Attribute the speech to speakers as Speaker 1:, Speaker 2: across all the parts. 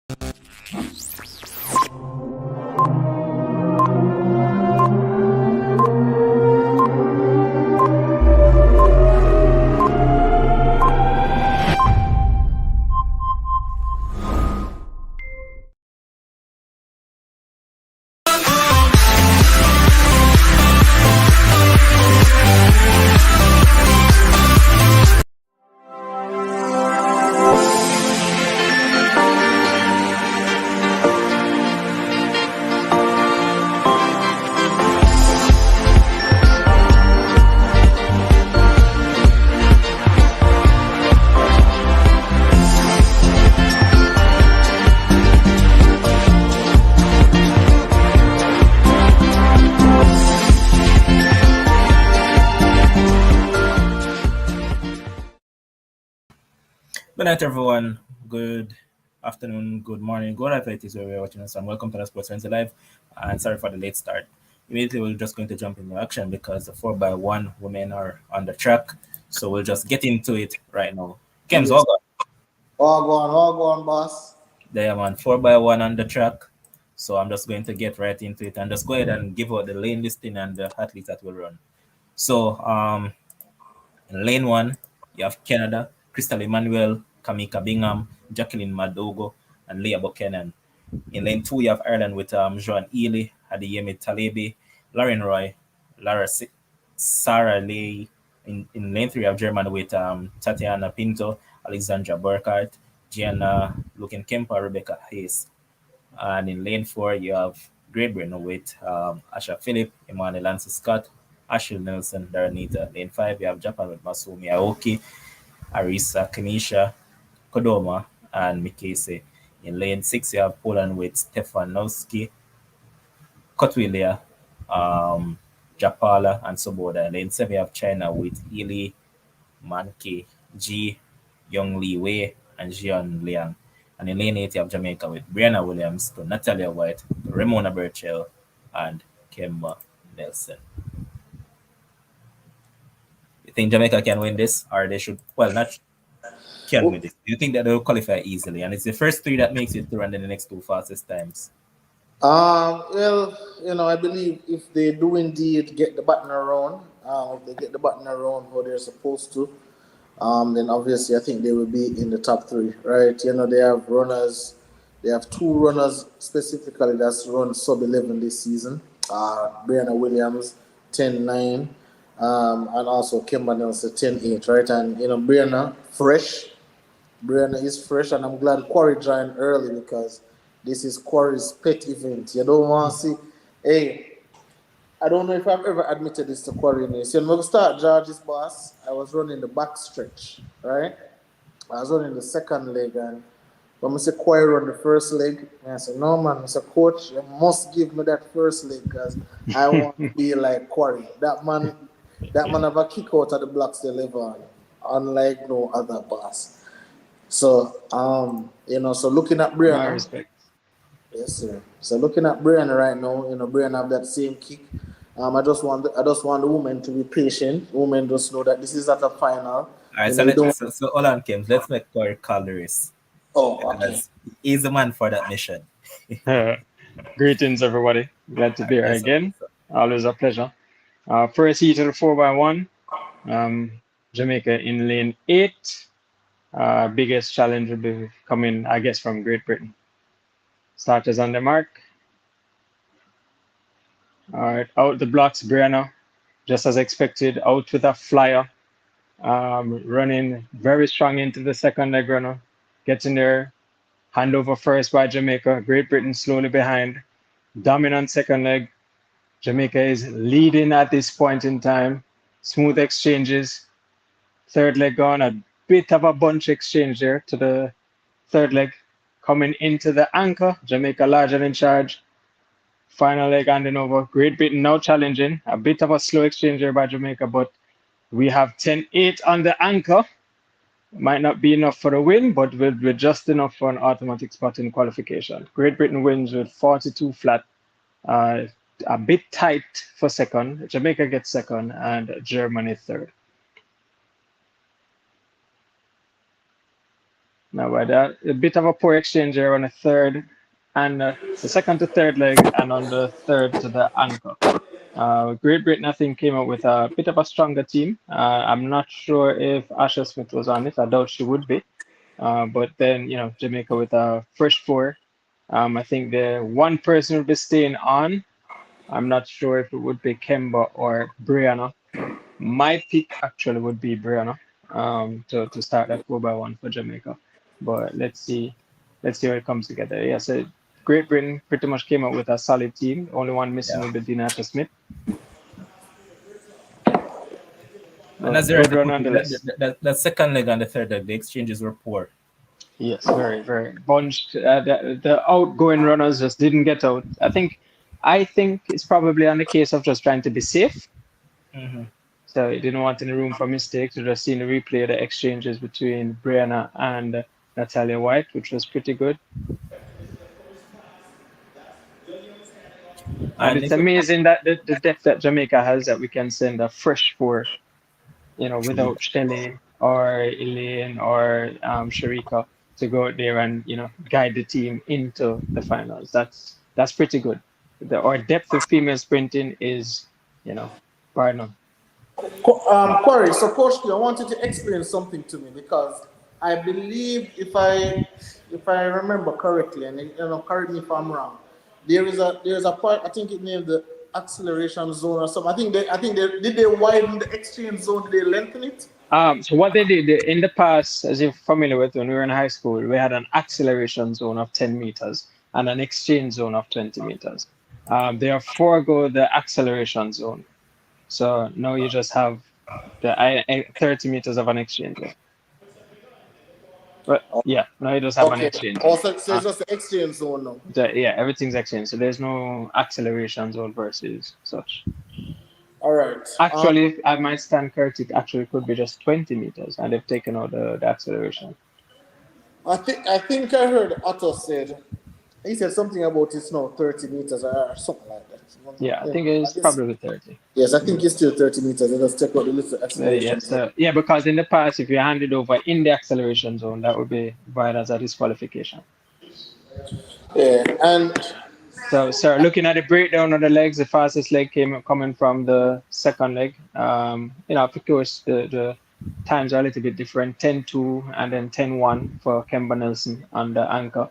Speaker 1: Good night, everyone. Good afternoon, good morning, good night, it is where we're watching us, and welcome to the Sports Frenzy Live. And sorry for the late start. Immediately, we're just going to jump into action because the 4x1 women are on the track. So we'll just get into it right now. Kems, all
Speaker 2: go on, boss.
Speaker 1: There, man, 4x1 on the track. So I'm just going to get right into it and just go ahead and give out the lane listing and the athletes that will run. So, in lane 1, you have Canada, Crystal Emmanuel, Kamika Bingham, Jacqueline Madogo, and Leah Buchanan. In lane 2, you have Ireland with Joan Ely, Adeyemi Talebi, Lauren Roy, Sarah Leigh. In lane 3, you have Germany with Tatiana Pinto, Alexandra Burkhardt, Gianna Lukin Kemper, Rebecca Hayes. And in lane 4, you have Great Britain with Asha Phillip, Emmanuel Lance Scott, Ashley Nelson, Daranita. Lane 5, you have Japan with Masumi Aoki, Arisa Kanisha, Kodoma, and Mikese. In lane 6, you have Poland with Stefanowski, Kotwilia, Japala, and Soboda. In lane 7, you have China with Ili, Manke, Ji, Young Li Wei, and Jian Liang. And in lane 8, you have Jamaica with Brianna Williams, to Natalia White, to Ramona Burchell, and Kemba Nelson. You think Jamaica can win this, or they should? Well, not can win this. Do you think that they'll qualify easily? And it's the first 3 that makes it through, and then the next 2 fastest times.
Speaker 2: Well, I believe if they do indeed get the button around, if they get the button around how they're supposed to, then obviously I think they will be in the top 3, right? They have runners. They have 2 runners specifically that's run sub 11 this season. Brianna Williams, 10.9, and also Kimber Nelson, 10.8, right? And Brianna is fresh, and I'm glad Quarry joined early because this is Quarry's pet event. You don't want to see. Hey, I don't know if I've ever admitted this to Quarry. When we start George's boss, I was running the back stretch, right? I was running the second leg, and when I say Quarry run the first leg, I said, no, man, I said, coach, you must give me that first leg because I want to be like Quarry. That man have a kick out of the blocks they live on, unlike no other boss. So, so looking at Brianna.
Speaker 3: My respect.
Speaker 2: Yes, sir. So looking at Brianna right now, Brianna have that same kick. I just want the women to be patient. Women just know that this is at a final.
Speaker 1: All right, so hold on, Kim. Let's make Corey call the race.
Speaker 2: Oh, okay.
Speaker 1: He's the man for that mission.
Speaker 3: Greetings, everybody. Glad to be here again. Always a pleasure. First heat of the 4x1. Jamaica in lane 8. Biggest challenge will be coming, I guess, from Great Britain. Starters on the mark. All right, out the blocks, Brianna, just as expected, out with a flyer. Running very strong into the second leg runner. Getting there. Handover first by Jamaica. Great Britain slowly behind. Dominant second leg. Jamaica is leading at this point in time. Smooth exchanges. Third leg gone. A bit of a bunch exchange there to the third leg. Coming into the anchor. Jamaica larger in charge. Final leg handing over. Great Britain now challenging. A bit of a slow exchange there by Jamaica, but we have 10-8 on the anchor. Might not be enough for the win, but we're just enough for an automatic spot in qualification. Great Britain wins with 42 flat. A bit tight for second. Jamaica gets second, and Germany third. No, but a bit of a poor exchange there on the third and the second to third leg and on the third to the anchor. Great Britain, I think, came up with a bit of a stronger team. I'm not sure if Asha Smith was on it. I doubt she would be. But then, Jamaica with a fresh four. I think the one person would be staying on. I'm not sure if it would be Kemba or Brianna. My pick actually would be Brianna to start that 4-by-1 for Jamaica. But let's see how it comes together. Yeah, so Great Britain pretty much came up with a solid team. Only one missing
Speaker 1: Yeah.
Speaker 3: would be Dinasha Smith.
Speaker 1: And
Speaker 3: But
Speaker 1: as you
Speaker 3: good
Speaker 1: rightly
Speaker 3: run
Speaker 1: put it,
Speaker 3: nonetheless.
Speaker 1: that second leg and the third leg, the exchanges were poor.
Speaker 3: Yes, very, very bunched. The outgoing runners just didn't get out. I think it's probably on the case of just trying to be safe.
Speaker 1: Hmm.
Speaker 3: So he didn't want any room for mistakes. We just seen the replay of the exchanges between Brianna and Natalia White, which was pretty good. And
Speaker 1: And
Speaker 3: it's
Speaker 1: if you,
Speaker 3: amazing that the depth that Jamaica has that we can send a fresh four,
Speaker 1: true.
Speaker 3: without Shelley or Elaine or Sharika to go out there and, guide the team into the finals. That's pretty good. Our depth of female sprinting is, bar none.
Speaker 2: Quarry, so Coach Q, I want you to explain something to me because I believe if I remember correctly, and correct me if I'm wrong, there is a part I think it named the acceleration zone or something. I think they did they widen the exchange zone? Did they lengthen it?
Speaker 3: So what they did in the past, as you're familiar with, when we were in high school, we had an acceleration zone of 10 meters and an exchange zone of 20 meters. They have forego the acceleration zone. So now you just have the 30 meters of an exchange zone. But yeah, now you just have an
Speaker 2: Okay.
Speaker 3: exchange zone.
Speaker 2: Also, so it's just the exchange zone now.
Speaker 3: Yeah, everything's exchange. So there's no acceleration zone versus such.
Speaker 2: All right.
Speaker 3: Actually, I might stand corrected. Actually, it could be just 20 meters, and they've taken out the acceleration.
Speaker 2: I think I heard Otto said he said something about it's now 30 meters or something like that.
Speaker 3: Yeah, I
Speaker 2: You know,
Speaker 3: think
Speaker 2: I
Speaker 3: it's
Speaker 2: guess
Speaker 3: probably 30.
Speaker 2: yes, I think it's still 30 meters. They just take out the little acceleration.
Speaker 3: Yes, yeah, because in the past, if you hand it over in the acceleration zone, that would be viewed as a disqualification.
Speaker 2: Yeah, and
Speaker 3: So, looking at the breakdown of the legs, the fastest leg came coming from the second leg. Of course, the times are a little bit different 10-2 and then 10-1 for Kemba Nelson on the anchor,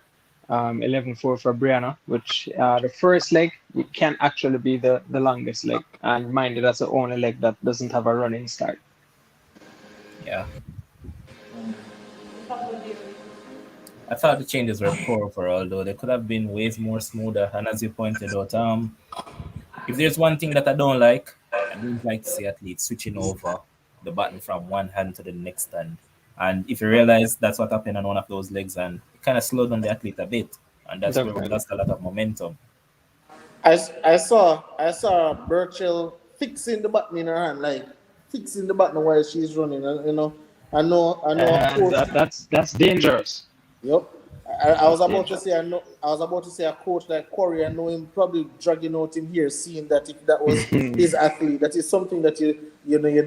Speaker 3: 11-4 for Brianna, which the first leg it can actually be the longest leg. And mind you, that's the only leg that doesn't have a running start.
Speaker 1: Yeah. I thought the changes were poor overall, though they could have been ways more smoother. And as you pointed out, if there's one thing that I don't like to see athletes switching over the button from one hand to the next hand. And if you realize that's what happened on one of those legs, and it kind of slowed down the athlete a bit, and that's where we
Speaker 3: Definitely.
Speaker 1: lost a lot of momentum.
Speaker 2: I saw Burchell fixing the button in her hand, like fixing the button while she's running. I know a
Speaker 3: And
Speaker 2: coach.
Speaker 3: that's dangerous.
Speaker 2: Yep. I was
Speaker 3: That's
Speaker 2: about to say
Speaker 3: dangerous.
Speaker 2: I was about to say a coach like Corey. I know him probably dragging out him here, seeing that if that was his athlete, that is something that you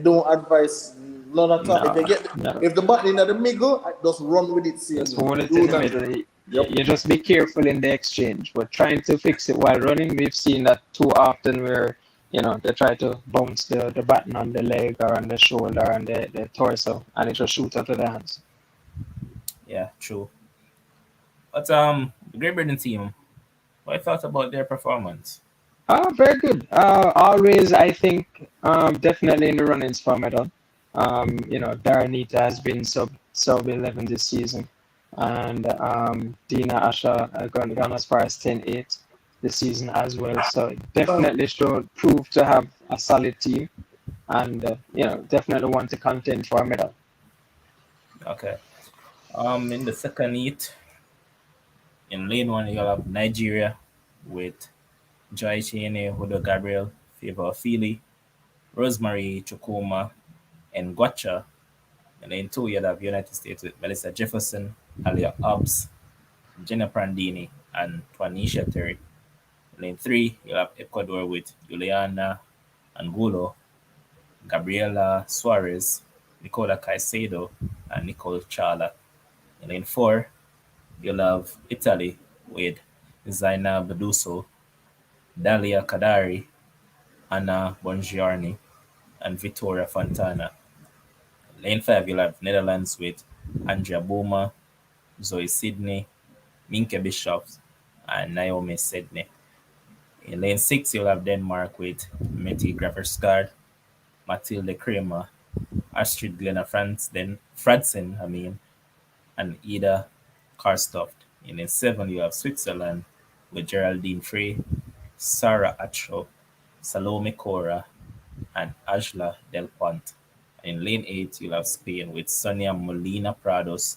Speaker 2: don't advise none at all. If you
Speaker 3: No,
Speaker 2: get
Speaker 3: no.
Speaker 2: if the button in the middle, just run with it same
Speaker 3: Just
Speaker 2: way.
Speaker 3: hold it
Speaker 2: Do
Speaker 3: in the
Speaker 2: that.
Speaker 3: middle.
Speaker 2: Yep.
Speaker 3: You just be careful in the exchange. But trying to fix it while running, we've seen that too often where, they try to bounce the button on the leg or on the shoulder and the torso and it just shoots out of the hands.
Speaker 1: Yeah, true. But the Great Britain team, what I thought about their performance?
Speaker 3: Very good. Always, I think, definitely in the runnings for medal. Daranita has been sub 11 this season, and Dina Asha gone as far as 10-8 this season as well. So definitely showed prove to have a solid team, and definitely want to contend for a medal.
Speaker 1: Okay. In the second heat, in lane one, you have Nigeria with Joy Cheney, Hudo Gabriel, Favor Feely, Rosemary Chukuma, and Gwacha. And lane two, you have United States with Melissa Jefferson, Alia Hobbs, Jenna Prandini, and Twanisha Terry. Lane three, you have Ecuador with Juliana Angulo, Gabriela Suarez, Nicola Caicedo, and Nicole Chala. In lane 4, you'll have Italy with Zaina Beduso, Dalia Kadari, Anna Bongiorni, and Vittoria Fontana. Lane 5, you'll have Netherlands with Andrea Boma, Zoe Sidney, Minke Bischoff, and Naomi Sidney. In lane 6, you'll have Denmark with Mette Graverskard, Mathilde Kramer, Astrid Glenna Fradsen, and Ida Karstoft. In lane 7, you have Switzerland with Geraldine Frey, Sarah Acho, Salome Cora, and Ajla Del Pont. In lane 8, you'll have Spain with Sonia Molina Prados,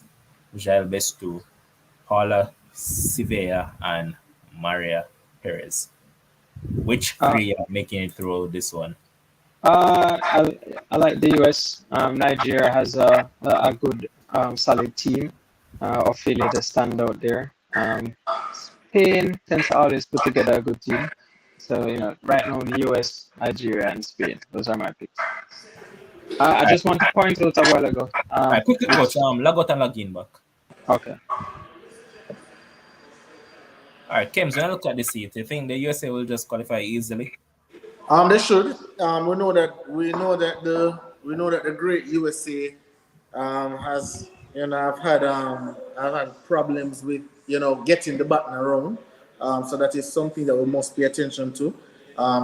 Speaker 1: Jael Bestu, Paula Sivea, and Maria Perez. Which
Speaker 3: Uh,
Speaker 1: three are making it through this one?
Speaker 3: I like the US. Nigeria has a good, solid team. Australia to stand out there. Spain tends to always put together a good team. So, right now, the US, Nigeria, and Spain. Those are my picks. I
Speaker 1: All right,
Speaker 3: just want to point out a while ago,
Speaker 1: all right, quickly, coach.
Speaker 3: which,
Speaker 1: Log out and log in back.
Speaker 3: okay.
Speaker 1: All right, Kims, when I look at the seat, you think the USA will just qualify easily?
Speaker 2: They should. We know that the great USA has I've had problems with getting the button around. So that is something that we must pay attention to.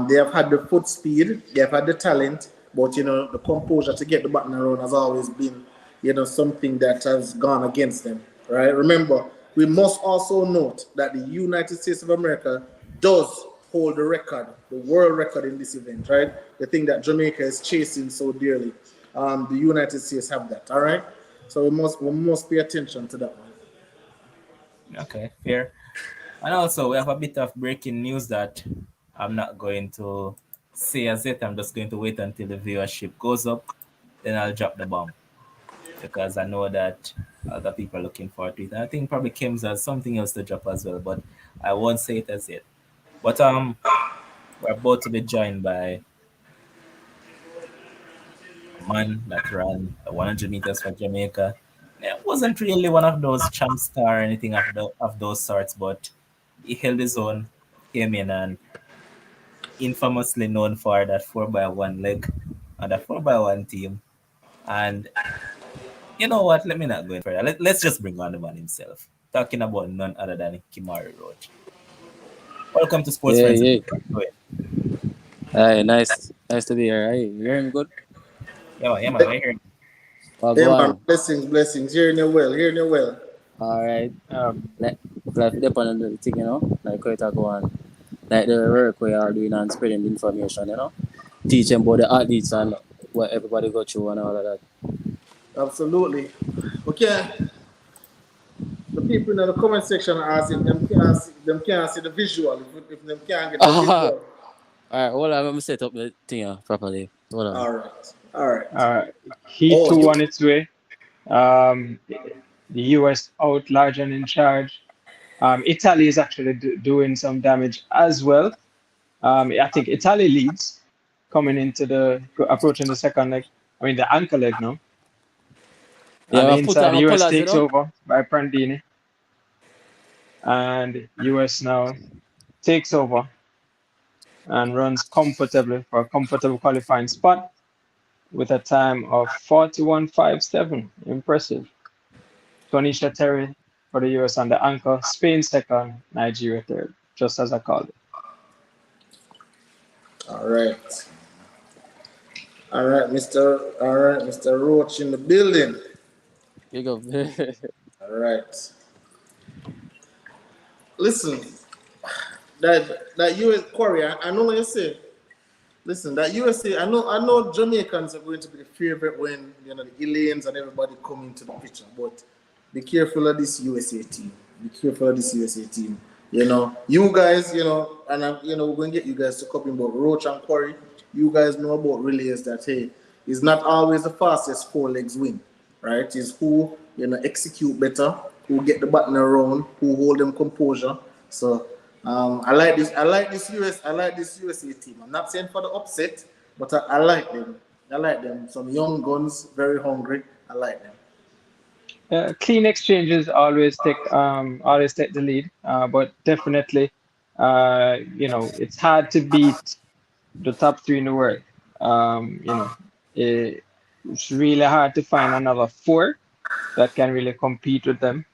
Speaker 2: They have had the foot speed, they have had the talent, but the composure to get the button around has always been something that has gone against them. Right? Remember, we must also note that the United States of America does hold the record, the world record in this event, right? The thing that Jamaica is chasing so dearly. The United States have that, all right? So we must pay attention to that one.
Speaker 1: Okay, fair. And also, we have a bit of breaking news that I'm not going to say as yet. I'm just going to wait until the viewership goes up, then I'll drop the bomb because I know that other people are looking forward to it. And I think probably Kims has something else to drop as well, but I won't say it as yet. But we're about to be joined by a man that ran 100 meters for Jamaica. It wasn't really one of those champ star or anything of those sorts, but he held his own, came in and infamously known for that 4x1 leg on that 4x1 team. And you know what? Let me not go in further. Let's just bring on the man himself. Talking about none other than Kimmari Roach. Welcome to Sports
Speaker 4: Yeah,
Speaker 1: Friends.
Speaker 4: yeah.
Speaker 1: Go ahead.
Speaker 4: Hi, nice to be here. Hi, you hear me good?
Speaker 1: Yeah, man, we're here.
Speaker 4: Well,
Speaker 2: Hey
Speaker 4: go
Speaker 2: man,
Speaker 4: on.
Speaker 2: blessings. Hearing you well, hearing you well.
Speaker 4: All right. Like dep on the thing, like where to go on, like the work we are doing and spreading the information, teaching about the athletes and what everybody go through and all of that.
Speaker 2: Absolutely. Okay. The people in the comment section are asking them can't see the visual if them can't get the
Speaker 4: Ah,
Speaker 2: visual.
Speaker 4: all right. Hold on, let me set up the thing properly. Hold on.
Speaker 2: All right. All right.
Speaker 3: Uh, Heat
Speaker 2: Oh,
Speaker 3: 2
Speaker 2: you
Speaker 3: on its way. The US out large and in charge. Italy is actually doing some damage as well. I think Italy leads coming into approaching the second leg. I mean, the anchor leg now. On
Speaker 4: Yeah,
Speaker 3: the
Speaker 4: I put
Speaker 3: inside,
Speaker 4: on my
Speaker 3: US
Speaker 4: pullers,
Speaker 3: takes over by Prandini, and US now takes over and runs comfortably for a comfortable qualifying spot with a time of 41.57. Impressive. Tonisha Terry for the US on the anchor, Spain second, Nigeria third, just as I called it.
Speaker 2: all right. All right, Mr. Roach in the building.
Speaker 4: You go.
Speaker 2: All right. Listen, that US Korea, I know what you say. Listen, that USA, I know Jamaicans are going to be the favorite when the Elaines and everybody come into the picture, but be careful of this USA team. Be careful of this USA team. You guys, and we're going to get you guys to come in, but Roach and Corey, you guys know about relays that hey, it's not always the fastest four legs win, right? It's who execute better, who get the button around, who hold them composure. So I like this. I like this US. I like this USA team. I'm not saying for the upset, but I like them. I like them. Some young guns, very hungry. I like them.
Speaker 3: Clean exchanges always take the lead, but definitely, it's hard to beat the top three in the world. It, it's really hard to find another four that can really compete with them.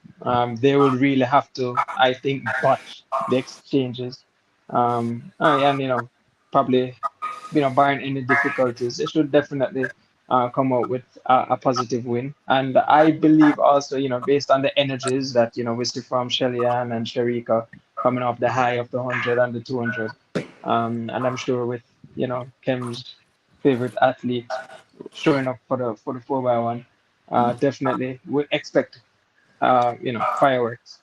Speaker 3: They will really have to, I think, botch the exchanges. And probably, barring any difficulties, they should definitely come out with a positive win. And I believe also, based on the energies that, we see from Shellyan and Sharika coming off the high of the 100 and the 200. And I'm sure with, Kim's favorite athlete showing up for the 4x1, definitely would expect fireworks.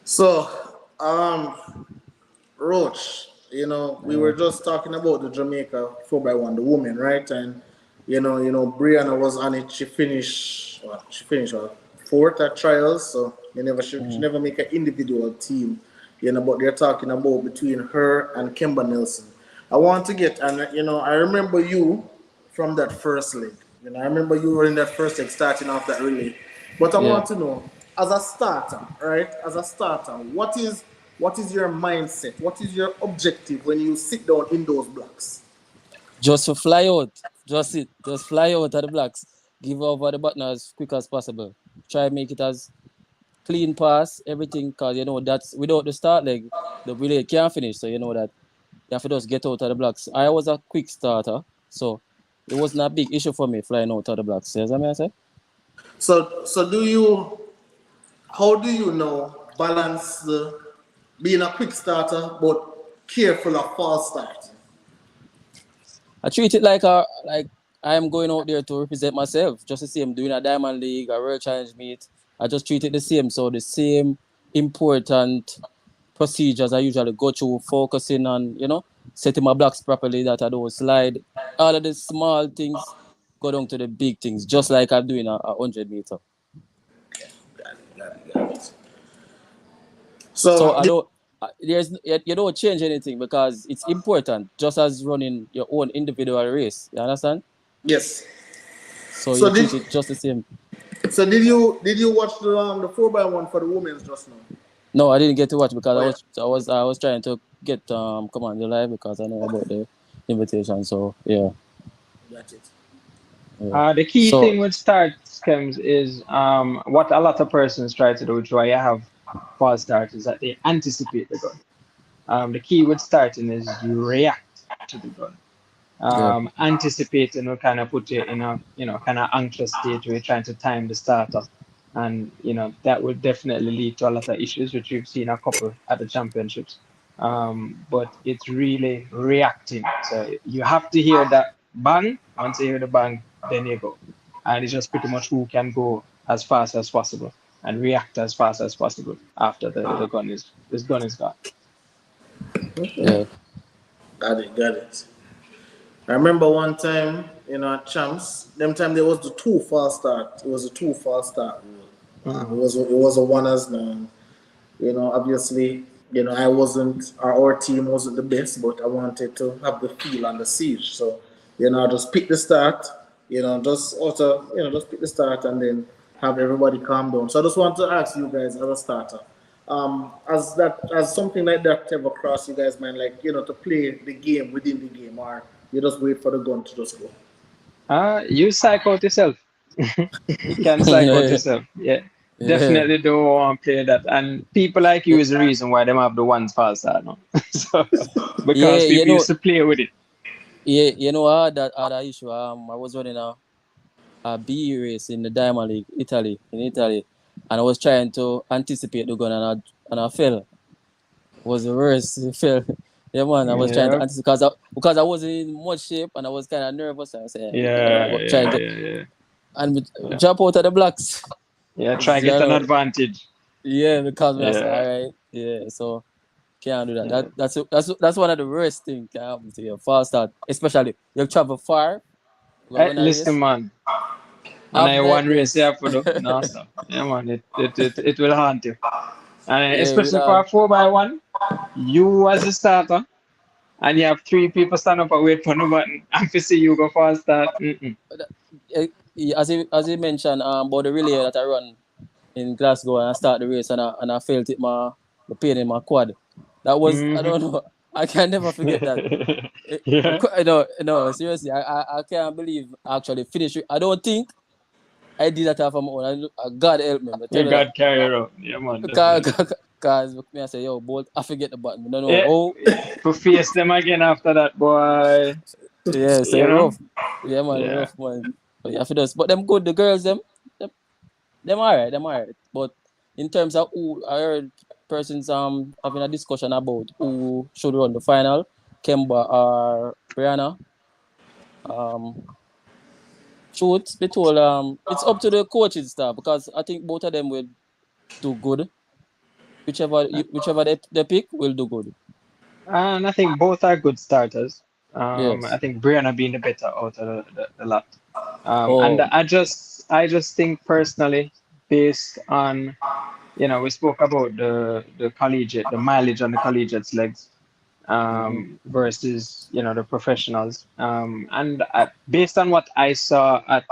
Speaker 2: So, Roach, we were
Speaker 3: Yeah.
Speaker 2: just talking about the Jamaica 4x1, the woman, right? And Brianna was on it. She finished fourth at trials, so she
Speaker 4: Mm.
Speaker 2: never make an individual team. But they're talking about between her and Kimber Nelson. I want to get, and I remember you from that first leg. I remember you were in that first leg starting off that relay. But I
Speaker 4: Yeah.
Speaker 2: want to know, as a starter, right? As a starter, what is your mindset? What is your objective when you sit down in those blocks?
Speaker 4: Just to fly out. Just it. Just fly out of the blocks. Give over the button as quick as possible. Try make it as clean pass, everything, because that's without the start leg, the relay can't finish. So you know that you have to just get out of the blocks. I was a quick starter, so it wasn't a big issue for me flying out of the blocks. Yes, I mean I say.
Speaker 2: So how do you know balance being a quick starter but careful of false start?
Speaker 4: I treat it like I'm going out there to represent myself. Just the same doing a Diamond League, a World Challenge meet. I just treat it the same. So the same important procedures I usually go through, focusing on, setting my blocks properly that I don't slide. All of the small things go down to the big things, just like I'm doing a 100 meter.
Speaker 2: Got it.
Speaker 4: So
Speaker 2: So
Speaker 4: I don't. You don't change anything because it's important, just as running your own individual race. You understand?
Speaker 2: yes.
Speaker 4: So you
Speaker 2: So
Speaker 4: treat it just the same.
Speaker 2: did you watch the 4x1 for the women's just now?
Speaker 4: No, I didn't get to watch because
Speaker 2: Oh
Speaker 4: I
Speaker 2: yeah,
Speaker 4: was I was I was trying to get come on the live because I know about the invitation. So yeah,
Speaker 2: got it.
Speaker 4: yeah.
Speaker 3: The key
Speaker 4: So
Speaker 3: thing with start schemes is what a lot of persons try to do, which why you have false starts, is that they anticipate the gun. The key with starting is you react to the gun.
Speaker 4: yeah,
Speaker 3: Anticipating will kind of put you in a kind of anxious state where you're trying to time the starter, and that would definitely lead to a lot of issues, which we've seen a couple at the championships. But it's really reacting. So you have to hear that bang. Once you hear the bang, then you go, and it's just pretty much who can go as fast as possible and react as fast as possible after the gun is gone.
Speaker 4: yeah.
Speaker 2: Got it. Got it. I remember one time, at champs, them time there was the two false start. It was a two false start rule. It
Speaker 3: Hmm.
Speaker 2: was it was a one as none. Obviously, I wasn't, our team wasn't the best, but I wanted to have the feel on the siege. So, I just pick the start, just pick the start and then have everybody calm down. So I just want to ask you guys as a starter, as something like that ever cross you guys' mind, like, to play the game within the game, or you just wait for the gun to just go?
Speaker 3: You psych out yourself. You can psych out yourself. Yeah.
Speaker 4: Yeah,
Speaker 3: Definitely don't want to play that. And people like you is the reason why them have the ones false start now. So
Speaker 4: yeah.
Speaker 3: because people used to play with it.
Speaker 4: I had that other issue. I was running a B race in the Diamond League, in Italy, and I was trying to anticipate the gun, and I fell. It was the worst. It fell. Yeah, man. I was trying to
Speaker 3: Yeah.
Speaker 4: anticipate because I wasn't in much shape and I was kind of nervous. And I said, I
Speaker 3: Yeah,
Speaker 4: go try
Speaker 3: yeah,
Speaker 4: and get
Speaker 3: yeah, yeah.
Speaker 4: and
Speaker 3: Yeah.
Speaker 4: jump out of the blocks.
Speaker 3: Yeah, try get an
Speaker 4: Zero.
Speaker 3: advantage.
Speaker 4: Yeah, because I said,
Speaker 3: Yeah.
Speaker 4: all right, yeah. So can't do that.
Speaker 3: Yeah.
Speaker 4: That's one of the worst things can happen to you. Fast start, especially you travel far. You go
Speaker 3: Hey,
Speaker 4: run a
Speaker 3: listen,
Speaker 4: race.
Speaker 3: man. And
Speaker 4: Have
Speaker 3: I one race you
Speaker 4: nightmares.
Speaker 3: have for do. No, sir. Yeah, man. It will haunt you. And
Speaker 4: Yeah, with
Speaker 3: especially for a 4x1, you as a starter, and you have three people stand up and wait for the button and to see you go fast start. Mm-mm.
Speaker 4: as he mentioned about the relay that I run in Glasgow and I start the race and I felt it the pain in my quad. That was I
Speaker 3: Mm-hmm.
Speaker 4: don't know. I can never forget that.
Speaker 3: Yeah.
Speaker 4: No, seriously, I can't believe I actually finished it. I don't think I did that off my own. God help me. I tell
Speaker 3: Yeah,
Speaker 4: you that.
Speaker 3: God carry her out. Yeah, man,
Speaker 4: Cause,
Speaker 3: definitely.
Speaker 4: cause me I say, yo, Bolt, I forget the button. I don't know.
Speaker 3: Yeah,
Speaker 4: Oh,
Speaker 3: to face them again after that, boy.
Speaker 4: yeah, so
Speaker 3: You know?
Speaker 4: rough. Yeah, man,
Speaker 3: Yeah.
Speaker 4: rough man. But yeah, for those. But them good, the girls, them, them alright, them alright. But in terms of who I heard persons having a discussion about who should run the final, Kemba or Brianna. Um Truth be told, it's up to the coaching staff because I think both of them will do good. Whichever they pick will do good.
Speaker 3: And I think both are good starters. I
Speaker 4: Yes.
Speaker 3: think Brianna being the better out of the lot. And
Speaker 4: Oh.
Speaker 3: I just think personally, based on, we spoke about the collegiate, the mileage on the collegiate's legs,
Speaker 4: Mm-hmm.
Speaker 3: versus, the professionals. And based on what I saw at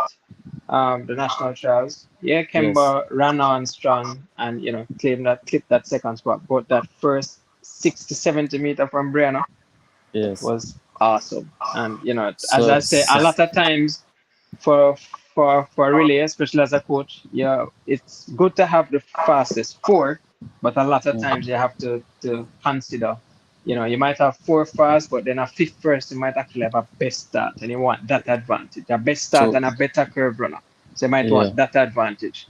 Speaker 3: the national trials, yeah,
Speaker 4: Yes.
Speaker 3: Kemba ran on strong and, clipped that second spot. But that first 60, 70 meter from Brianna
Speaker 4: Yes.
Speaker 3: was awesome. And, as
Speaker 4: So,
Speaker 3: I say, a lot of times for for a relay, especially as a coach, yeah, it's good to have the fastest four, but a lot of
Speaker 4: mm,
Speaker 3: times you have to consider, you might have four fast, but then a fifth person might actually have a best start, and you want that advantage, a best start
Speaker 4: so
Speaker 3: and a better curve runner. So you might
Speaker 4: yeah.
Speaker 3: want that advantage.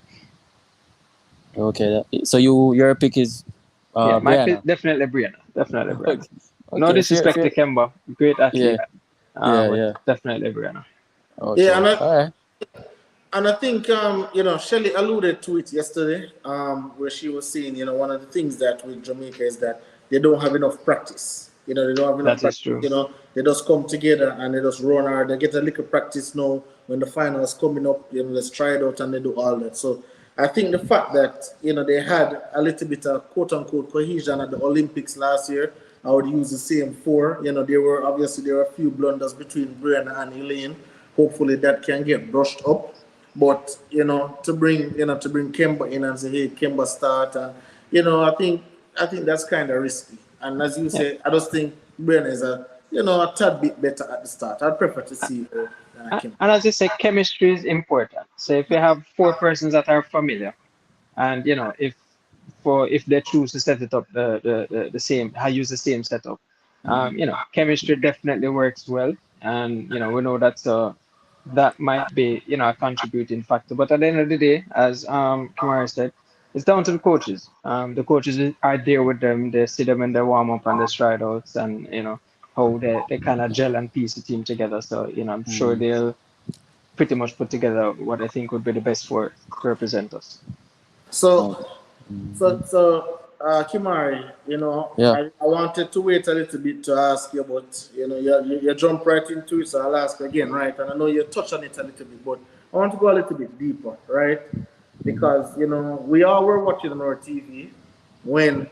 Speaker 4: Okay. So your pick is
Speaker 3: Yeah, my
Speaker 4: Brianna.
Speaker 3: definitely Brianna, definitely Brianna.
Speaker 4: Okay.
Speaker 3: No
Speaker 4: Okay. Fair.
Speaker 3: disrespect to
Speaker 4: Fair.
Speaker 3: Kemba, great athlete,
Speaker 4: Yeah. Yeah.
Speaker 3: but
Speaker 4: Yeah.
Speaker 3: definitely Brianna.
Speaker 2: Yeah,
Speaker 4: Okay. All right.
Speaker 2: and I think Shelley alluded to it yesterday, where she was saying, one of the things that with Jamaica is that they don't have enough practice. They don't have enough
Speaker 3: That is
Speaker 2: practice.
Speaker 3: true.
Speaker 2: They just come together and they just run hard. They get a little practice now when the final is coming up. Let's try it out and they do all that. So I think the fact that they had a little bit of quote unquote cohesion at the Olympics last year. I would use the same four. There were a few blunders between Brianna and Elaine. Hopefully that can get brushed up. But to bring Kemba in and say, hey, Kemba start, and I think that's kind of risky. And as you
Speaker 3: Yeah.
Speaker 2: say, I just think Brian is a tad bit better at the start. I'd prefer to see her than Kemba.
Speaker 3: And as you say, chemistry is important. So if you have four persons that are familiar, and if they choose to set it up the same, I use the same setup, chemistry definitely works well, and we know that might be a contributing factor. But at the end of the day, as Kimmari said, it's down to the coaches. The coaches are there with them. They see them in their warm up and their stride outs, and how they kind of gel and piece the team together. So I'm sure
Speaker 4: Mm.
Speaker 3: they'll pretty much put together what I think would be the best for to represent us.
Speaker 2: So
Speaker 4: Okay.
Speaker 2: So,
Speaker 4: Mm-hmm.
Speaker 2: Kimmari,
Speaker 4: Yeah.
Speaker 2: I wanted to wait a little bit to ask you, but you jump right into it, so I'll ask again, right? And I know you touched on it a little bit, but I want to go a little bit deeper, right?
Speaker 4: Mm-hmm.
Speaker 2: Because we all were watching on our TV when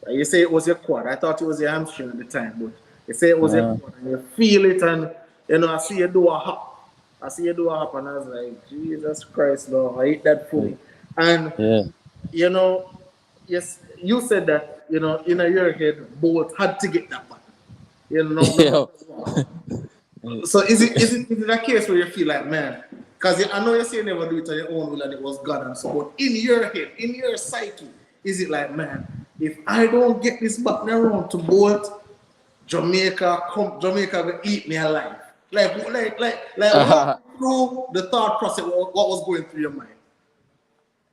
Speaker 2: you say it was your quad. I thought it was your hamstring at the time, but you say it was your
Speaker 4: Yeah.
Speaker 2: quad, and you feel it, and I see you do a hop. I see you do a hop, and I was like, Jesus Christ, Lord, I hate that fully. And
Speaker 4: Yeah.
Speaker 2: you know, yes, you said that, in your head, Bolt had to get that button. No matter
Speaker 4: Yeah.
Speaker 2: what. So is it a case where you feel like, man, because I know you say you never do it on your own will and it was God and so, but in your head, in your psyche, is it like, man, if I don't get this button around to Bolt, Jamaica will eat me alive. Like walk me through the thought process, what was going through your mind.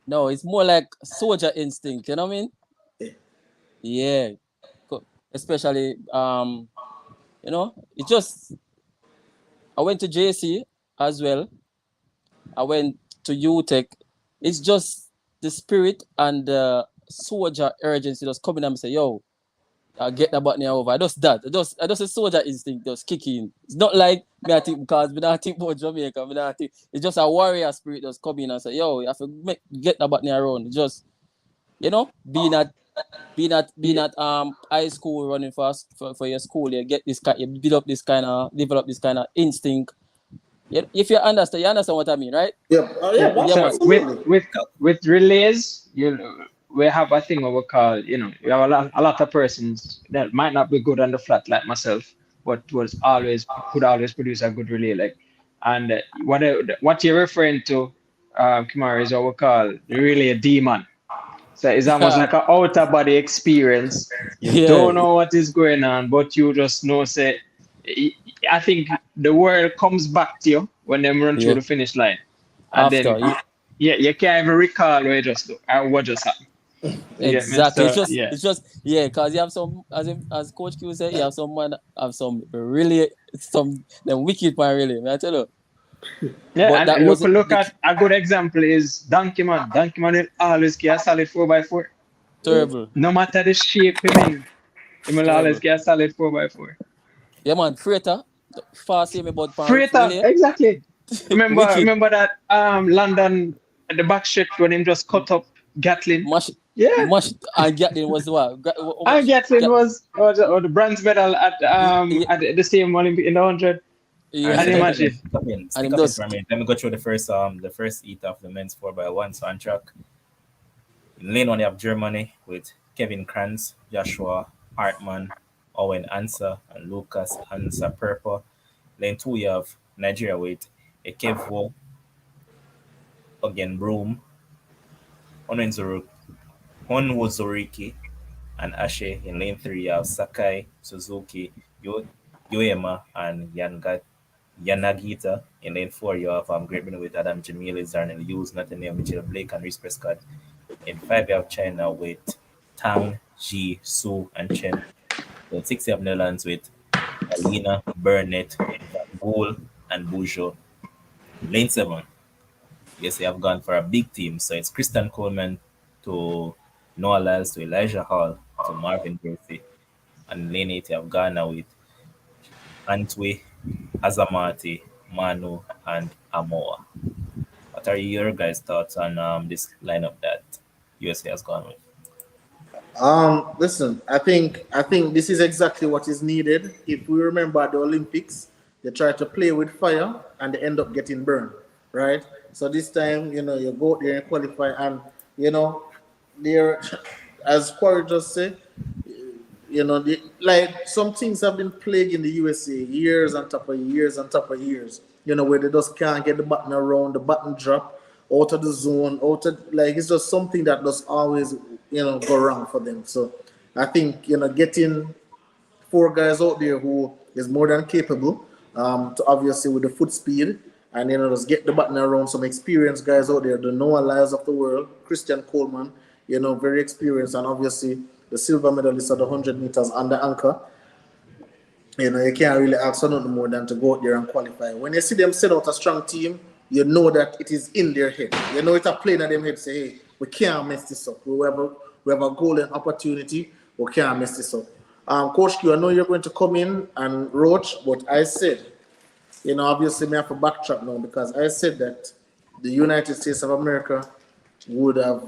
Speaker 4: No, it's more like soldier instinct. You know what I mean?
Speaker 2: Yeah.
Speaker 4: Yeah. Especially it just I went to JC as well. I went to UTech. It's just the spirit and the soldier urgency just coming and say, yo, I get the button over. I just that. I just a soldier instinct just kick in. It's not like me I think because me not think about Jamaica. Me not think it's just a warrior spirit just come in and say, yo, you have to get the button around. It's just being at high school running for your school, you get this kind, you develop this kind of instinct If you understand what I mean, right?
Speaker 2: Yeah,
Speaker 3: Yeah.
Speaker 2: yeah,
Speaker 4: Yeah,
Speaker 3: So
Speaker 4: man.
Speaker 2: absolutely.
Speaker 3: with relays, we have a thing what we call, you have a lot of persons that might not be good on the flat like myself, but could always produce a good relay leg. And what you're referring to, Kimmari, is what we call the relay demon. So it's almost like an outer body experience. You
Speaker 4: Yeah,
Speaker 3: don't know what is going on, but you just know. Say, I think the world comes back to you when they run through
Speaker 4: yeah.
Speaker 3: the finish line, and then
Speaker 4: After you,
Speaker 3: yeah, you can't even recall where what just happened. You get me?
Speaker 4: exactly.
Speaker 3: So yeah,
Speaker 4: It's just yeah, cause you have some as Coach Q said, you have some man have some really some them wicked man really. Man, I tell you.
Speaker 3: yeah,
Speaker 4: But that
Speaker 3: and look
Speaker 4: wasn't
Speaker 3: look
Speaker 4: the
Speaker 3: at a good example is Donkey Man. Donkey Man will always get a solid 4x4.
Speaker 2: Yeah.
Speaker 4: terrible,
Speaker 3: No matter the shape him in, he will always
Speaker 4: terrible.
Speaker 3: get a solid 4x4.
Speaker 4: Yeah, man. Freighter, fast see me about pan
Speaker 3: Freighter,
Speaker 4: really
Speaker 3: exactly. Remember,
Speaker 4: wicked.
Speaker 3: remember that London at the back stretch when him just cut up Gatlin.
Speaker 4: Mash,
Speaker 3: Yeah,
Speaker 4: mash, and Gatlin was what? How
Speaker 3: and
Speaker 4: much?
Speaker 3: Gatlin was or the bronze medal at the same Olympic in the 100.
Speaker 1: All right,
Speaker 4: Yeah,
Speaker 3: And
Speaker 1: so gentlemen,
Speaker 3: imagine,
Speaker 4: and
Speaker 1: stick
Speaker 4: him
Speaker 1: up in for
Speaker 4: does.
Speaker 1: a minute. Let me go through the first heat of the men's 4x1. So on track, in lane one you have Germany with Kevin Kranz, Joshua Hartmann, Owen Ansa, and Lucas Ansa Purpo. Lane two you have Nigeria with Ekevo again Broom, Honwozoriki, and Ashe. In lane three you have Sakai, Suzuki, Yoema, and Yanagita. In lane four, you have Great Britain with Adam Jamili, Zarnel Hughes, Nathaniel Mitchell Blake, and Reese Prescott. In five, you have China with Tang, Ji, Su, and Chen. In six, you have Netherlands with Alina, Burnett, Van Gool, and Bujo. Lane seven, yes, you have gone for a big team. So it's Christian Coleman to Noah Lyles to Elijah Hall to Marvin Gracie. And lane eight, you have Ghana with Antwi, Azamati, Manu, and Amoa. What are your guys' thoughts on this lineup that USA has gone with?
Speaker 2: Listen, I think this is exactly what is needed. If we remember the Olympics, they try to play with fire and they end up getting burned, right? So this time, you go out there and qualify, and you know, there, as Corey just said, like some things have been plaguing the USA years on top of years on top of years. Where they just can't get the button around, the button drop out of the zone, out of like it's just something that does always go wrong for them. So I think getting four guys out there who is more than capable to obviously with the foot speed and just get the button around some experienced guys out there, the Noah Lyles of the world, Christian Coleman, very experienced, and obviously the silver medalist at the 100 meters on the anchor. You can't really ask for nothing more than to go out there and qualify. When you see them set out a strong team, you know that it is in their head. You know it's a plane in them head say, hey, we can't mess this up. We have a golden opportunity. We can't mess this up. Coach Q, I know you're going to come in and Roach, but I said, obviously, me have to backtrack now because I said that the United States of America would have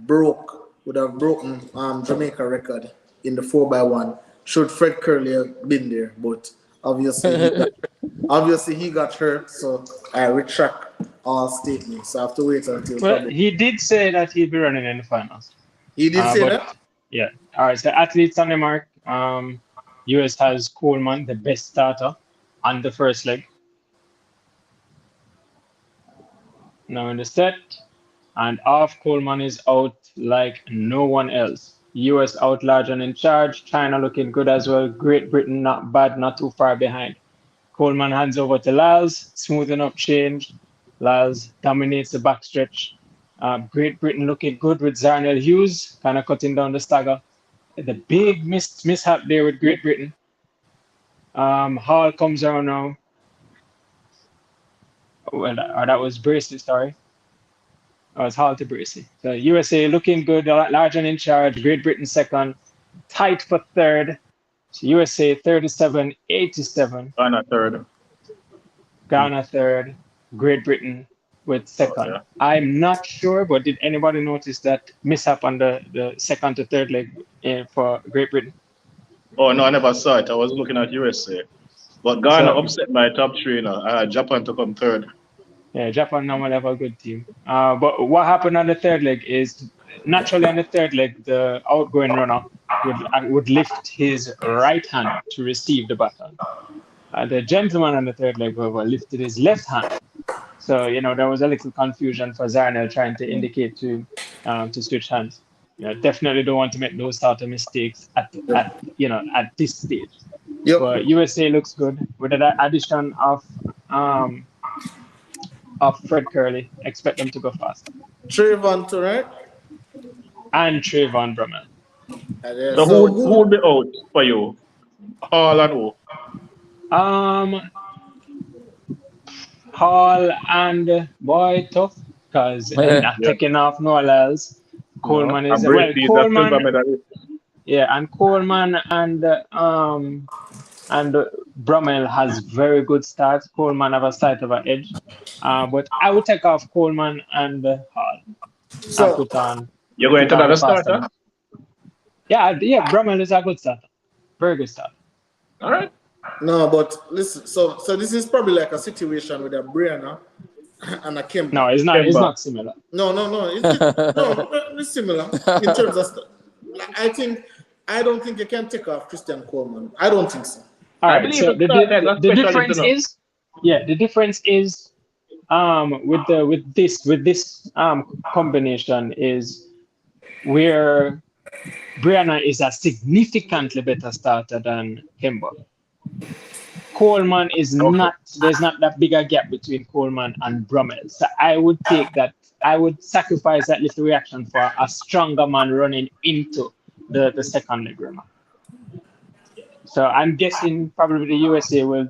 Speaker 2: broken Jamaica record in the 4x1 should Fred Curley have been there, but obviously he got hurt, so I retract all statements. So I have to wait until
Speaker 3: well,
Speaker 2: probably
Speaker 3: he did say that he'd be running in the finals.
Speaker 2: he did say
Speaker 3: But
Speaker 2: that.
Speaker 3: yeah, all right. So athletes on the mark. US has Coleman, the best starter, on the first leg. Now in the set, and off Coleman is out like no one else. US out large and in charge. China looking good as well. Great Britain not bad, not too far behind. Coleman hands over to Lyles, smoothing up change. Lyles dominates the backstretch. Great Britain looking good with Zarnell Hughes, kind of cutting down the stagger. The big mishap there with Great Britain. Hall comes around now. Well, that was Bracey, sorry. That was Hall to Bracey. So USA looking good, large and in charge. Great Britain second, tight for third. So USA 37-87.
Speaker 5: Ghana third.
Speaker 3: Ghana third. Great Britain with second.
Speaker 5: Okay.
Speaker 3: I'm not sure, but did anybody notice that mishap on the second to third leg for Great Britain?
Speaker 5: Oh no, I never saw it. I was looking at USA. But Ghana
Speaker 3: So
Speaker 5: upset my top three, you know. Japan to come third.
Speaker 3: yeah, Japan normally have a good team. But what happened on the third leg is naturally on the third leg, the outgoing runner would lift his right hand to receive the baton. The gentleman on the third leg, however, lifted his left hand. So there was a little confusion for Zarnel trying to indicate to switch hands. Definitely don't want to make those sort of mistakes at this stage.
Speaker 2: Yep.
Speaker 3: But USA looks good with the addition um, of Fred Curley. Expect them to go faster.
Speaker 2: Trayvon to right.
Speaker 3: And Trayvon Brummel.
Speaker 5: So
Speaker 2: So
Speaker 5: who
Speaker 2: who?
Speaker 5: would be out for you? Hall and who?
Speaker 3: Um, Hall and boy tough because
Speaker 4: Yeah.
Speaker 3: not
Speaker 5: Yeah.
Speaker 3: taking off no else.
Speaker 5: No.
Speaker 3: Coleman
Speaker 5: And
Speaker 3: is well.
Speaker 5: Bracey is a silver
Speaker 3: Coleman,
Speaker 5: medalist.
Speaker 3: yeah, and Coleman and Brummel has very good starts. Coleman have a slight of an edge, but I would take off Coleman and Hall and
Speaker 2: So
Speaker 5: You're going
Speaker 3: put
Speaker 5: to
Speaker 3: on the
Speaker 5: another
Speaker 3: faster
Speaker 5: starter?
Speaker 3: man. Yeah. Brummel is a good starter, very good starter.
Speaker 5: All right.
Speaker 2: no, but listen. So this is probably like a situation with a Brianna and a Kemba.
Speaker 3: No, it's not. It's
Speaker 5: Kemba.
Speaker 3: not similar.
Speaker 2: No. No, it's similar in terms of. Like, I don't think you can take off Christian Coleman. I don't think so.
Speaker 3: All
Speaker 5: I
Speaker 3: right.
Speaker 5: believe
Speaker 3: So
Speaker 5: it
Speaker 3: the
Speaker 5: started as
Speaker 3: the,
Speaker 5: a
Speaker 3: the
Speaker 5: specialist, you
Speaker 3: difference
Speaker 5: know.
Speaker 3: is, yeah, the difference is with this combination is where Brianna is a significantly better starter than Kemba. Coleman is
Speaker 5: Okay.
Speaker 3: not. There's not that big a gap between Coleman and Brummel. So I would take that. I would sacrifice that little reaction for a stronger man running into the second leg runner. So I'm guessing probably the USA will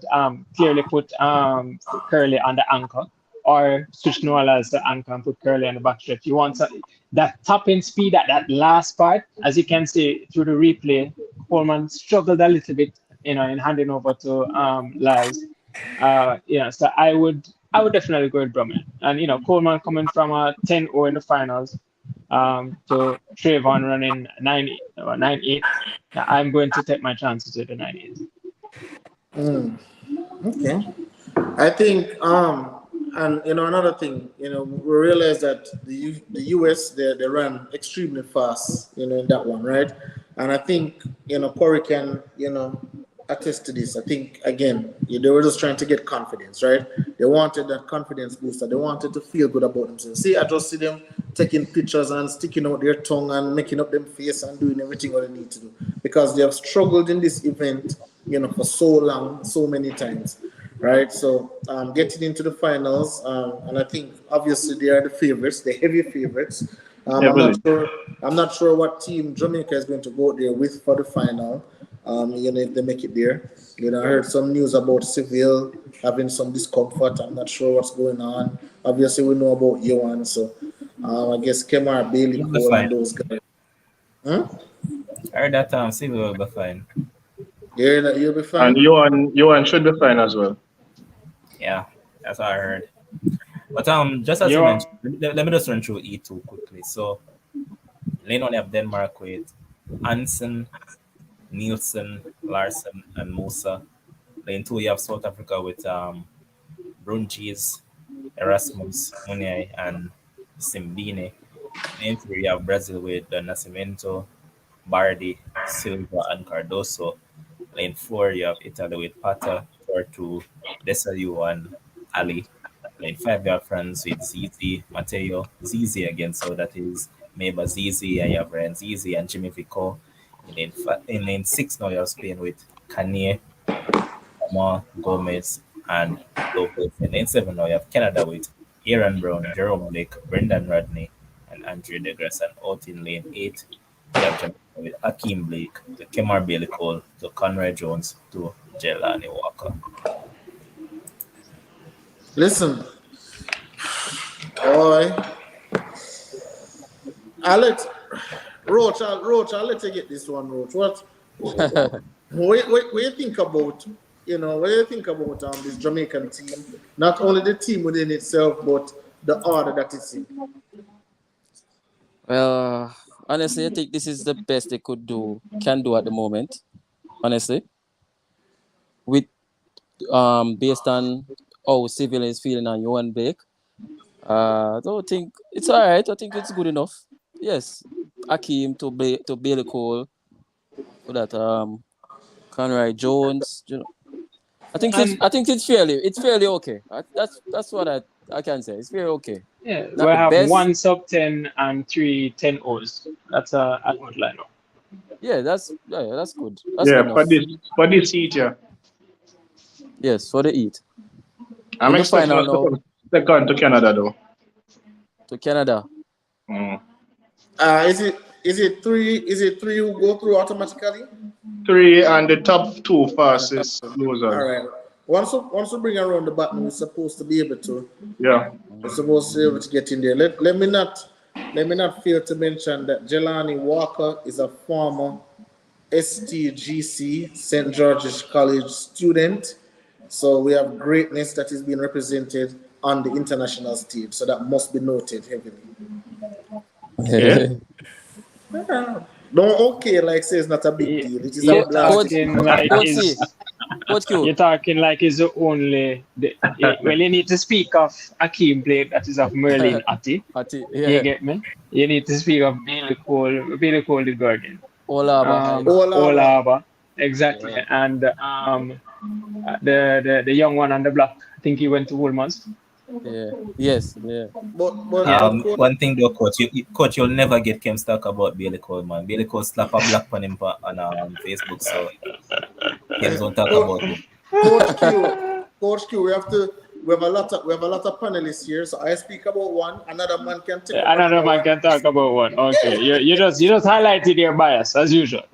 Speaker 3: clearly put Curly on the anchor or switch Noah as the anchor and put Curly on the back stretch. You want that top end speed at that last part, as you can see through the replay, Coleman struggled a little bit, in handing over to Laz. So I would definitely go with Brummel. And Coleman coming from a 10-0 in the finals, to Trayvon running 9-8. I'm going to take my chances with the 9-8.
Speaker 2: Okay. I think and another thing, we realize that the US they ran extremely fast, in that one, right? And I think Corey can attest to this. I think again they were just trying to get confidence, right? They wanted that confidence booster. They wanted to feel good about themselves. See, I just see them taking pictures and sticking out their tongue and making up them face and doing everything what they need to do because they have struggled in this event, for so long, so many times, right? So getting into the finals, and I think obviously they are the favorites, the heavy favorites. I'm not
Speaker 5: Heavily.
Speaker 2: sure. I'm not sure what team Jamaica is going to go there with for the final. If they make it there. I heard some news about Seville having some discomfort. I'm not sure what's going on. Obviously, we know about Johan, so I guess Kemar, Bailey
Speaker 1: You'll be
Speaker 2: Cole,
Speaker 1: fine.
Speaker 2: and those guys. Hmm?
Speaker 1: I heard that Silver will be fine.
Speaker 2: Yeah, you'll be
Speaker 5: And
Speaker 2: fine.
Speaker 5: Johan should be fine as well.
Speaker 1: Yeah, that's what I heard. But just as you
Speaker 3: You're
Speaker 1: mentioned, let me just run through E2 quickly. So lane one you have Denmark with Hansen, Nielsen, Larson, and Musa. Lane two you have South Africa with Brunches, Erasmus, Muniai, and Simbine. Lane three you have Brazil with Nascimento, Bardi, Silva, and Cardoso. Lane four, you have Italy with Pata, Tortu, Desailly, and Ali. Lane five, you have France with Zizi, Matteo, Zizi again, so that is Meba Zizi, and you have Ryan Zizi and Jimmy Vico. In lane six, now you have Spain with Kanye, Omar, Gomez, and Lopez. In lane seven, now you have Canada with Aaron Brown, Jerome Blake, Brendan Rodney, and Andrew Degrasse. And out in lane eight, you have Jamaica with Akeem Blake, to Kemar Bailey Cole, to Conrad Jones, to Jelani Walker.
Speaker 2: Listen, boy, Alex, Roach, I'll let you get this one, Roach. What you think about, what do you think about this Jamaican team? Not only the team within itself, but the order that it's in.
Speaker 4: Well, honestly, I think this is the best they can do at the moment. Honestly, with based on how civil is feeling on you and Blake. I don't think it's all right. I think it's good enough. Yes, Akeem to Bailey Cole, for that Conrad Jones. You know,
Speaker 3: And
Speaker 4: I think it's fairly okay. That's what I can say. It's fairly okay.
Speaker 3: yeah, we
Speaker 4: Not the
Speaker 3: have
Speaker 4: best.
Speaker 3: one sub 10 and three 10 O's. That's a good lineup.
Speaker 4: Yeah, that's good. That's
Speaker 5: Yeah,
Speaker 4: good enough.
Speaker 5: for this heat, yeah.
Speaker 4: Yes, for the eat.
Speaker 5: I'm
Speaker 4: In the
Speaker 5: expecting
Speaker 4: final
Speaker 5: us to
Speaker 4: now
Speaker 5: come second to Canada though.
Speaker 4: to Canada.
Speaker 5: Mm.
Speaker 2: Is it three who go through automatically?
Speaker 5: Three and the top two
Speaker 2: And the top
Speaker 5: fastest
Speaker 2: two. All
Speaker 5: losers.
Speaker 2: right. Once we bring around the button, we're supposed to be able to.
Speaker 5: Yeah.
Speaker 2: We're supposed to be able to get in there. Let me not fail to mention that Jelani Walker is a former STGC St. George's College student. So we have greatness that is being represented on the international stage. So that must be noted heavily.
Speaker 5: Yeah.
Speaker 2: Don't okay like say it's not a big
Speaker 3: Y-
Speaker 2: deal. It is a
Speaker 3: You're
Speaker 4: So
Speaker 2: blast.
Speaker 3: talking like
Speaker 4: coach C,
Speaker 3: is
Speaker 4: coach Q.
Speaker 3: you're talking like is the only well, you need to speak of Akeem Blake that is of Merlin Atti. You
Speaker 4: Yeah.
Speaker 3: get me? You need to speak of Billy Cole the Guardian.
Speaker 4: Olaba High.
Speaker 2: Olava.
Speaker 3: Olava, exactly,
Speaker 4: Yeah.
Speaker 3: and the young one on the block. I think he went to Woolmans.
Speaker 4: Yeah. Yes. Yeah.
Speaker 2: But but
Speaker 3: Yeah,
Speaker 2: but coach,
Speaker 1: One thing though, coach, you'll never get Kems talk about Bailey Cole, man. Bailey Cole slap a black on him on Facebook, so Kems don't talk
Speaker 2: coach,
Speaker 1: about him.
Speaker 2: Coach Q, we have a lot of panelists here. So I speak about one, another man can take up
Speaker 3: another
Speaker 2: another
Speaker 3: man
Speaker 2: one.
Speaker 3: can talk about one. Okay, you just highlighted your bias as usual.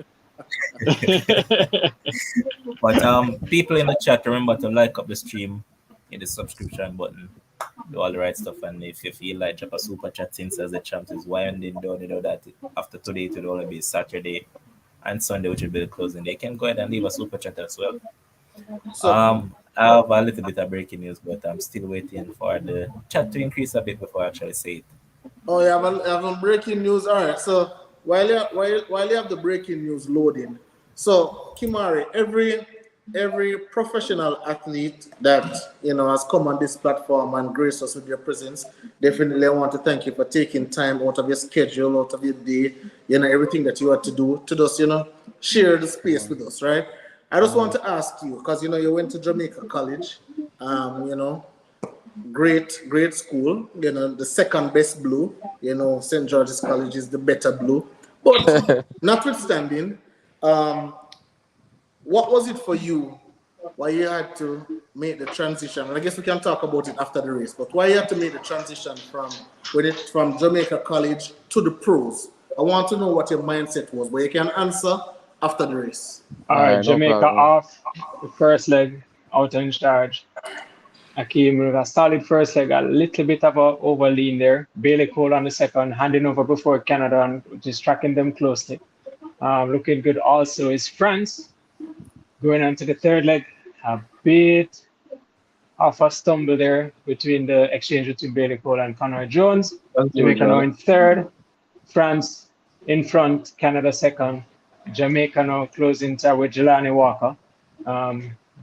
Speaker 1: But people in the chat, remember to like up the stream, hit the subscription button, do all the right stuff, and if you feel like drop a super chat since as the champs is winding down, you know that after today it will only be Saturday and Sunday, which will be the closing. They can go ahead and leave a super chat as well.
Speaker 2: So
Speaker 1: I have a little bit of breaking news, but I'm still waiting for the chat to increase a bit before I actually say it.
Speaker 2: oh, you have a breaking news. All right. So while you have the breaking news loading, so Kimmari, every professional athlete that has come on this platform and graced us with your presence, definitely I want to thank you for taking time out of your schedule, out of your day, everything that you had to do to just share the space with us, right? I just want to ask you because you went to Jamaica College, um, you know, great school. The second best blue. St. George's College is the better blue. But notwithstanding, um, what was it for you? Why you had to make the transition? And I guess we can talk about it after the race. But why you had to make the transition from Jamaica College to the pros? I want to know what your mindset was. But you can answer after the race.
Speaker 3: All
Speaker 4: All
Speaker 3: right,
Speaker 4: right. No
Speaker 3: Jamaica
Speaker 4: problem.
Speaker 3: off the first leg, out in charge. Akeem with a solid first leg, a little bit of a overlean there. Bailey Cole on the second, handing over before Canada and just tracking them closely. Looking good also is France. Going on to the third leg, a bit of a stumble there between the exchange between Bailey Cole and Conor Jones.
Speaker 5: As
Speaker 3: Jamaica now
Speaker 5: usual.
Speaker 3: in third, France in front, Canada second. Jamaica now closing tie with Jelani Walker.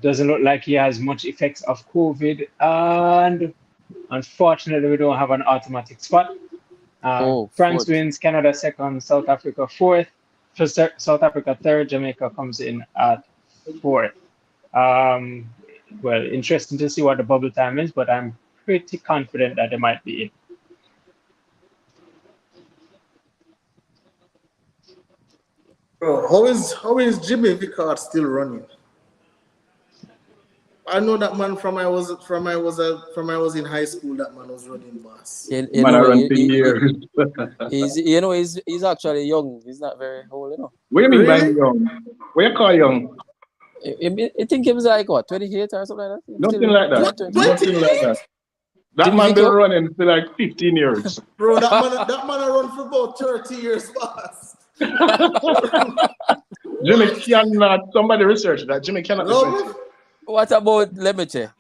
Speaker 3: Doesn't look like he has much effects of COVID, and unfortunately, we don't have an automatic spot.
Speaker 4: Oh,
Speaker 3: France
Speaker 4: foot.
Speaker 3: wins, Canada second, South Africa fourth. South Africa third, Jamaica comes in at fourth. Um, well, interesting to see what the bubble time is, but I'm pretty confident that they might be in.
Speaker 2: Bro, how is Jimmy Vickard still running? I know that man from I was in high school. That man was running boss.
Speaker 4: You
Speaker 5: Man, I
Speaker 4: know,
Speaker 5: run for years.
Speaker 4: he's actually young. He's not very old.
Speaker 5: What do you mean by
Speaker 2: Really?
Speaker 5: young? What you call young?
Speaker 4: I think he was like what, 28 or something like that. He's
Speaker 5: Nothing
Speaker 4: still
Speaker 5: like that.
Speaker 4: behind 20.
Speaker 5: Nothing like that.
Speaker 2: 28?
Speaker 5: That
Speaker 4: Jimmy
Speaker 5: man been
Speaker 4: Vico?
Speaker 5: running for like 15 years.
Speaker 2: Bro, that man run for about 30 years boss.
Speaker 5: Jimmy
Speaker 2: What?
Speaker 5: cannot, somebody research that. Jimmy cannot be 20.
Speaker 2: No.
Speaker 4: What about Lemeche?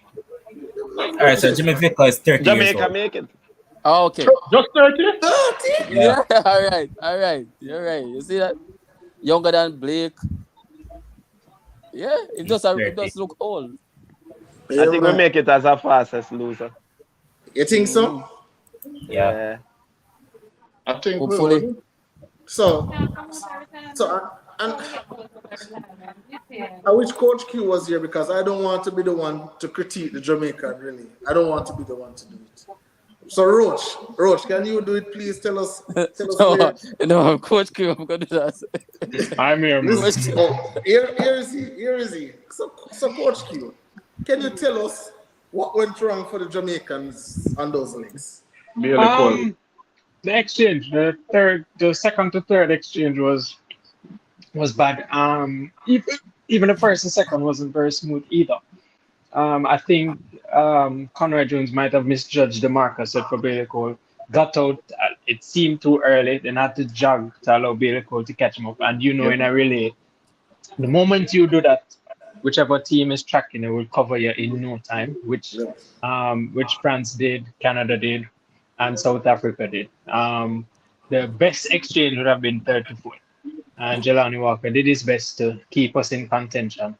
Speaker 1: All right, so Jimmy Vicker is 30 years
Speaker 6: Jamaica
Speaker 1: old.
Speaker 6: make it.
Speaker 4: Oh, okay.
Speaker 5: Just 30?
Speaker 2: 30?
Speaker 1: Yeah.
Speaker 4: Yeah, all right. You're right. You see that? Younger than Blake. Yeah, it
Speaker 1: He's
Speaker 4: does
Speaker 1: 30.
Speaker 4: look old.
Speaker 2: Yeah,
Speaker 6: I think we
Speaker 2: man.
Speaker 6: make it as a fastest loser.
Speaker 2: You think so?
Speaker 1: Yeah.
Speaker 6: Yeah.
Speaker 5: I think we
Speaker 4: Hopefully.
Speaker 5: would.
Speaker 2: So, and I wish Coach Q was here because I don't want to be the one to critique the Jamaican. Really, I don't want to be the one to do it. So, Roach, can you do it, please? Tell us
Speaker 4: No,
Speaker 2: where.
Speaker 4: no, Coach Q, I'm gonna do that.
Speaker 3: I'm here, man.
Speaker 2: Listen, oh, here is he. Here is he. So, Coach Q, can you tell us what went wrong for the Jamaicans on those legs?
Speaker 5: Barely call.
Speaker 3: The exchange, the second to third exchange was bad. Even the first and second wasn't very smooth either. I think Conrad Jones might have misjudged the marker set for Bailey Cole. Got out, it seemed too early, then had to jog to allow Bailey Cole to catch him up. And you know,
Speaker 5: Yep.
Speaker 3: in a relay, the moment you do that, whichever team is tracking it will cover you in no time, which France did, Canada did, and South Africa did. The best exchange would have been 34. And Jelani Walker did his best to keep us in contention.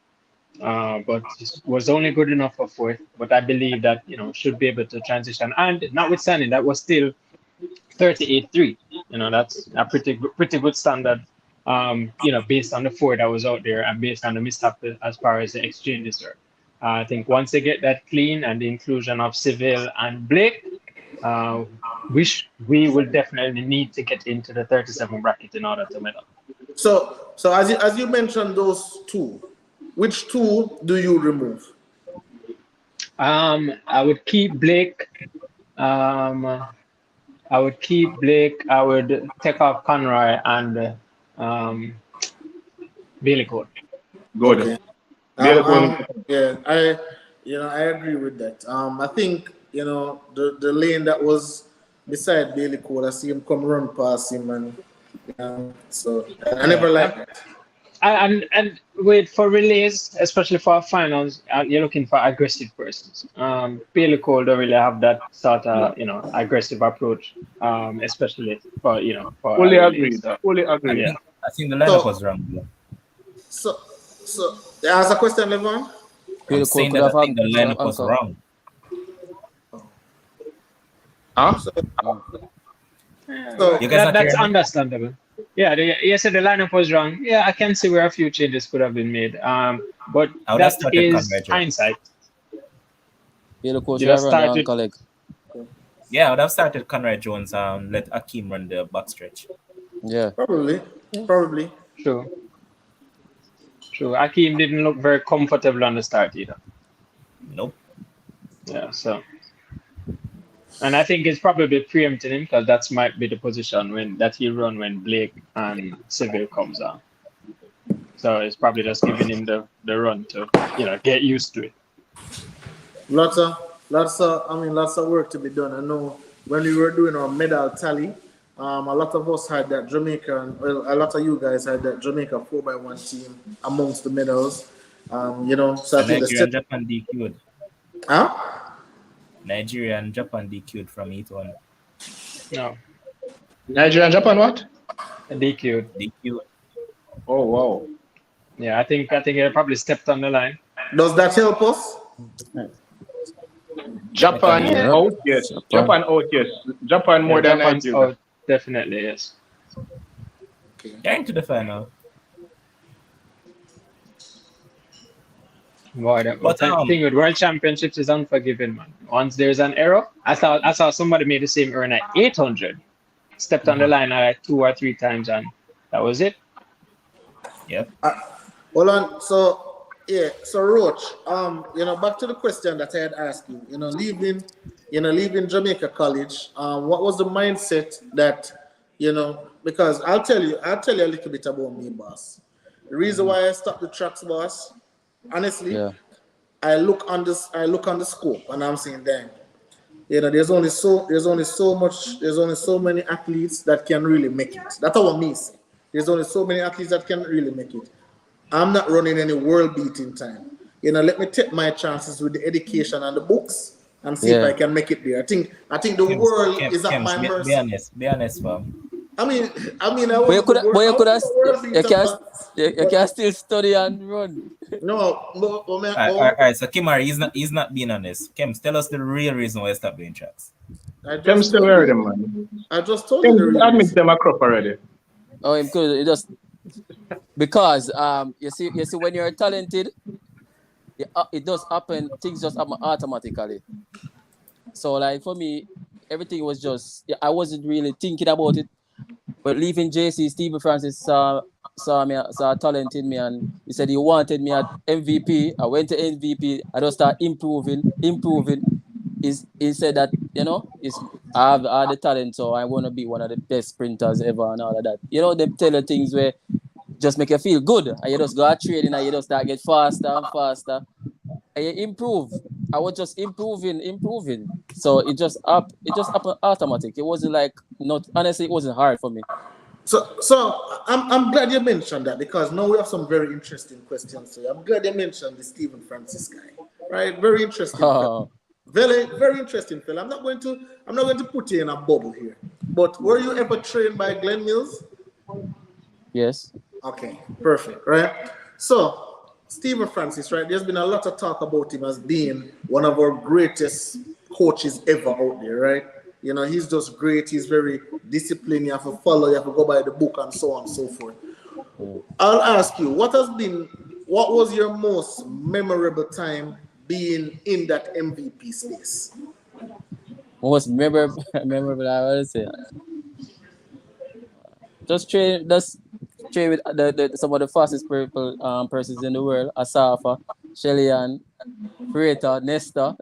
Speaker 3: But it was only good enough for fourth. But I believe that should be able to transition. And notwithstanding, that was still 38-3. That's a pretty good standard. Based on the four that was out there and based on the mishap as far as the exchanges are. I think once they get that clean and the inclusion of Seville and Blake, we will definitely need to get into the 37 bracket in order to medal.
Speaker 2: So as you mentioned those two, which two do you remove?
Speaker 3: I would keep Blake. I would take off Conroy and Bailey Cole.
Speaker 5: Good.
Speaker 2: Okay.
Speaker 5: Barely call.
Speaker 2: Yeah, I agree with that. I think the lane that was beside Bailey Cole, I see him come run past him, and so I never liked that.
Speaker 3: And wait, for relays, especially for finals, you're looking for aggressive persons. Bailey Cole don't really have that sort of aggressive approach, especially for
Speaker 5: Fully
Speaker 3: relays.
Speaker 5: agreed.
Speaker 3: So,
Speaker 5: Fully agreed.
Speaker 3: yeah.
Speaker 1: I think the lineup was wrong. Yeah.
Speaker 2: So there's a question, Levon.
Speaker 1: I'm saying that I think the lineup was wrong.
Speaker 5: Huh?
Speaker 2: So
Speaker 1: You guys not
Speaker 3: That's
Speaker 1: hearing me?
Speaker 3: understandable. Yeah, you said the lineup was wrong. Yeah, I can see where a few changes could have been made. But
Speaker 1: I would have
Speaker 3: that
Speaker 1: started
Speaker 3: is
Speaker 1: Conrad Jones.
Speaker 3: hindsight.
Speaker 4: Bailey Cole
Speaker 3: You
Speaker 4: should have
Speaker 3: just
Speaker 4: run down,
Speaker 3: started-
Speaker 4: colleague.
Speaker 1: Yeah, I would have started Conrad Jones. Let Akeem run the backstretch.
Speaker 4: Yeah.
Speaker 2: probably.
Speaker 3: True. Akeem didn't look very comfortable on the start either.
Speaker 1: Nope.
Speaker 3: Yeah, so. And I think it's probably preempting him because that might be the position that he run when Blake and Seville comes on. So it's probably just giving him the run to get used to it.
Speaker 2: Lots of work to be done. I know when we were doing our medal tally, a lot of us had that Jamaica, a lot of you guys had that Jamaica 4x1 team amongst the medals. So I think
Speaker 1: Nigeria and Japan DQ'd.
Speaker 2: Huh?
Speaker 1: Nigeria and Japan DQ'd from each one.
Speaker 3: No,
Speaker 5: Nigeria and Japan what?
Speaker 3: DQ.
Speaker 1: DQ'd.
Speaker 5: Oh wow.
Speaker 3: Yeah, I think they probably stepped on the line.
Speaker 2: Does that help us?
Speaker 5: Japan
Speaker 4: Yeah.
Speaker 5: out, yes. Japan out, yes. Japan more than
Speaker 3: Japan's
Speaker 5: Nigeria.
Speaker 3: out, definitely, yes.
Speaker 1: They're into the final.
Speaker 3: Boy, the
Speaker 1: But,
Speaker 3: thing with World Championships is unforgiving, man. Once there's an error, I saw somebody made the same error at 800, stepped on the line like 2 or 3 times, and that was it.
Speaker 1: Yep.
Speaker 2: Hold on. So Roach, back to the question that I had asked you. Leaving Jamaica College. What was the mindset that because I'll tell you a little bit about me, boss. The reason why I stopped the tracks, boss, honestly,
Speaker 4: Yeah.
Speaker 2: I look on the scope and I'm saying, dang, there's only so many athletes that can really make it. That's what me say. There's only so many athletes that can really make it. I'm not running any world beating time. Let me take my chances with the education and the books and see if I can make it there. I think the world is at my mercy.
Speaker 1: Be honest, fam.
Speaker 2: I mean, I
Speaker 4: But you
Speaker 2: wasn't the
Speaker 4: could, but
Speaker 2: world. I
Speaker 4: you could have,
Speaker 2: wasn't the world
Speaker 4: you
Speaker 2: beater,
Speaker 4: can,
Speaker 2: but
Speaker 4: you can still study and run.
Speaker 2: no,
Speaker 1: All right, all right, all right. So Kimmari, he's not being honest. Kim, tell us the real reason why you stopped doing tracks.
Speaker 2: I
Speaker 5: Them
Speaker 2: just
Speaker 5: still
Speaker 2: told
Speaker 5: heard
Speaker 2: you.
Speaker 5: them, man.
Speaker 2: I just told you
Speaker 5: Them
Speaker 2: the real
Speaker 5: admit
Speaker 2: reason.
Speaker 5: them a crop already.
Speaker 4: Oh, him could it just because you see when you're talented, it does happen. Things just happen automatically. So like for me, everything was just I wasn't really thinking about it. But leaving JC, Stephen Francis saw talent in me, and he said he wanted me at MVP. I went to MVP. I just start improving. He said that I have all the talent, so I want to be one of the best sprinters ever and all of that. Them tell you things where just make you feel good, and you just go out training and you just start get faster and faster, and you improve. I was just improving. So it just happened automatic. It wasn't like not honestly, it wasn't hard for me.
Speaker 2: So I'm glad you mentioned that because now we have some very interesting questions. So I'm glad you mentioned the Stephen Francis guy, right? Very interesting fella. Very very interesting fella. I'm not going to put you in a bubble here. But were you ever trained by Glenn Mills?
Speaker 4: Yes.
Speaker 2: Okay, perfect, right? So, Stephen Francis, right? There's been a lot of talk about him as being one of our greatest coaches ever out there, right? He's just great. He's very disciplined. You have to follow, you have to go by the book, and so on and so forth. I'll ask you, what was your most memorable time being in that MVP space?
Speaker 4: Most memorable I would say. Just train with some of the fastest persons in the world. Asafa, Shellyan, Freighter, Nesta.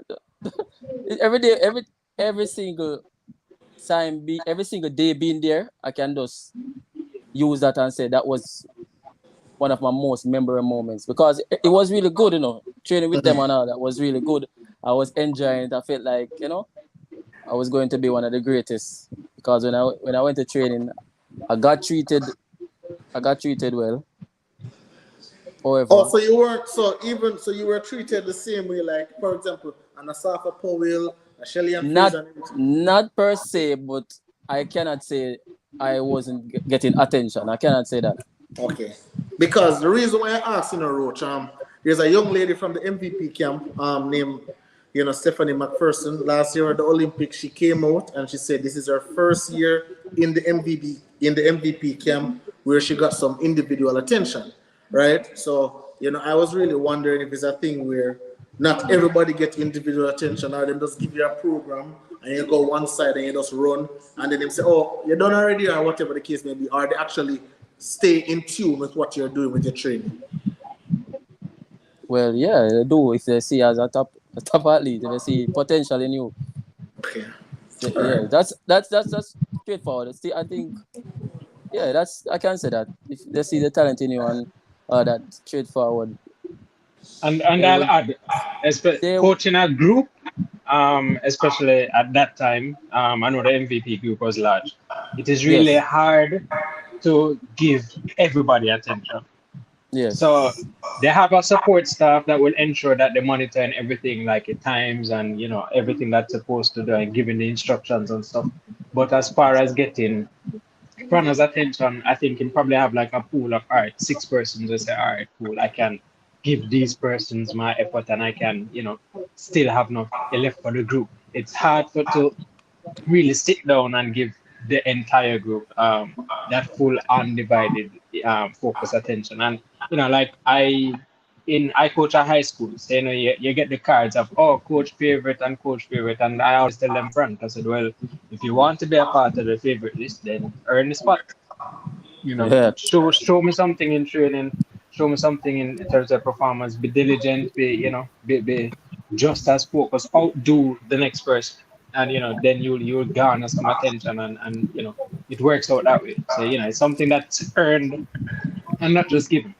Speaker 4: every day, every single every single day being there, I can just use that and say that was one of my most memorable moments because it was really good, training with them and all that was really good. I was enjoying it. I felt like, I was going to be one of the greatest because when I went to training, I got treated I got treated well.
Speaker 2: Oh,
Speaker 4: However,
Speaker 2: so you weren't you were treated the same way, like for example, an Asafa Powell, a Shelly and
Speaker 4: not
Speaker 2: Fraser and everything.
Speaker 4: not per se, but I cannot say I wasn't getting attention. I cannot say that.
Speaker 2: Okay. Because the reason why I asked, Roach, there's a young lady from the MVP camp named, Stephanie McPherson. Last year at the Olympics, she came out and she said this is her first year in the MVP camp where she got some individual attention, right? So, I was really wondering if it's a thing where not everybody gets individual attention or they just give you a program and you go one side and you just run and then they say, oh, you're done already or whatever the case may be, or they actually stay in tune with what you're doing with your training.
Speaker 4: Well, yeah, they do if they see as a top athlete, if they see potential in you.
Speaker 2: Okay. All
Speaker 4: Yeah,
Speaker 2: right.
Speaker 4: that's straightforward. See, I think yeah, I can say that if they see the talent in you and that straightforward,
Speaker 3: And
Speaker 4: they
Speaker 3: I'll
Speaker 4: would
Speaker 3: add,
Speaker 4: they
Speaker 3: coaching a group, especially at that time, I know the MVP group was large. It is really
Speaker 4: yes,
Speaker 3: hard to give everybody attention. So
Speaker 4: yes,
Speaker 3: they have a support staff that will ensure that they monitor and everything, like at times and everything that's supposed to do and giving the instructions and stuff. But as far as getting Prana's attention, I think can probably have like a pool of all right, 6 persons will say, all right, cool, I can give these persons my effort and I can, still have enough left for the group. It's hard to really sit down and give the entire group that full undivided focus attention. And like I coach a high school, so you get the cards of coach favorite and coach favorite, and I always tell them front. I said, well, if you want to be a part of the favorite list, then earn the spot.
Speaker 4: yeah.
Speaker 3: Show me something in training, show me something in terms of performance. Be diligent, be just as focused. Outdo the next person, and then you'll garner some attention, and it works out that way. So it's something that's earned and not just given.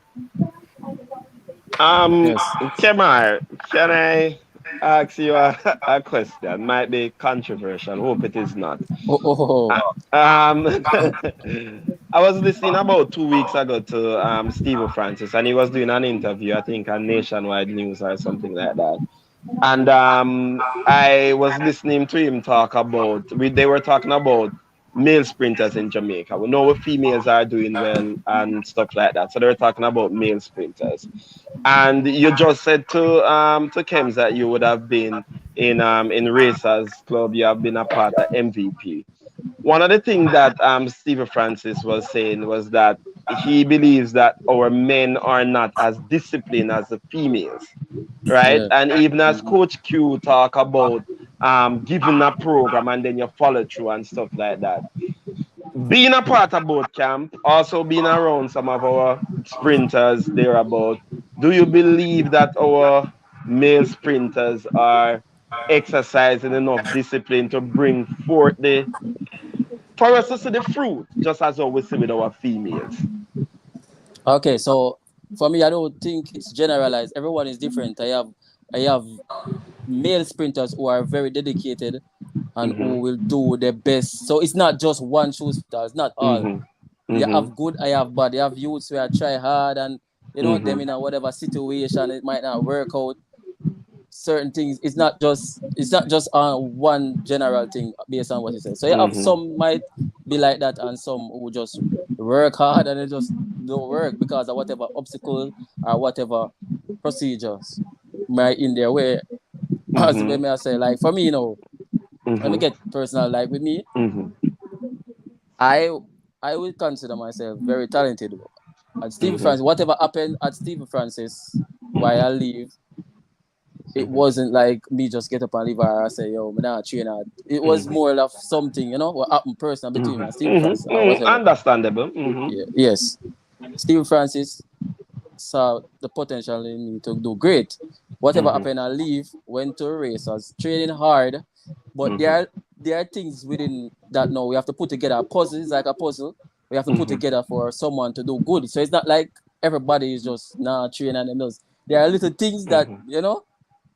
Speaker 4: Yes.
Speaker 6: Kemar, can I ask you a question? Might be controversial. Hope it is not.
Speaker 4: Oh, oh, oh.
Speaker 6: Um, I was listening about 2 weeks ago to Steve Francis, and he was doing an interview, I think, on Nationwide News or something like that. And I was listening to him talk about. They were talking about male sprinters in Jamaica. We know what females are doing well and stuff like that. So they're talking about male sprinters. And you just said to Kems that you would have been in Racers Club. You have been a part of MVP. One of the things that Stephen Francis was saying was that he believes that our men are not as disciplined as the females, right?
Speaker 4: Yeah.
Speaker 6: And even as
Speaker 4: Mhm.
Speaker 6: Coach Q talk about giving a program and then you follow through and stuff like that. Being a part of boot camp, also being around some of our sprinters thereabout, do you believe that our male sprinters are exercising enough discipline to bring forth the for us to see the fruit, just as always see with our females?
Speaker 4: Okay, so for me, I don't think it's generalized. Everyone is different. I have male sprinters who are very dedicated and
Speaker 6: Mm-hmm.
Speaker 4: who will do their best. So it's not just one shoe sprinter. It's not all.
Speaker 6: Mm-hmm.
Speaker 4: You
Speaker 6: Mm-hmm.
Speaker 4: have good, I have bad. You have youths where I try hard and them
Speaker 6: Mm-hmm.
Speaker 4: in a whatever situation it might not work out. Certain things, it's not just one general thing based on what you said. So you have
Speaker 6: Mm-hmm.
Speaker 4: some might be like that and some who just work hard and they just don't work because of whatever obstacle or whatever procedures might in their way. As
Speaker 6: Mm-hmm.
Speaker 4: may I say, like for me, let me
Speaker 6: Mm-hmm.
Speaker 4: get personal. Like with me,
Speaker 6: Mm-hmm.
Speaker 4: I I would consider myself very talented. At Stephen
Speaker 6: Mm-hmm.
Speaker 4: Francis, whatever happened at Stephen Francis while I leave, it
Speaker 6: Mm-hmm.
Speaker 4: wasn't like me just get up and leave or say, yo, me not train hard. It was more of something, what happened personal between me
Speaker 6: Mm-hmm.
Speaker 4: and Stephen Francis
Speaker 6: Mm-hmm.
Speaker 4: or
Speaker 6: Mm-hmm.
Speaker 4: whatever.
Speaker 6: Understandable. Mm-hmm.
Speaker 4: Yeah, yes. Stephen Francis saw the potential in me to do great. Whatever
Speaker 6: Mm-hmm.
Speaker 4: happened, I leave, went to races, training hard, but there
Speaker 6: Mm-hmm.
Speaker 4: are there are things within that now we have to put together. A puzzle is like a puzzle. We have to put
Speaker 6: Mm-hmm.
Speaker 4: together for someone to do good. So it's not like everybody is just training and those. There are little things that
Speaker 6: Mm-hmm.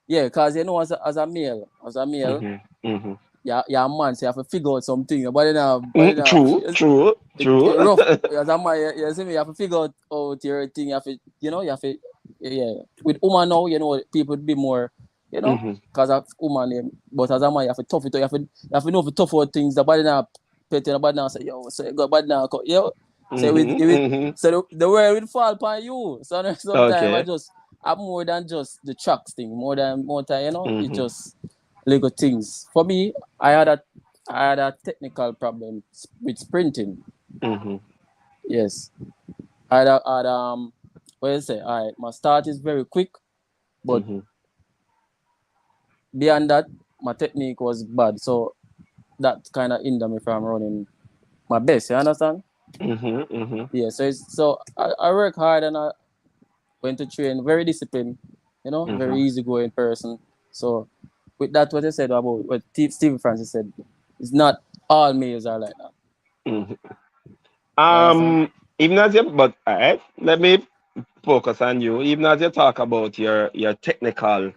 Speaker 4: yeah, because as a male,
Speaker 6: Mm-hmm. Mm-hmm.
Speaker 4: yeah, a man, so you have to figure out something. But
Speaker 6: True. True.
Speaker 4: it
Speaker 6: True.
Speaker 4: rough. As a man, you see me, you have to figure out your thing. You have to, yeah. With woman now, people be more,
Speaker 6: Mm-hmm.
Speaker 4: because of woman. But as a man, you have to tough it. You have to know to tough out things. The body now, petty, the body now say, yo, so you got body now, So
Speaker 6: Mm-hmm. Mm-hmm.
Speaker 4: so the world will fall upon you. So sometimes
Speaker 6: Okay.
Speaker 4: I'm more than just the tracks thing. More time, it's
Speaker 6: Mm-hmm.
Speaker 4: just little things. For me, I had a technical problem with sprinting.
Speaker 6: Mm-hmm.
Speaker 4: Yes, I had what do you say? All right, my start is very quick, but
Speaker 6: Mm-hmm.
Speaker 4: beyond that, my technique was bad. So that kind of hindered me from running my best. You understand?
Speaker 6: Mm-hmm. Mm-hmm.
Speaker 4: Yeah. So I work hard and I went to train, very disciplined. Very
Speaker 6: Mm-hmm.
Speaker 4: easygoing person. So with that, what I said about what Stephen Francis said, it's not all males are like that.
Speaker 6: Mm-hmm.
Speaker 4: You understand?
Speaker 6: Even as you, but all right, let me focus on you. Even as you talk about your technical,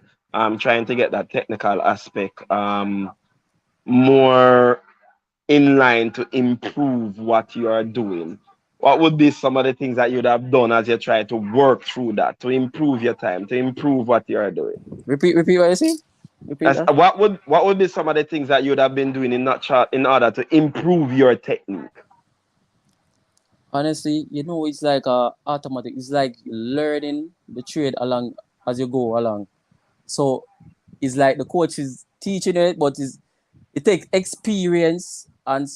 Speaker 6: trying to get that technical aspect, more in line to improve what you are doing. What would be some of the things that you'd have done as you try to work through that to improve your time, to improve what you are doing?
Speaker 4: Repeat what you say. Repeat
Speaker 6: As
Speaker 4: that.
Speaker 6: what would be some of the things that you'd have been doing in order to improve your technique?
Speaker 4: Honestly, it's like automatic. It's like learning the trade along as you go along. So it's like the coach is teaching it, but it takes experience and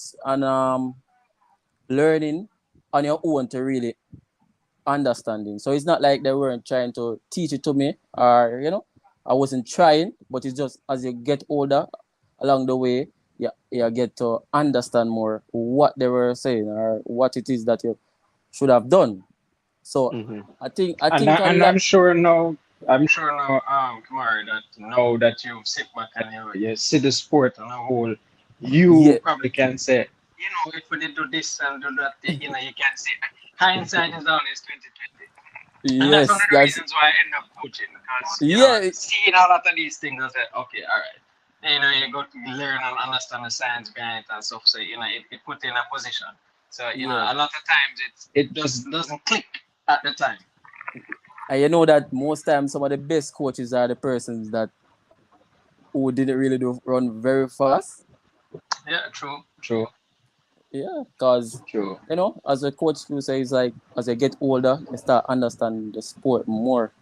Speaker 4: learning on your own to really understanding. So it's not like they weren't trying to teach it to me, or I wasn't trying, but it's just as you get older along the way, you get to understand more what they were saying or what it is that you should have done. So
Speaker 6: Mm-hmm.
Speaker 4: I think a
Speaker 3: And
Speaker 4: lot.
Speaker 3: I'm sure now, Kimmari, that now that you've sit back and you see the sport on a whole,
Speaker 4: Yeah,
Speaker 3: you probably can say, if we did do this and do that, you can see hindsight is always 2020. And that's one of
Speaker 4: yes,
Speaker 3: the
Speaker 4: that's
Speaker 3: reasons why I end up coaching because
Speaker 4: yeah,
Speaker 3: seeing a lot of these things, I said, okay, all right. You got to learn and understand the science behind it and stuff. So it put you in a position. So
Speaker 4: yeah.
Speaker 3: a lot of times it just doesn't click at the time.
Speaker 4: And you know that most times some of the best coaches are the persons that who didn't really do run very fast.
Speaker 3: Yeah, true, true.
Speaker 4: Yeah, because
Speaker 3: True.
Speaker 4: as a coach who says like as you get older, you start understanding the sport more.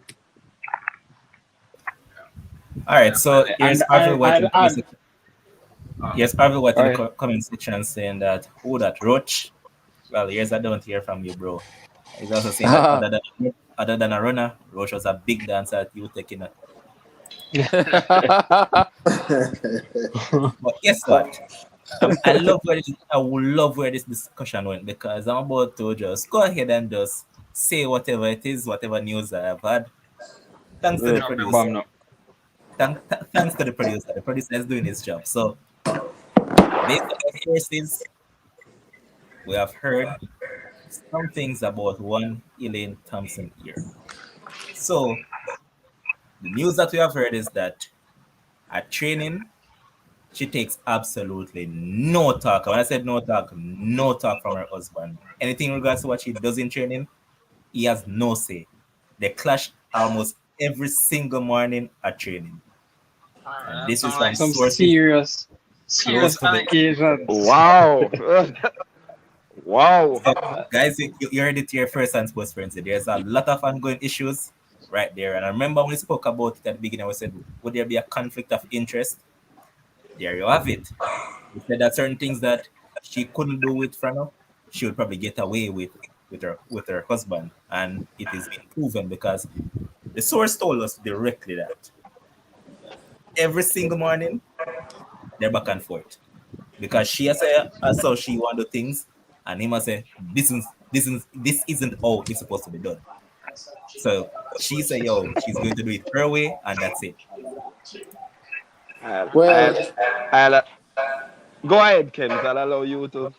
Speaker 1: All right, so
Speaker 3: Definitely.
Speaker 1: here's
Speaker 3: And
Speaker 1: Harvey White in
Speaker 3: I'll
Speaker 1: the comment
Speaker 3: add.
Speaker 1: section. Here's Harvey White
Speaker 3: All
Speaker 1: in the
Speaker 3: right.
Speaker 1: comment section saying that who that Roach. Well, here's I don't hear from you, bro. He's also saying that other than a runner, Roach was a big dancer at youth taking it. But guess what? I would love where this discussion went because I'm about to just go ahead and just say whatever it is, whatever news I have had. Thanks to the
Speaker 3: Drop the bomb
Speaker 1: producer.
Speaker 3: now.
Speaker 1: Thanks to the producer. The producer is doing his job. So, based on the sources, we have heard some things about one Elaine Thompson here. So, the news that we have heard is that at training, she takes absolutely no talk. When I said no talk from her husband. Anything in regards to what she does in training, he has no say. They clash almost every single morning at training. And
Speaker 3: That
Speaker 1: this is
Speaker 3: sounds
Speaker 1: from
Speaker 3: like some
Speaker 1: sources close
Speaker 3: serious
Speaker 1: to the.
Speaker 3: allegations.
Speaker 6: Wow. Wow.
Speaker 1: So, guys, you heard it here first and sports frenzy. There's a lot of ongoing issues right there. And I remember when we spoke about it at the beginning, we said, would there be a conflict of interest? There you have it. We said that certain things that she couldn't do with Frano, she would probably get away with her husband. And it is being proven because the source told us directly that every single morning they're back and forth. Because she has said so she want to do things and him has say this isn't how it's supposed to be done. So she say yo, she's going to do it her way and that's it.
Speaker 6: I'll,
Speaker 2: Well,
Speaker 6: I'll, I'll, go ahead, Kems. I'll allow you to.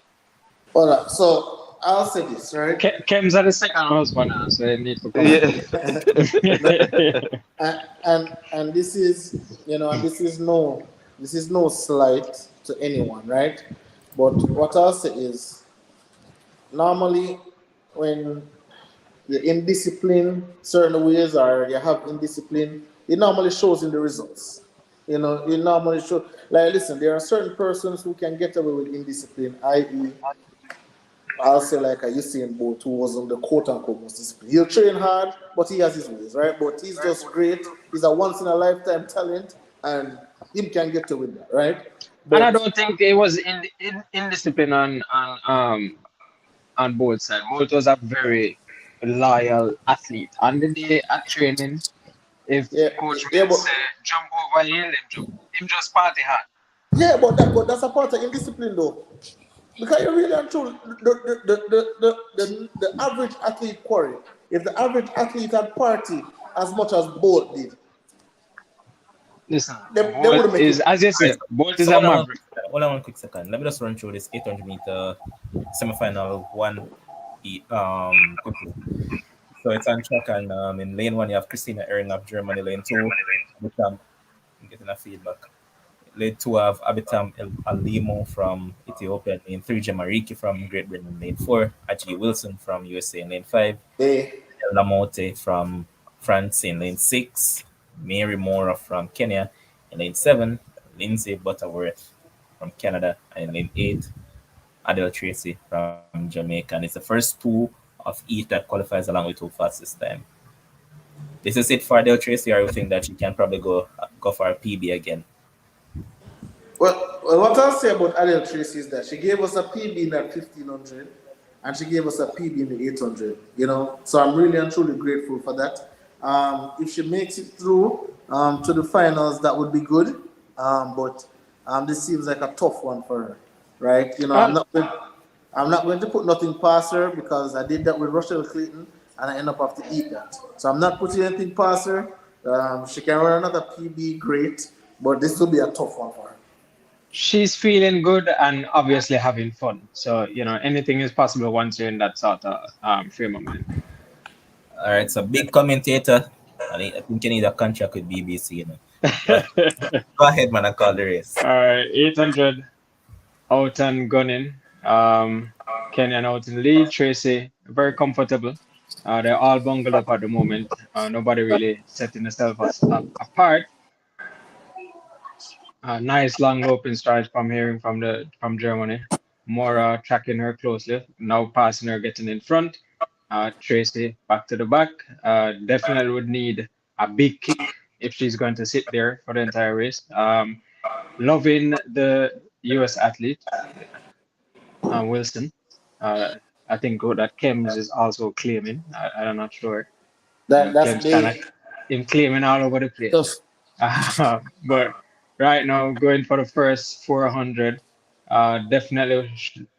Speaker 2: all right. So I'll say this, right?
Speaker 3: Kim's at the second husband now, so they need to come
Speaker 6: Yeah.
Speaker 3: in.
Speaker 2: And this is, and this is no slight to anyone, right? But what I'll say is normally when you're indisciplined certain ways or you have indiscipline, it normally shows in the results. It normally shows. Like, listen, there are certain persons who can get away with indiscipline, i.e., I'll say like a Usain Bolt who was on the quote unquote most disciplined. He'll train hard, but he has his ways, right? But he's just great. He's a once in a lifetime talent, and him can get away with that, right?
Speaker 3: And I
Speaker 2: But
Speaker 3: don't think it was indiscipline on both sides. Bolt was a very loyal athlete. On the day at training, if
Speaker 2: yeah,
Speaker 3: coach
Speaker 2: yeah,
Speaker 3: will
Speaker 2: but
Speaker 3: say jump over here, then jump. Him just party hard.
Speaker 2: yeah, but that's a part of indiscipline though. Because you really and truly, the average athlete quarry, if the average athlete had party as much as Bolt did,
Speaker 3: Listen,
Speaker 2: they
Speaker 3: Bolt
Speaker 2: wouldn't make
Speaker 3: is,
Speaker 2: it.
Speaker 3: as you
Speaker 1: All right,
Speaker 3: say, Bolt is
Speaker 1: so
Speaker 3: a maverick.
Speaker 1: hold on one quick second. Let me just run through this 800-meter semifinal one quickly. So it's on track, and in lane one you have Christina Ehring of Germany. Lane two, Abitam, I'm getting a feedback. Lane two have Abitam Alimo from Ethiopia. Lane three, Jamariki from Great Britain. Lane four, Aji Wilson from USA. Lane five,
Speaker 2: They,
Speaker 1: Lamote from France. In lane six, Mary Mora from Kenya. In lane seven, Lindsay Butterworth from Canada. And in lane eight, Adele Tracy from Jamaica. And it's the first two of each that qualifies along with two fastest time. This is it for Adele Tracy, or you think that she can probably go for a PB again?
Speaker 2: well, what I'll say about Adele Tracy is that she gave us a PB in that 1500 and she gave us a PB in the 800, So I'm really and truly grateful for that. If she makes it through to the finals, that would be good. But this seems like a tough one for her, right?
Speaker 3: Well,
Speaker 2: I'm not going to put nothing past her because I did that with Rochelle Clayton and I end up have to eat that. So I'm not putting anything past her. She can run another PB, great, but this will be a tough one for her.
Speaker 3: she's feeling good and obviously having fun. So, anything is possible once you're in that sort of frame of mind.
Speaker 1: All right, so big commentator. I think you need a contract with BBC. But go ahead, man, and call the race.
Speaker 3: All right, 800 out and gunning. Kenya out in the lead. Tracy very comfortable. They're all bungled up at the moment. Nobody really setting themselves apart. Nice long open stretch from hearing from Germany. Mora tracking her closely, now passing her, getting in front. Tracy back to the back. Definitely would need a big kick if she's going to sit there for the entire race. Loving the US athlete, Wilson. I think that Kems is also claiming. I'm not sure.
Speaker 2: That's
Speaker 3: Kems kind of
Speaker 2: big.
Speaker 3: him claiming all over the place.
Speaker 4: Tough.
Speaker 3: But right now, going for the first 400, definitely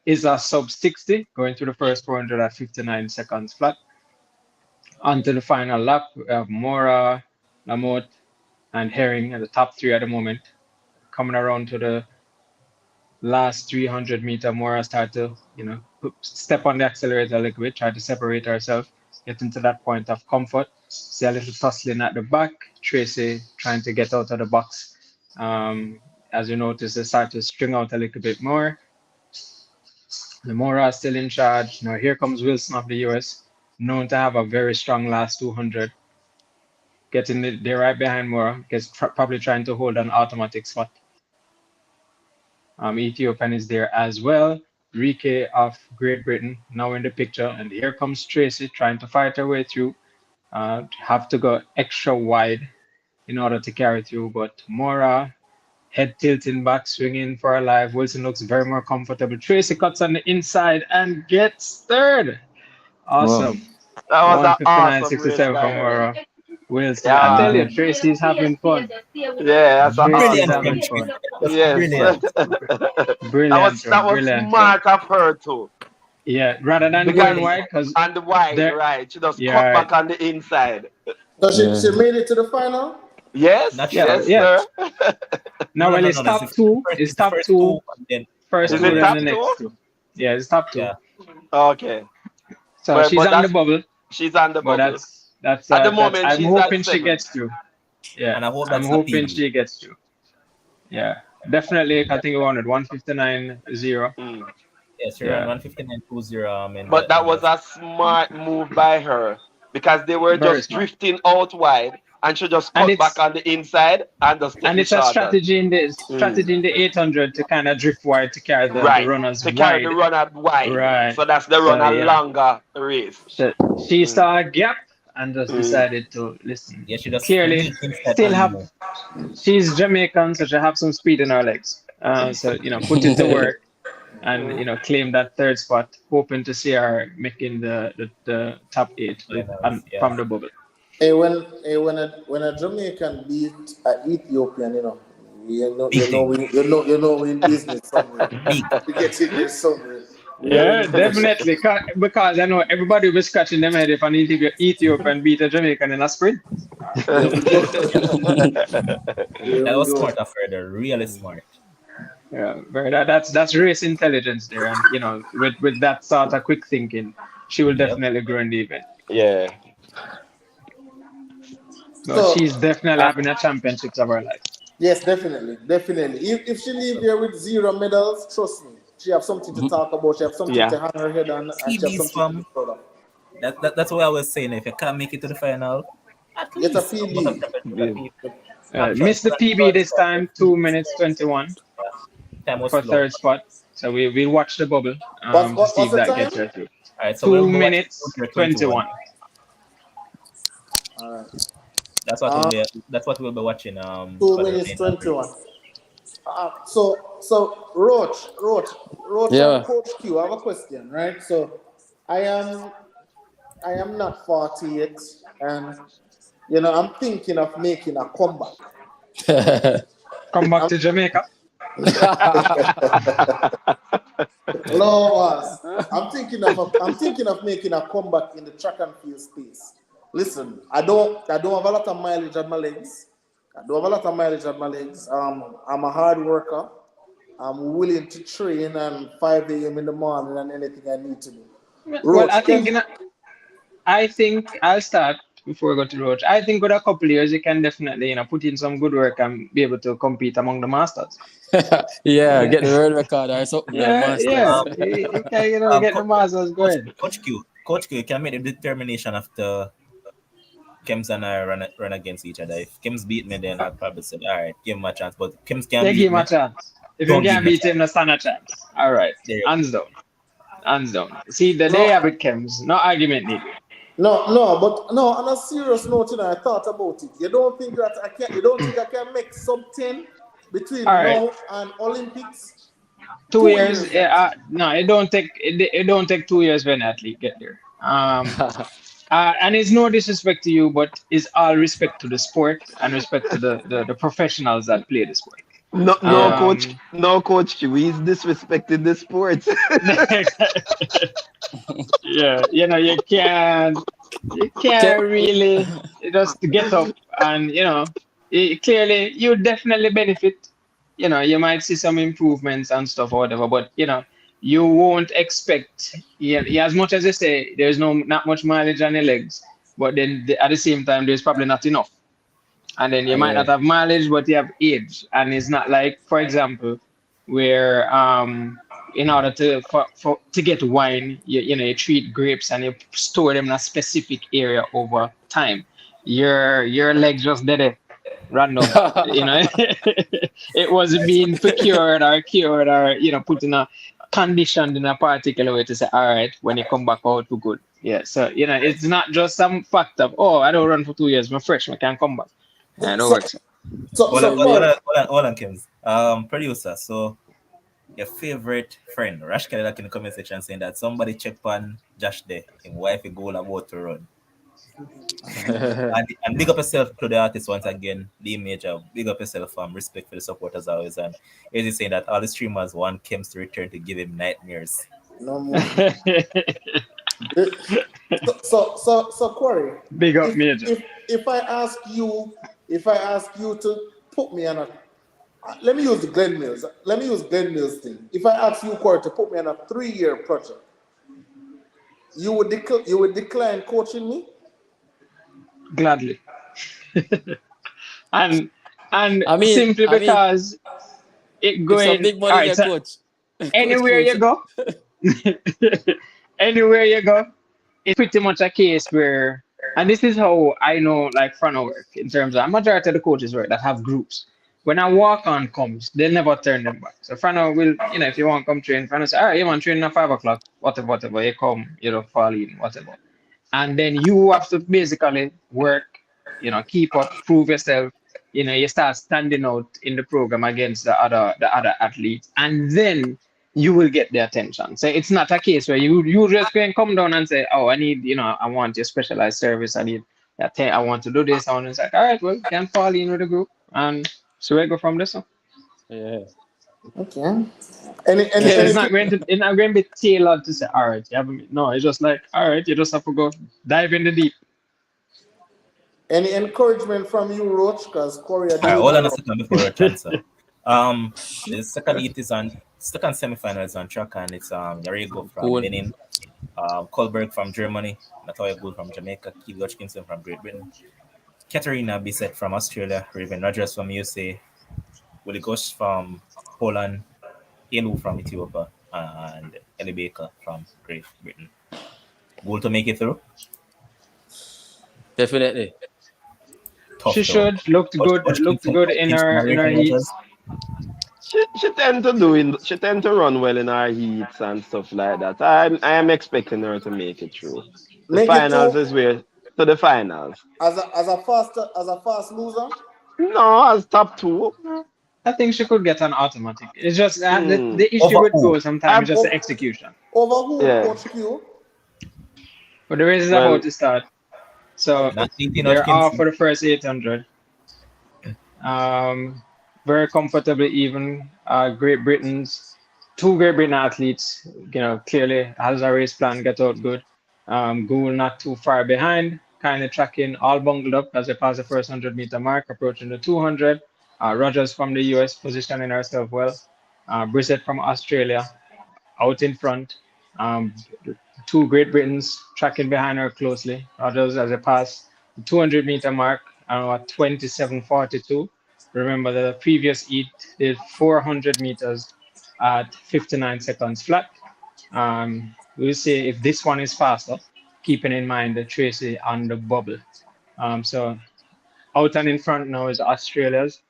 Speaker 3: is a sub 60, going through the first 400 at 59 seconds flat. Onto the final lap, we have Mora, Lamotte, and Herring at the top three at the moment. Coming around to the last 300-meter, Mora start to, step on the accelerator a little bit, try to separate herself, get into that point of comfort. See a little tussling at the back. Tracy trying to get out of the box. As you notice, they start to string out a little bit more. The Mora is still in charge. Now here comes Wilson of the US, known to have a very strong last 200. Getting there right behind Mora, probably trying to hold an automatic spot. Ethiopian is there as well. Rike of Great Britain now in the picture, and here comes Tracy trying to fight her way through. Have to go extra wide in order to carry through, but Mora head tilting back, swinging for her life. Wilson looks very more comfortable. Tracy cuts on the inside and gets third. Awesome.
Speaker 6: That was an awesome race
Speaker 3: 159.67
Speaker 6: by
Speaker 3: from
Speaker 6: her.
Speaker 3: Mora. Wilson, I tell
Speaker 6: Yeah,
Speaker 3: you, Tracy's having fun.
Speaker 6: yeah, that's an
Speaker 3: Tracy's
Speaker 1: Brilliant,
Speaker 6: awesome.
Speaker 3: having
Speaker 1: Tracy.
Speaker 3: fun.
Speaker 1: That was
Speaker 6: Yes.
Speaker 1: brilliant.
Speaker 3: Brilliant
Speaker 6: that
Speaker 3: run,
Speaker 6: was
Speaker 3: brilliant run.
Speaker 6: smart of her too.
Speaker 3: Yeah, rather than
Speaker 6: Because
Speaker 3: going wide, because
Speaker 6: on the wide,
Speaker 3: there,
Speaker 6: right? She just cut
Speaker 3: yeah,
Speaker 6: back on the inside.
Speaker 2: So she,
Speaker 4: Yeah.
Speaker 2: she made it to the final?
Speaker 6: Yes,
Speaker 1: Not
Speaker 3: yeah,
Speaker 1: sure.
Speaker 6: yes,
Speaker 3: yeah.
Speaker 6: sir.
Speaker 3: Now,
Speaker 1: No,
Speaker 3: well,
Speaker 1: no,
Speaker 3: it's
Speaker 1: no, no.
Speaker 3: top two. It's
Speaker 1: It's the
Speaker 3: top
Speaker 1: first
Speaker 3: two,
Speaker 1: two, and then
Speaker 3: first
Speaker 6: Is
Speaker 3: two,
Speaker 6: it
Speaker 3: then
Speaker 6: top
Speaker 3: the
Speaker 6: two?
Speaker 3: next two. Yeah, it's top two.
Speaker 1: yeah.
Speaker 6: Okay,
Speaker 3: So she's
Speaker 6: but
Speaker 3: on the
Speaker 6: that's
Speaker 3: bubble,
Speaker 6: she's on the
Speaker 3: but
Speaker 6: bubble.
Speaker 3: that's
Speaker 6: At the
Speaker 3: uh that's
Speaker 6: moment,
Speaker 3: I'm
Speaker 6: she's at
Speaker 3: hoping she
Speaker 6: second.
Speaker 3: gets through. Yeah,
Speaker 1: And I hope
Speaker 3: I'm
Speaker 1: that's the
Speaker 3: hoping
Speaker 1: PB.
Speaker 3: she gets through. Yeah, definitely. I think we wanted 159.0.
Speaker 6: Mm.
Speaker 1: Yes, she ran
Speaker 3: Yeah,
Speaker 1: 159.20
Speaker 6: But that
Speaker 1: in
Speaker 6: was
Speaker 1: the
Speaker 6: a smart move by her because they were
Speaker 3: very
Speaker 6: just
Speaker 3: smart.
Speaker 6: drifting out wide, and she just
Speaker 3: And
Speaker 6: cut back
Speaker 3: it's
Speaker 6: on the inside and just take
Speaker 3: and
Speaker 6: the
Speaker 3: it's a
Speaker 6: shorter.
Speaker 3: strategy in the 800 to kind of drift wide to carry the
Speaker 6: Right,
Speaker 3: runners
Speaker 6: to carry the
Speaker 3: wide.
Speaker 6: runner wide,
Speaker 3: Right.
Speaker 6: so that's the
Speaker 3: So
Speaker 6: runner
Speaker 3: yeah,
Speaker 6: longer race.
Speaker 3: so she
Speaker 6: Mm.
Speaker 3: saw a gap and just
Speaker 6: Mm.
Speaker 3: decided to listen.
Speaker 1: yeah, she just
Speaker 3: Clearly,
Speaker 1: milk inside
Speaker 3: still
Speaker 1: and
Speaker 3: have
Speaker 1: move.
Speaker 3: she's Jamaican, so she have some speed in her legs. So put it to work and
Speaker 6: Mm.
Speaker 3: claim that third spot, hoping to see her making the top eight
Speaker 1: Finals, yeah.
Speaker 3: from the bubble.
Speaker 2: When a Jamaican beat an Ethiopian,
Speaker 1: Big thing.
Speaker 2: we in business somewhere.
Speaker 1: Big.
Speaker 2: We get in there somewhere. We are
Speaker 3: Yeah,
Speaker 2: in business.
Speaker 3: definitely. Because I know everybody will be scratching their head if an Ethiopian beat a Jamaican in a sprint.
Speaker 2: There we go. There
Speaker 1: That
Speaker 2: we
Speaker 1: was
Speaker 2: go.
Speaker 1: smart of her. They're really smart.
Speaker 3: Yeah, that's race intelligence there, and with that sort of quick thinking, she will
Speaker 1: Yep.
Speaker 3: definitely grow in the event.
Speaker 6: Yeah.
Speaker 3: No,
Speaker 2: So
Speaker 3: she's definitely having a championships of her life.
Speaker 2: yes, definitely. If she leave there with 0 medals, trust me, she have something to talk about. She have something
Speaker 6: Yeah.
Speaker 2: to hang her head on, and she have
Speaker 1: PBs
Speaker 2: something to be
Speaker 1: from
Speaker 2: proud of.
Speaker 1: that's what I was saying. If you can't make it to the final, at
Speaker 2: Get a
Speaker 1: least come out of
Speaker 2: PB.
Speaker 1: championship. Snapshot.
Speaker 3: Missed the PB this time, 2 minutes 21
Speaker 1: Time was
Speaker 3: for
Speaker 1: slow.
Speaker 3: third spot. So we'll watch the bubble to see
Speaker 2: What's
Speaker 3: if
Speaker 2: the
Speaker 3: that gets
Speaker 2: time?
Speaker 3: her through.
Speaker 1: All right, so
Speaker 3: 2
Speaker 1: we'll be watching
Speaker 3: minutes 21.
Speaker 2: All right.
Speaker 1: That's what we'll be watching.
Speaker 2: 2
Speaker 1: for the
Speaker 2: minutes
Speaker 1: main
Speaker 2: 21. So Roach,
Speaker 4: Yeah.
Speaker 2: and Coach Q, I have a question, right? So I am not 40 yet, and I'm thinking of making a comeback.
Speaker 3: Come back to Jamaica.
Speaker 2: Lord, I'm thinking of making a comeback in the track and field space. Listen, I don't have a lot of mileage on my legs. I'm a hard worker. I'm willing to train and 5 a.m. in the morning and anything I need to do.
Speaker 3: Well,
Speaker 2: Roach,
Speaker 3: I think I'll start before we go to Roach. I think with a couple of years, you can definitely put in some good work and be able to compete among the masters.
Speaker 4: Yeah, get the world record or something like
Speaker 3: Yeah,
Speaker 4: masters.
Speaker 3: you can get the masters going.
Speaker 1: Coach Q, you can make the determination after Kems and I run against each other. If Kems beat me, then I'd probably say, all right, give him a chance. But Kems can't
Speaker 3: They
Speaker 1: beat
Speaker 3: give him
Speaker 1: me.
Speaker 3: a chance. If you
Speaker 1: Don't give
Speaker 3: can't
Speaker 1: him a
Speaker 3: beat him,
Speaker 1: chance.
Speaker 3: no stand a chance. All right,
Speaker 1: There you
Speaker 3: hands down, hands down. See, the day
Speaker 2: No,
Speaker 3: have it comes, no argument needed.
Speaker 2: but no. On a serious note, I thought about it. You don't think that I can? You don't think I can make sub 10
Speaker 3: All
Speaker 2: between
Speaker 3: right,
Speaker 2: now and Olympics?
Speaker 3: 2 years.
Speaker 2: 2 years, yet.
Speaker 3: No, it don't take 2 years when an athlete get there. And it's no disrespect to you, but it's all respect to the sport and respect to the professionals that play the sport.
Speaker 6: No, no,
Speaker 2: Yeah.
Speaker 6: coach.
Speaker 3: Um,
Speaker 6: No, coach Q. He's disrespecting the sports.
Speaker 3: yeah, you can't really just get up and clearly you definitely benefit. You might see some improvements and stuff or whatever, but you won't expect, yeah, as much as they say there's not much mileage on your legs, but then at the same time there's probably not enough. And then you might
Speaker 4: Yeah.
Speaker 3: not have mileage, but you have age. And it's not like, for example, where in order to get wine, you treat grapes and you store them in a specific area over time. Your legs just did it random. It wasn't being procured or cured or put in a conditioned in a particular way to say, all right, when you come back out, we're good. Yeah. So it's not just some fact of, oh, I don't run for 2 years, I'm fresh, I can't come back. Yeah, no
Speaker 2: So,
Speaker 3: works.
Speaker 1: hold on,
Speaker 2: so
Speaker 1: hold on, hold
Speaker 2: Corey,
Speaker 1: on, hold on, hold on, Kims. Producer. So your favorite friend, Rash Kelly, in the comment section saying that somebody check on Josh there, his wife a goal about to run. And big up yourself to the artist once again, the major. Big up yourself, respect for the supporters always. And he's saying that all the streamers want Kims to return to give him nightmares.
Speaker 2: no more. So Corey,
Speaker 3: Big up,
Speaker 2: if
Speaker 3: Major.
Speaker 2: if if I ask you, to put me on a, let me use the Glenn Mills. Let me use Glenn Mills thing. If I ask you, Corey, to put me on a 3-year project, you would decline coaching me?
Speaker 3: Gladly. and and
Speaker 4: I mean,
Speaker 3: simply
Speaker 4: I mean,
Speaker 3: because it
Speaker 4: it's some
Speaker 3: going
Speaker 4: big
Speaker 3: all
Speaker 4: money
Speaker 3: right.
Speaker 4: there,
Speaker 3: So
Speaker 4: coach. Coach
Speaker 3: anywhere
Speaker 4: Mills.
Speaker 3: you go, anywhere you go, it's pretty much a case where, and this is how I know like front of work in terms of a majority of the coaches work that have groups. When a walk on comes, they'll never turn them back. So front of will, if you want to come train, front of say, all right, you want to train at 5 o'clock, whatever, you come, fall in, whatever. And then you have to basically work, keep up, prove yourself. You start standing out in the program against the other athletes, and then you will get the attention. So it's not a case where you just can come down and say, oh, I need, I want your specialized service. I need that. I want to do this. I want to say, all right, well, you can fall in with the group, and so we go from this. So
Speaker 4: Yeah.
Speaker 2: Okay. Any
Speaker 3: it's
Speaker 2: anything
Speaker 3: not going to be tailored to say, all right, no, it's just like, all right, you just have to go dive in the deep.
Speaker 2: any encouragement from you, Roach? Because Corey, I
Speaker 1: All right,
Speaker 2: do
Speaker 1: hold on
Speaker 2: know.
Speaker 1: a second before I answer. Um, the second heat is on second semifinal is on track, and it's Yarigo from
Speaker 4: Cool.
Speaker 1: Benin, Kolberg from Germany, Natalia Gould from Jamaica, Keith Hodgkinson from Great Britain, Katerina Bissett from Australia, Raven Rogers from USA, Willie Gosh from Poland, Elu from Ethiopia, and Ellie Baker from Great Britain. Goal to make it through?
Speaker 4: Definitely.
Speaker 3: She
Speaker 1: Tough though.
Speaker 3: should looked good in her
Speaker 1: Raven
Speaker 3: heat.
Speaker 1: Rogers.
Speaker 6: She tend to run well in our heats and stuff like that. I am expecting her to make it through. The
Speaker 2: Make it
Speaker 6: finals
Speaker 2: to
Speaker 6: is where to the finals.
Speaker 2: as a fast loser.
Speaker 6: No, as top two.
Speaker 3: I think she could get an automatic. It's just that the,
Speaker 6: Hmm.
Speaker 3: the issue
Speaker 1: Over
Speaker 3: with
Speaker 1: who?
Speaker 3: goals sometimes is
Speaker 6: I
Speaker 3: just the
Speaker 2: Over,
Speaker 3: execution.
Speaker 2: over who,
Speaker 6: yeah.
Speaker 2: Coach Q?
Speaker 3: But the race is about
Speaker 6: Well,
Speaker 3: to start. So
Speaker 1: Not 18
Speaker 3: they're off
Speaker 1: Hodgkinson.
Speaker 3: for the first 800. Um, very comfortably even. Two Great Britain athletes, clearly has a race plan, get out good. Gould not too far behind, kind of tracking all bungled up as they pass the first 100-meter mark, approaching the 200. Rogers from the US positioning herself well. Brissett from Australia out in front. Um, two Great Britons tracking behind her closely. Rogers as they pass the 200-meter mark at 27:42. Remember the previous heat did 400 meters at 59 seconds flat. We'll see if this one is faster, keeping in mind the Tracy on the bubble. So out and in front now is Australia's.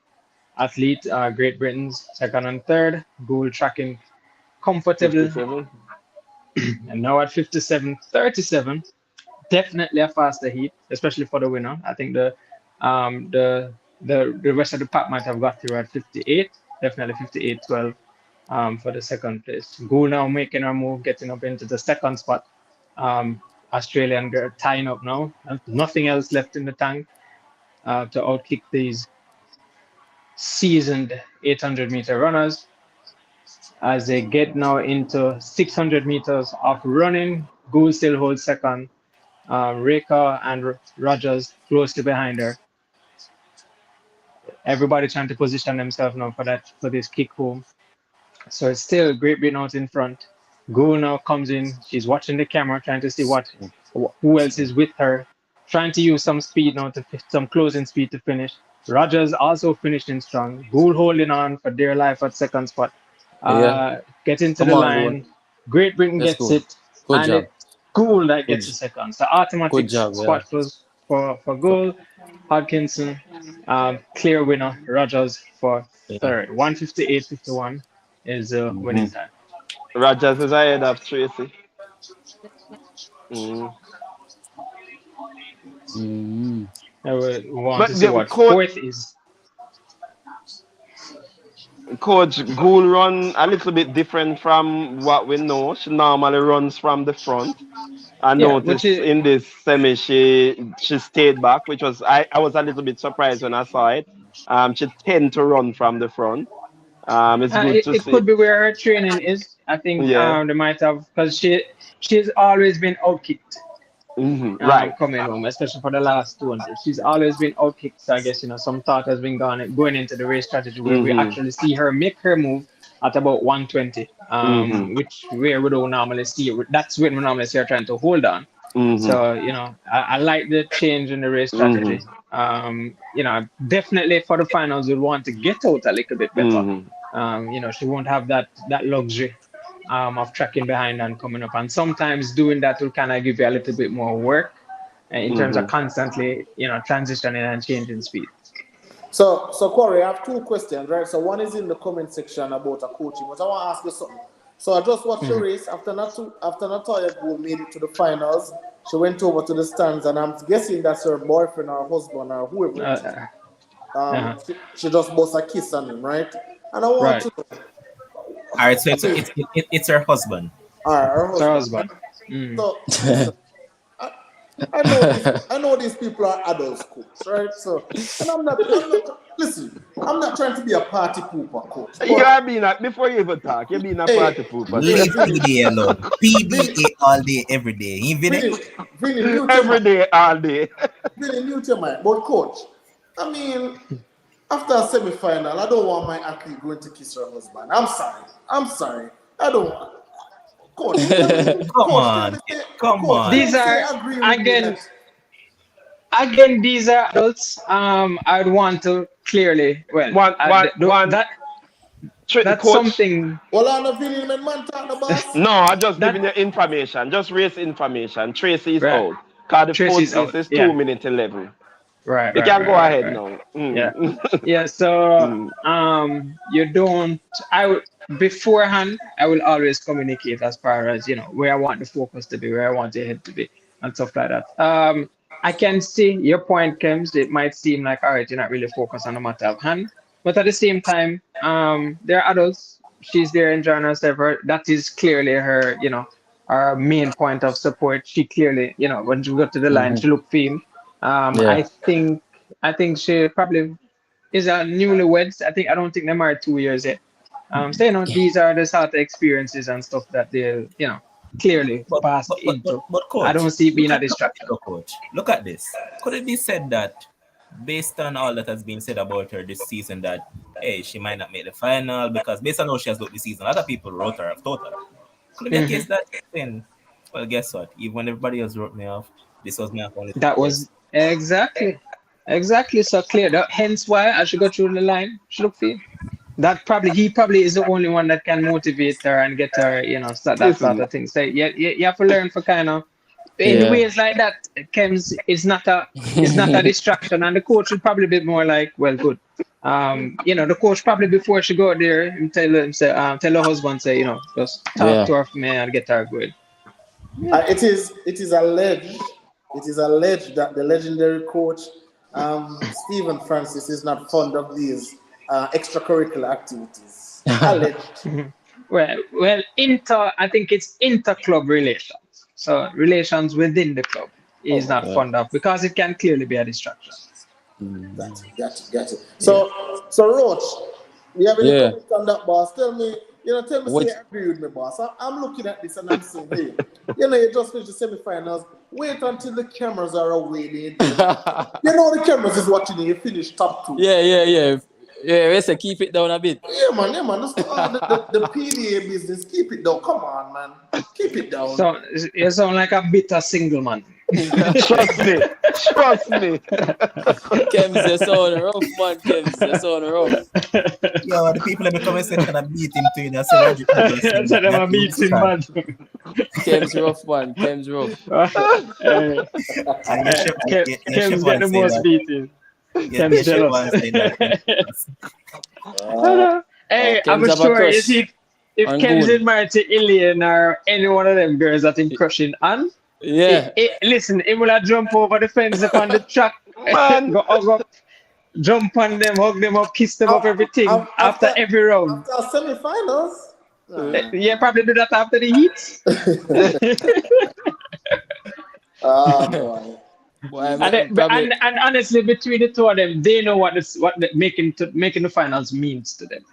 Speaker 3: athlete, Great Britain's second and third. Gould tracking comfortable,
Speaker 6: 57.
Speaker 3: and now at 57:37. Definitely a faster heat, especially for the winner. I think um the the rest of the pack might have got through at 58. Definitely 58:12 for the second place. Gould now making her move, getting up into the second spot. Um, Australian girl tying up now. Nothing else left in the tank to outkick these seasoned 800-meter runners as they get now into 600 meters of running. Gould still holds second. Reka and Rogers closely behind her. Everybody trying to position themselves now for this kick home. So it's still Great Britain out in front. Gould now comes in. She's watching the camera, trying to see who else is with her. Trying to use some speed now some closing speed to finish. Rogers also finishing strong. Gould holding on for dear life at second spot.
Speaker 4: Yeah.
Speaker 3: Getting to
Speaker 4: Come
Speaker 3: the
Speaker 4: on, Gould.
Speaker 3: line. Great Britain
Speaker 4: Let's
Speaker 3: gets
Speaker 4: go.
Speaker 3: it,
Speaker 4: Good
Speaker 3: and
Speaker 4: job.
Speaker 3: it's Gould that
Speaker 4: Good,
Speaker 3: gets the second. So automatic
Speaker 4: good job, yeah.
Speaker 3: spot for Gould. Hodkinson, clear winner. Rogers for
Speaker 4: Yeah.
Speaker 3: third. 158.51 is winning time.
Speaker 6: Rogers is ahead of Tracy. Mm.
Speaker 4: Mm-hmm.
Speaker 3: I would want
Speaker 6: But
Speaker 3: to see
Speaker 6: the
Speaker 3: what fourth is.
Speaker 6: coach Gould run a little bit different from what we know. She normally runs from the front. I
Speaker 3: Yeah, which
Speaker 6: noticed
Speaker 3: is
Speaker 6: in this semi she stayed back, which was I was a little bit surprised when I saw it. She tend to run from the front. It's good to
Speaker 3: it
Speaker 6: see.
Speaker 3: could be where her training is. I think
Speaker 6: Yeah.
Speaker 3: they might have because she's always been outkicked
Speaker 6: Right.
Speaker 3: coming home, especially for the last 200. She's always been outkicked. So I guess some thought has been going into the race strategy where we
Speaker 6: Mm-hmm.
Speaker 3: actually see her make her move at about 120,
Speaker 6: Mm-hmm.
Speaker 3: which where we don't normally see it. That's when we normally see her trying to hold on.
Speaker 6: Mm-hmm.
Speaker 3: So, I like the change in the race strategy.
Speaker 6: Mm-hmm.
Speaker 3: Definitely for the finals, we'll want to get out a little bit better.
Speaker 6: Mm-hmm.
Speaker 3: She won't have that luxury of tracking behind and coming up. And sometimes doing that will kind of give you a little bit more work in terms of
Speaker 6: Mm-hmm.
Speaker 3: constantly, transitioning and changing speed.
Speaker 2: So Corey, I have two questions, right? So one is in the comment section about a coaching, but I want to ask you something. So I just watched the race after Natalia Gould made it to the finals. She went over to the stands, and I'm guessing that's her boyfriend or husband or whoever it is.
Speaker 3: Uh-huh.
Speaker 2: She just bust a kiss on him, right? And I want
Speaker 3: Right.
Speaker 2: to know,
Speaker 1: All right, so it's her husband.
Speaker 2: her
Speaker 3: It's her
Speaker 2: husband.
Speaker 3: husband. Mm.
Speaker 2: So listen, I know these people are adults, coach, right? So, and I'm not trying to be a party pooper, coach.
Speaker 6: You
Speaker 2: But,
Speaker 6: are being before you even talk, you're being a
Speaker 2: hey,
Speaker 6: party pooper.
Speaker 1: Leave
Speaker 2: Vinny,
Speaker 1: PDA alone. PDA all day, every day. You
Speaker 2: Vinny, Vinny, mute your
Speaker 6: Every
Speaker 2: mic.
Speaker 6: day, all day.
Speaker 2: Vinny, mute your mic. But, coach, I mean, after a semi-final, I don't want my athlete going to kiss her husband. I'm sorry. I don't want. Coach,
Speaker 1: Come on. Come
Speaker 2: coach,
Speaker 1: on.
Speaker 3: These are
Speaker 2: agree with me
Speaker 3: again.
Speaker 2: that
Speaker 3: Again, these are adults. I'd want to clearly, well,
Speaker 6: One.
Speaker 3: that's
Speaker 6: Coach.
Speaker 3: something
Speaker 2: well, I'm not feeling man talk the boss.
Speaker 6: No, I'm just
Speaker 3: that
Speaker 6: giving you information. Just race information. Tracy is
Speaker 3: right.
Speaker 6: out. Because the fourth
Speaker 3: Tracy's
Speaker 6: place
Speaker 3: out.
Speaker 6: is
Speaker 3: Yeah.
Speaker 6: 2 minutes 11.
Speaker 3: Right.
Speaker 6: You
Speaker 3: Right.
Speaker 6: can
Speaker 3: Right.
Speaker 6: go
Speaker 3: Right.
Speaker 6: ahead
Speaker 3: Right.
Speaker 6: now.
Speaker 3: Yeah.
Speaker 6: Mm.
Speaker 3: Yeah. So,
Speaker 6: Mm.
Speaker 3: you don't. I would beforehand. I will always communicate as far as where I want the focus to be, where I want the head to be, and stuff like that. I can see your point, Kems. It might seem like, all right, you're not really focused on the matter of hand, but at the same time, they're adults. She's there enjoying herself. That is clearly her, our main point of support. She clearly, when she got to the line, she looked firm.
Speaker 4: Yeah.
Speaker 3: I think she probably is a newlyweds. I don't think they're married 2 years yet. So these are the sort of experiences and stuff that they'll clearly
Speaker 1: But
Speaker 3: pass
Speaker 1: but but but,
Speaker 3: into.
Speaker 1: but
Speaker 3: I
Speaker 1: coach,
Speaker 3: don't see it being a
Speaker 1: look at it,
Speaker 3: distraction.
Speaker 1: though, coach. Look at this. Could it be said that based on all that has been said about her this season that hey, she might not make the final because based on how she has looked this season, other people wrote her off total. Could it be a
Speaker 3: hmm
Speaker 1: case that then well guess what? Even when everybody else wrote me off, this was my only
Speaker 3: That
Speaker 1: race.
Speaker 3: was exactly so clear. Hence why I should go through the line. She look feel. He probably is the only one that can motivate her and get her, start that sort
Speaker 6: Listen,
Speaker 3: of thing. So you have to learn for kind of in
Speaker 4: Yeah.
Speaker 3: ways like that. Kems is not a distraction, and the coach will probably be more like, well, good. The coach probably before she go there, tell her husband, say, just talk
Speaker 4: Yeah.
Speaker 3: to her for me and get her good. Yeah.
Speaker 2: It is alleged that the legendary coach Stephen Francis is not fond of these extracurricular activities. Alleged.
Speaker 3: I think it's inter-club relations. So relations within the club is
Speaker 2: Oh,
Speaker 3: not
Speaker 4: Yeah.
Speaker 3: fond of because it can clearly be a distraction.
Speaker 2: got it.
Speaker 3: Yeah.
Speaker 2: So Roach, you have any
Speaker 4: Yeah.
Speaker 2: comment on that, boss? Tell me, say you
Speaker 4: What?
Speaker 2: agree with me, boss. I'm looking at this and I'm saying, hey, you just finished the semifinals. Wait until the cameras are away. The cameras is watching you. You finish top two.
Speaker 4: Yeah. Yeah, let's say keep it down a bit.
Speaker 2: Yeah, man. The PDA business. Keep it down. Come on, man. Keep it down.
Speaker 3: So you sound like a bitter single man.
Speaker 6: Trust me. Trust me.
Speaker 4: Kems, you sound rough, man. Kems, you sound rough.
Speaker 1: Yo, the people in the comment section are beating to you. They say Roger Douglas saying
Speaker 3: So
Speaker 1: that
Speaker 3: them
Speaker 1: not
Speaker 3: a
Speaker 1: to
Speaker 3: beating
Speaker 1: start.
Speaker 3: man.
Speaker 4: Kems rough, man. Kems rough.
Speaker 1: And your chef
Speaker 3: Kems get
Speaker 1: one
Speaker 3: the
Speaker 1: saying
Speaker 3: most
Speaker 1: that.
Speaker 3: beating.
Speaker 1: Your
Speaker 3: Kems
Speaker 1: chef
Speaker 3: jealous.
Speaker 1: one saying that.
Speaker 3: Hey, I'm
Speaker 4: Kems have a
Speaker 3: sure you
Speaker 4: crush
Speaker 3: see if
Speaker 4: on
Speaker 3: Kems is
Speaker 4: Goon.
Speaker 3: married to Ilian or any one of them girls that him crushing on,
Speaker 4: Yeah.
Speaker 3: listen, he will have jump over the fence upon the track,
Speaker 6: Man.
Speaker 3: go hug up, jump on them, hug them up, kiss them up, everything
Speaker 2: After
Speaker 3: after every round.
Speaker 2: semifinals.
Speaker 3: Yeah, probably do that after the heats.
Speaker 2: Boy.
Speaker 4: Boy, probably.
Speaker 3: And honestly, between the two of them, they know making the finals means to them.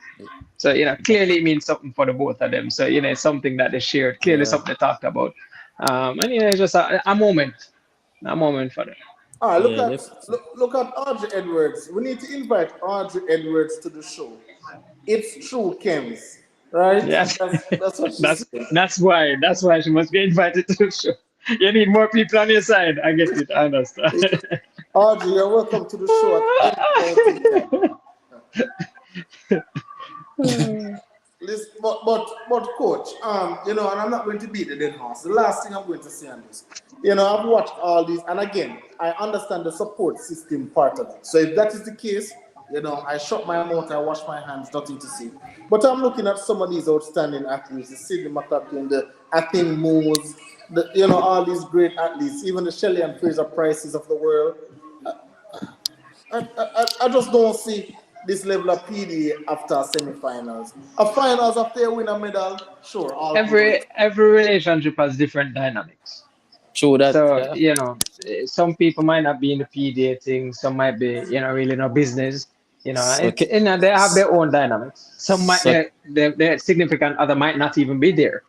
Speaker 3: So clearly it means something for the both of them. So it's something that they shared, clearly
Speaker 4: Yeah.
Speaker 3: something they talked about. And it's just a moment for them.
Speaker 2: All right, look
Speaker 4: Yeah,
Speaker 2: at look at Audrey Edwards. We need to invite Audrey Edwards to the show. It's true, Kems. Right?
Speaker 3: Yes,
Speaker 2: That's what she
Speaker 3: that's
Speaker 2: said.
Speaker 3: that's why she must get invited to the show. You need more people on your side. I get it. I understand.
Speaker 2: Audrey, you're welcome to the show at any point in time. Listen, but coach, and I'm not going to beat the dead horse. The last thing I'm going to say on this, I've watched all these, and again, I understand the support system part of it. So if that is the case, I shut my mouth, I wash my hands, nothing to say. But I'm looking at some of these outstanding athletes, the Sidney McLaughlin, the Athing Moores, all these great athletes, even the Shelley and Fraser Prices of the world. I just don't see this level of PDA after semifinals. A finals after you win a medal, sure, all
Speaker 3: every
Speaker 2: great.
Speaker 3: every relationship has different dynamics.
Speaker 4: True that.
Speaker 3: So,
Speaker 4: Yeah.
Speaker 3: some people might not be in the PDA thing, some might be, really no business.
Speaker 4: So,
Speaker 3: They have their own dynamics. Some might
Speaker 4: so
Speaker 3: their significant other might not even be there.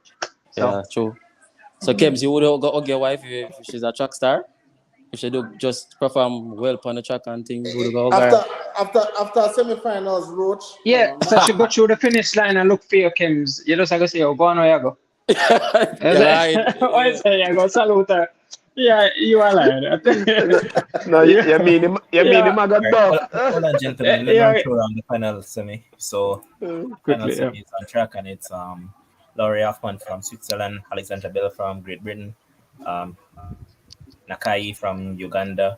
Speaker 3: So
Speaker 4: yeah, true. So, Kems, you would go hug your wife if she's a track star? If she do just perform well on the track and thing, you would go hug
Speaker 2: After
Speaker 4: her?
Speaker 2: after semifinals, Roach,
Speaker 3: yeah, so she go through the finish line and look for your Kims. You just have to say, oh, go on where you go.
Speaker 4: You lied.
Speaker 3: I say, you go salute her. Yeah, you are lying.
Speaker 6: No, you mean him? You mean
Speaker 3: Yeah,
Speaker 6: him? I got
Speaker 1: Right,
Speaker 6: tough.
Speaker 1: hold on, gentlemen. Let me run
Speaker 3: yeah,
Speaker 1: through around the final semi. So, final
Speaker 3: quickly, yeah.
Speaker 1: semi is on track, and it's Laurie Hoffman from Switzerland, Alexandra Bell from Great Britain, um, Nakai from Uganda,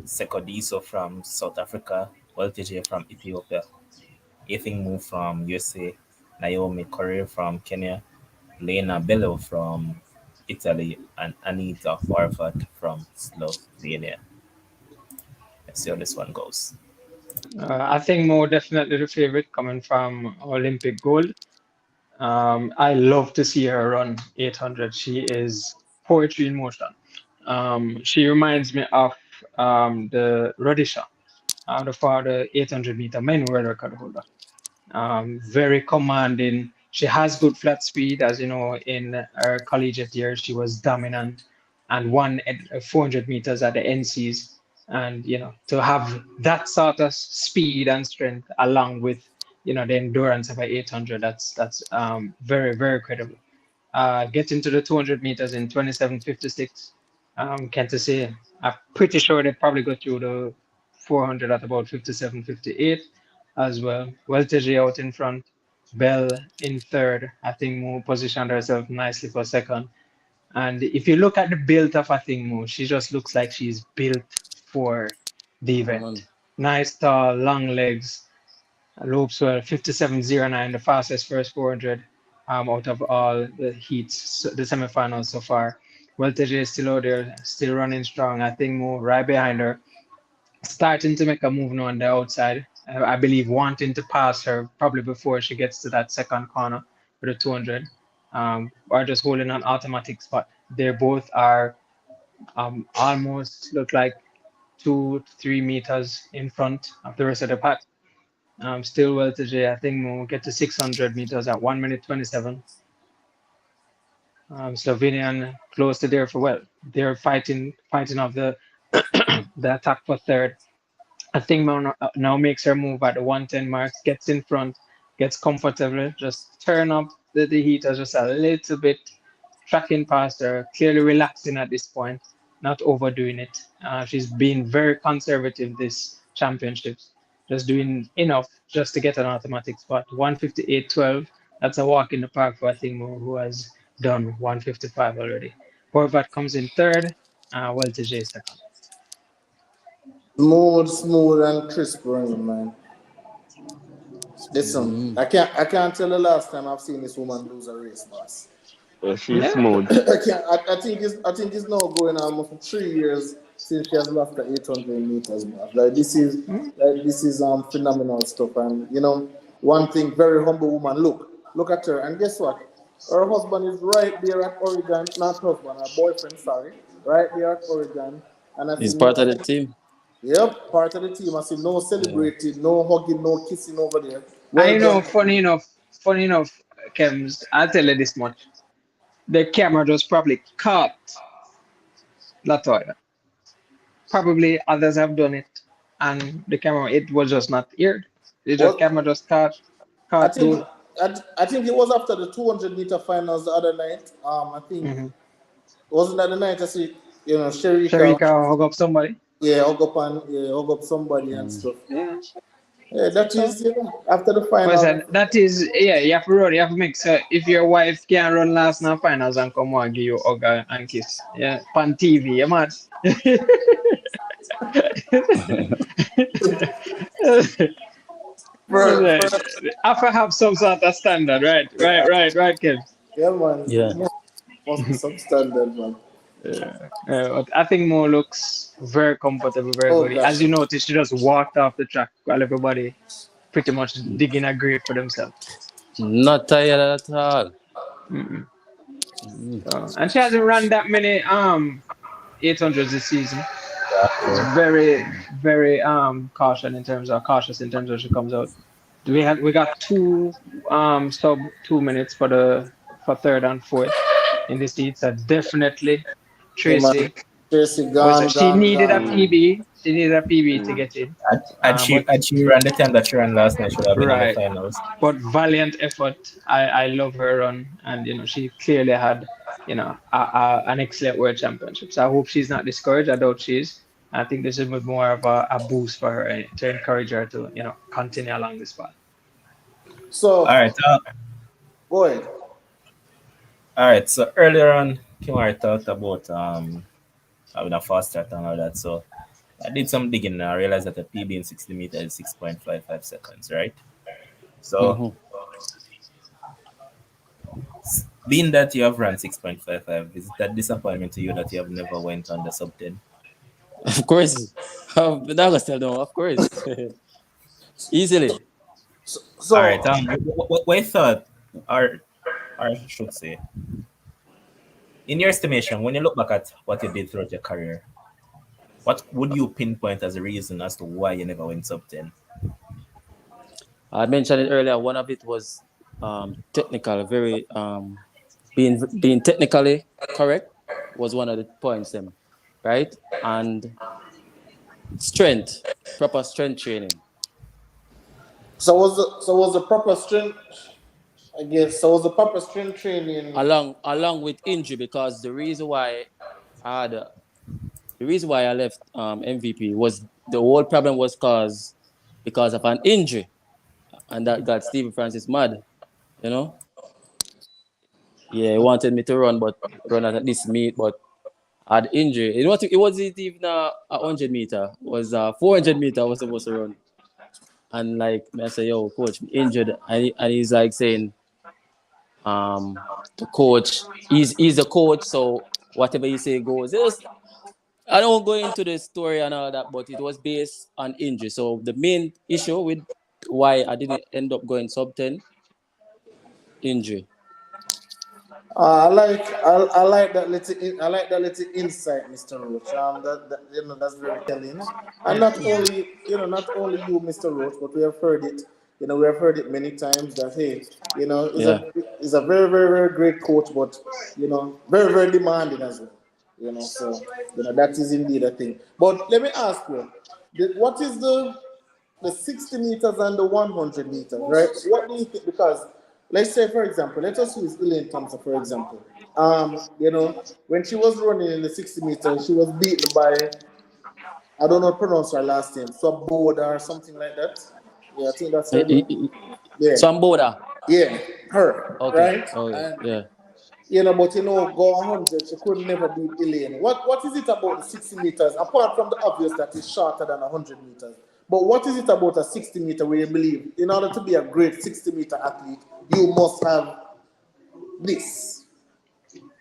Speaker 1: Sekodiso from South Africa, Welteje from Ethiopia, Ethingu from USA, Naomi Correa from Kenya, Lena Bello from Italy, and Anita Horvath from Slovenia. Let's see how this one goes.
Speaker 3: I think more definitely the favorite coming from Olympic gold. I love to see her run 800. She is poetry in motion. She reminds me of the Rhodesia, the 800-meter men world record holder. Very commanding. She has good flat speed, as you know, in her collegiate years, she was dominant and won at 400 meters at the NCs. And, to have that sort of speed and strength along with, the endurance of an 800, that's very, very credible. Getting to the 200 meters in 27:56, can't say. I'm pretty sure they probably got through the 400 at about 57:58 as well. Welteji out in front, Bell in third. I think Mo positioned herself nicely for second. And if you look at the build of I think Mo, she just looks like she's built for the
Speaker 4: Yeah, man.
Speaker 3: event. Nice tall, long legs. Lopes were 57.09, the fastest first 400 out of all the heats, the semifinals so far. Welter is still out there, still running strong. I think more right behind her, starting to make a move now on the outside. I believe wanting to pass her probably before she gets to that second corner with the 200, or just holding an automatic spot. They both are almost look like 2 to 3 meters in front of the rest of the pack. Still well to J. I think we'll get to 600 meters at 1 minute 27. Slovenian close to there for well. They're fighting off the the attack for third. I think now makes her move at the 110 marks, gets in front, gets comfortable, just turn up the heater just a little bit, tracking past her, clearly relaxing at this point, not overdoing it. She's been very conservative this championships, just doing enough just to get an automatic spot. 158.12, that's a walk in the park for Athingmo, who has done 155 already. Horvat comes in third, well to J second.
Speaker 2: Smooth and crisp running, man. Listen,
Speaker 4: Mm.
Speaker 2: I can't tell the last time I've seen this woman lose a race, boss.
Speaker 6: She's
Speaker 3: Yeah.
Speaker 6: smooth.
Speaker 2: I think it's now going almost for 3 years since she has lost the 800 meters, boss. Like this is phenomenal stuff, and one thing, very humble woman. Look at her, and guess what? Her husband is right there at Oregon, not husband, her boyfriend, sorry, right there at Oregon, and I see
Speaker 4: He's
Speaker 2: no.
Speaker 4: part of the team.
Speaker 2: Yep, part of the team. I see no
Speaker 4: Yeah.
Speaker 2: celebrating, no hugging, no kissing over there.
Speaker 3: I
Speaker 2: Well
Speaker 3: know,
Speaker 2: done.
Speaker 3: funny enough, Kems, I'll tell you this much. The camera just probably caught Latoya. Probably others have done it, and the camera, it was just not aired. The just
Speaker 2: Well,
Speaker 3: camera just
Speaker 2: I
Speaker 3: caught
Speaker 2: think
Speaker 3: those.
Speaker 2: I think it was after the 200-meter finals the other night. I think
Speaker 3: Mm-hmm.
Speaker 2: wasn't that the night I see Sherika,
Speaker 3: Sharika hug up somebody.
Speaker 2: hug up somebody and
Speaker 4: Mm.
Speaker 2: stuff.
Speaker 3: Yeah.
Speaker 2: Yeah, that
Speaker 3: So,
Speaker 2: is after the
Speaker 3: what's
Speaker 2: final.
Speaker 3: that? That is, yeah, you have to run. You have to make sure if your wife can run last now finals and come on, give you hug and kiss. Yeah, pan TV, you mad?
Speaker 2: For,
Speaker 3: I
Speaker 2: for,
Speaker 3: have to have some sort of standard, right? Right, Kev.
Speaker 2: yeah, man,
Speaker 4: Yeah.
Speaker 2: must be some standard, man.
Speaker 3: But I think Mo looks very comfortable, very
Speaker 2: Oh
Speaker 3: good. As
Speaker 2: gosh.
Speaker 3: you notice, she just walked off the track while everybody pretty much digging a grave for themselves.
Speaker 4: Not tired at all.
Speaker 3: Mm-mm.
Speaker 4: Mm.
Speaker 3: And she hasn't run that many 800s this season.
Speaker 1: Yeah,
Speaker 3: It's
Speaker 1: true.
Speaker 3: very cautious in terms of she comes out. We got two sub 2 minutes for third and fourth in this heat. So definitely
Speaker 2: Yeah, man.
Speaker 3: Tracy
Speaker 2: Tracy
Speaker 3: was
Speaker 2: gone,
Speaker 3: she
Speaker 2: gone,
Speaker 3: needed a
Speaker 2: gone.
Speaker 6: Mm,
Speaker 3: PB. She needed a PB to
Speaker 6: mm.
Speaker 3: get in.
Speaker 1: Had she
Speaker 3: But
Speaker 1: had she ran the time that she ran last night, should have been in the
Speaker 3: right,
Speaker 1: finals.
Speaker 3: but valiant effort. I love her run, and she clearly had an excellent world championship. So I hope she's not discouraged. I doubt she is. I think this is more of a boost for her to encourage her to continue along this path.
Speaker 1: All
Speaker 2: So
Speaker 1: right,
Speaker 2: go ahead.
Speaker 1: all right. So earlier on, Kimmari talked about having a fast start and all that. So I did some digging and I realized that the PB in 60 meters is 6.55 seconds, right? So
Speaker 4: Mhm.
Speaker 1: being that you have run 6.55, is it a disappointment to you that you have never went on the sub 10?
Speaker 4: Of course. But that was still no, of course. Easily.
Speaker 2: So,
Speaker 1: All right.
Speaker 2: so
Speaker 1: What I thought, or I should say, in your estimation, when you look back at what you did throughout your career, what would you pinpoint as a reason as to why you never went sub 10?
Speaker 4: I mentioned it earlier. One of it was technical, very being technically correct was one of the points them, right? And strength, proper strength training,
Speaker 2: so was the proper strength, I guess. So was the proper strength training.
Speaker 4: along with injury, because I had the reason why I left MVP was the whole problem was caused because of an injury, and that got Stephen Francis mad. You know, yeah, he wanted me to run, but run at this meet, but had injury. You know what? It wasn't even a 100 meter. It was 400 meter. I was supposed to run, and like I say, yo, coach, me injured, and he's like saying, the coach, he's the coach, so whatever you say goes. It was, I don't go into the story and all that, but it was based on injury. So the main issue with why I didn't end up going sub 10, injury.
Speaker 2: I like that little I like that little insight, Mr. Roach. That's very telling. And
Speaker 3: Yeah.
Speaker 2: not only not only you, Mr. Roach, but we have heard it. We have heard it many times that hey,
Speaker 4: Yeah.
Speaker 2: he's a very very very great coach, but very very demanding as well. So that is indeed a thing. But let me ask you, what is the 60 meters and the 100 meters, right? What do you think? Because let's say, for example, let us use Elaine Thompson, for example. When she was running in the 60 meters, she was beaten by, I don't know how to pronounce her last name, Subboda or something like that. Yeah, I think that's her name. Yeah,
Speaker 4: Samboda.
Speaker 2: yeah, her,
Speaker 4: Okay.
Speaker 2: right?
Speaker 4: Oh yeah.
Speaker 2: And
Speaker 4: Yeah.
Speaker 2: but go 100, she could never beat Elaine. What is it about the 60 meters, apart from the obvious that it's shorter than 100 meters? But what is it about a 60 meter where you believe in order to be a great 60-meter athlete, you must have this?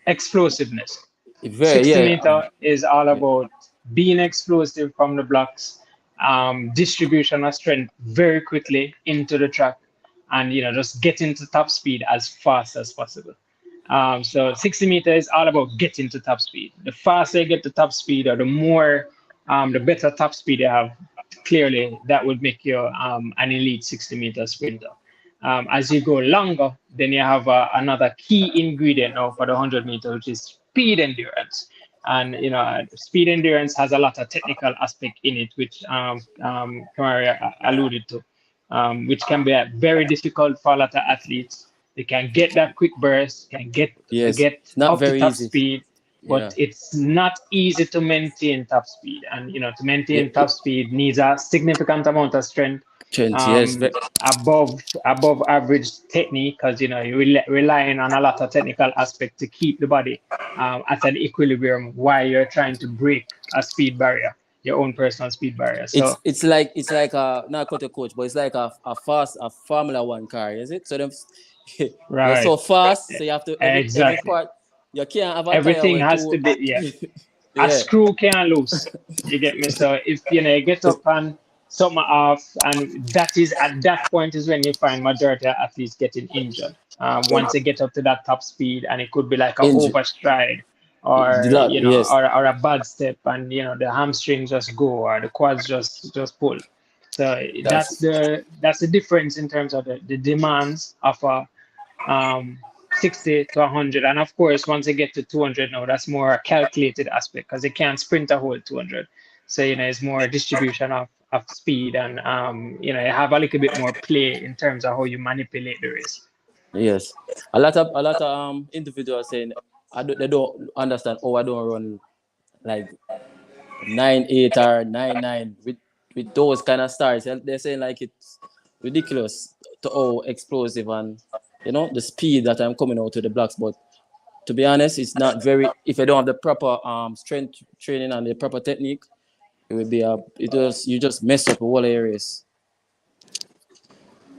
Speaker 3: Explosiveness.
Speaker 4: Very
Speaker 3: 60
Speaker 4: yeah.
Speaker 3: meter is all about being explosive from the blocks, distribution of strength very quickly into the track, and just getting to top speed as fast as possible. So 60 meters is all about getting to top speed. The faster you get to top speed, or the more, the better top speed you have. Clearly, that would make you an elite 60-meter sprinter. As you go longer, then you have another key ingredient now for the 100 meter, which is speed endurance. And speed endurance has a lot of technical aspect in it, which Kimmari alluded to, which can be very difficult for a lot of athletes. They can get that quick burst, can
Speaker 4: Yes.
Speaker 3: get
Speaker 4: It's not
Speaker 3: up to
Speaker 4: very
Speaker 3: top
Speaker 4: easy.
Speaker 3: speed,
Speaker 4: Yeah.
Speaker 3: but it's not easy to maintain top speed. And to
Speaker 4: Yeah.
Speaker 3: maintain top speed needs a significant amount of strength,
Speaker 4: Trent, yes.
Speaker 3: um, above average technique, because you're relying on a lot of technical aspect to keep the body at an equilibrium while you're trying to break a speed barrier, your own personal speed barrier. So
Speaker 4: It's like a not quite a coach, but it's like a Formula One car, is it? So them they're
Speaker 3: right,
Speaker 4: so fast, so you have to every
Speaker 3: exactly.
Speaker 4: part, you can't have a tire
Speaker 3: Everything
Speaker 4: with
Speaker 3: has to
Speaker 4: two.
Speaker 3: be, yeah. A
Speaker 4: Yeah.
Speaker 3: screw can't loose. You get me? So if you get up and something off, and that is at that point is when you find majority of athletes getting injured. Once they get up to that top speed, and it could be like an
Speaker 4: Injury.
Speaker 3: overstride, or
Speaker 4: Yes.
Speaker 3: or a bad step, and the hamstring just go, or the quads just pull. So
Speaker 4: That's
Speaker 3: that's the difference in terms of the demands of a 60 to 100. And of course, once they get to 200 now, that's more a calculated aspect, because they can't sprint a whole 200. So, it's more distribution of speed, and, you have a little bit more play in terms of how you manipulate the race.
Speaker 4: yes. A lot of individuals saying they don't understand. Oh, I don't run like 9-8 or 9-9 with those kind of stars. They're saying like it's ridiculous to how explosive and the speed that I'm coming out to the blocks. But to be honest, it's not very. If I don't have the proper strength training and the proper technique, it would be you just mess up the whole areas.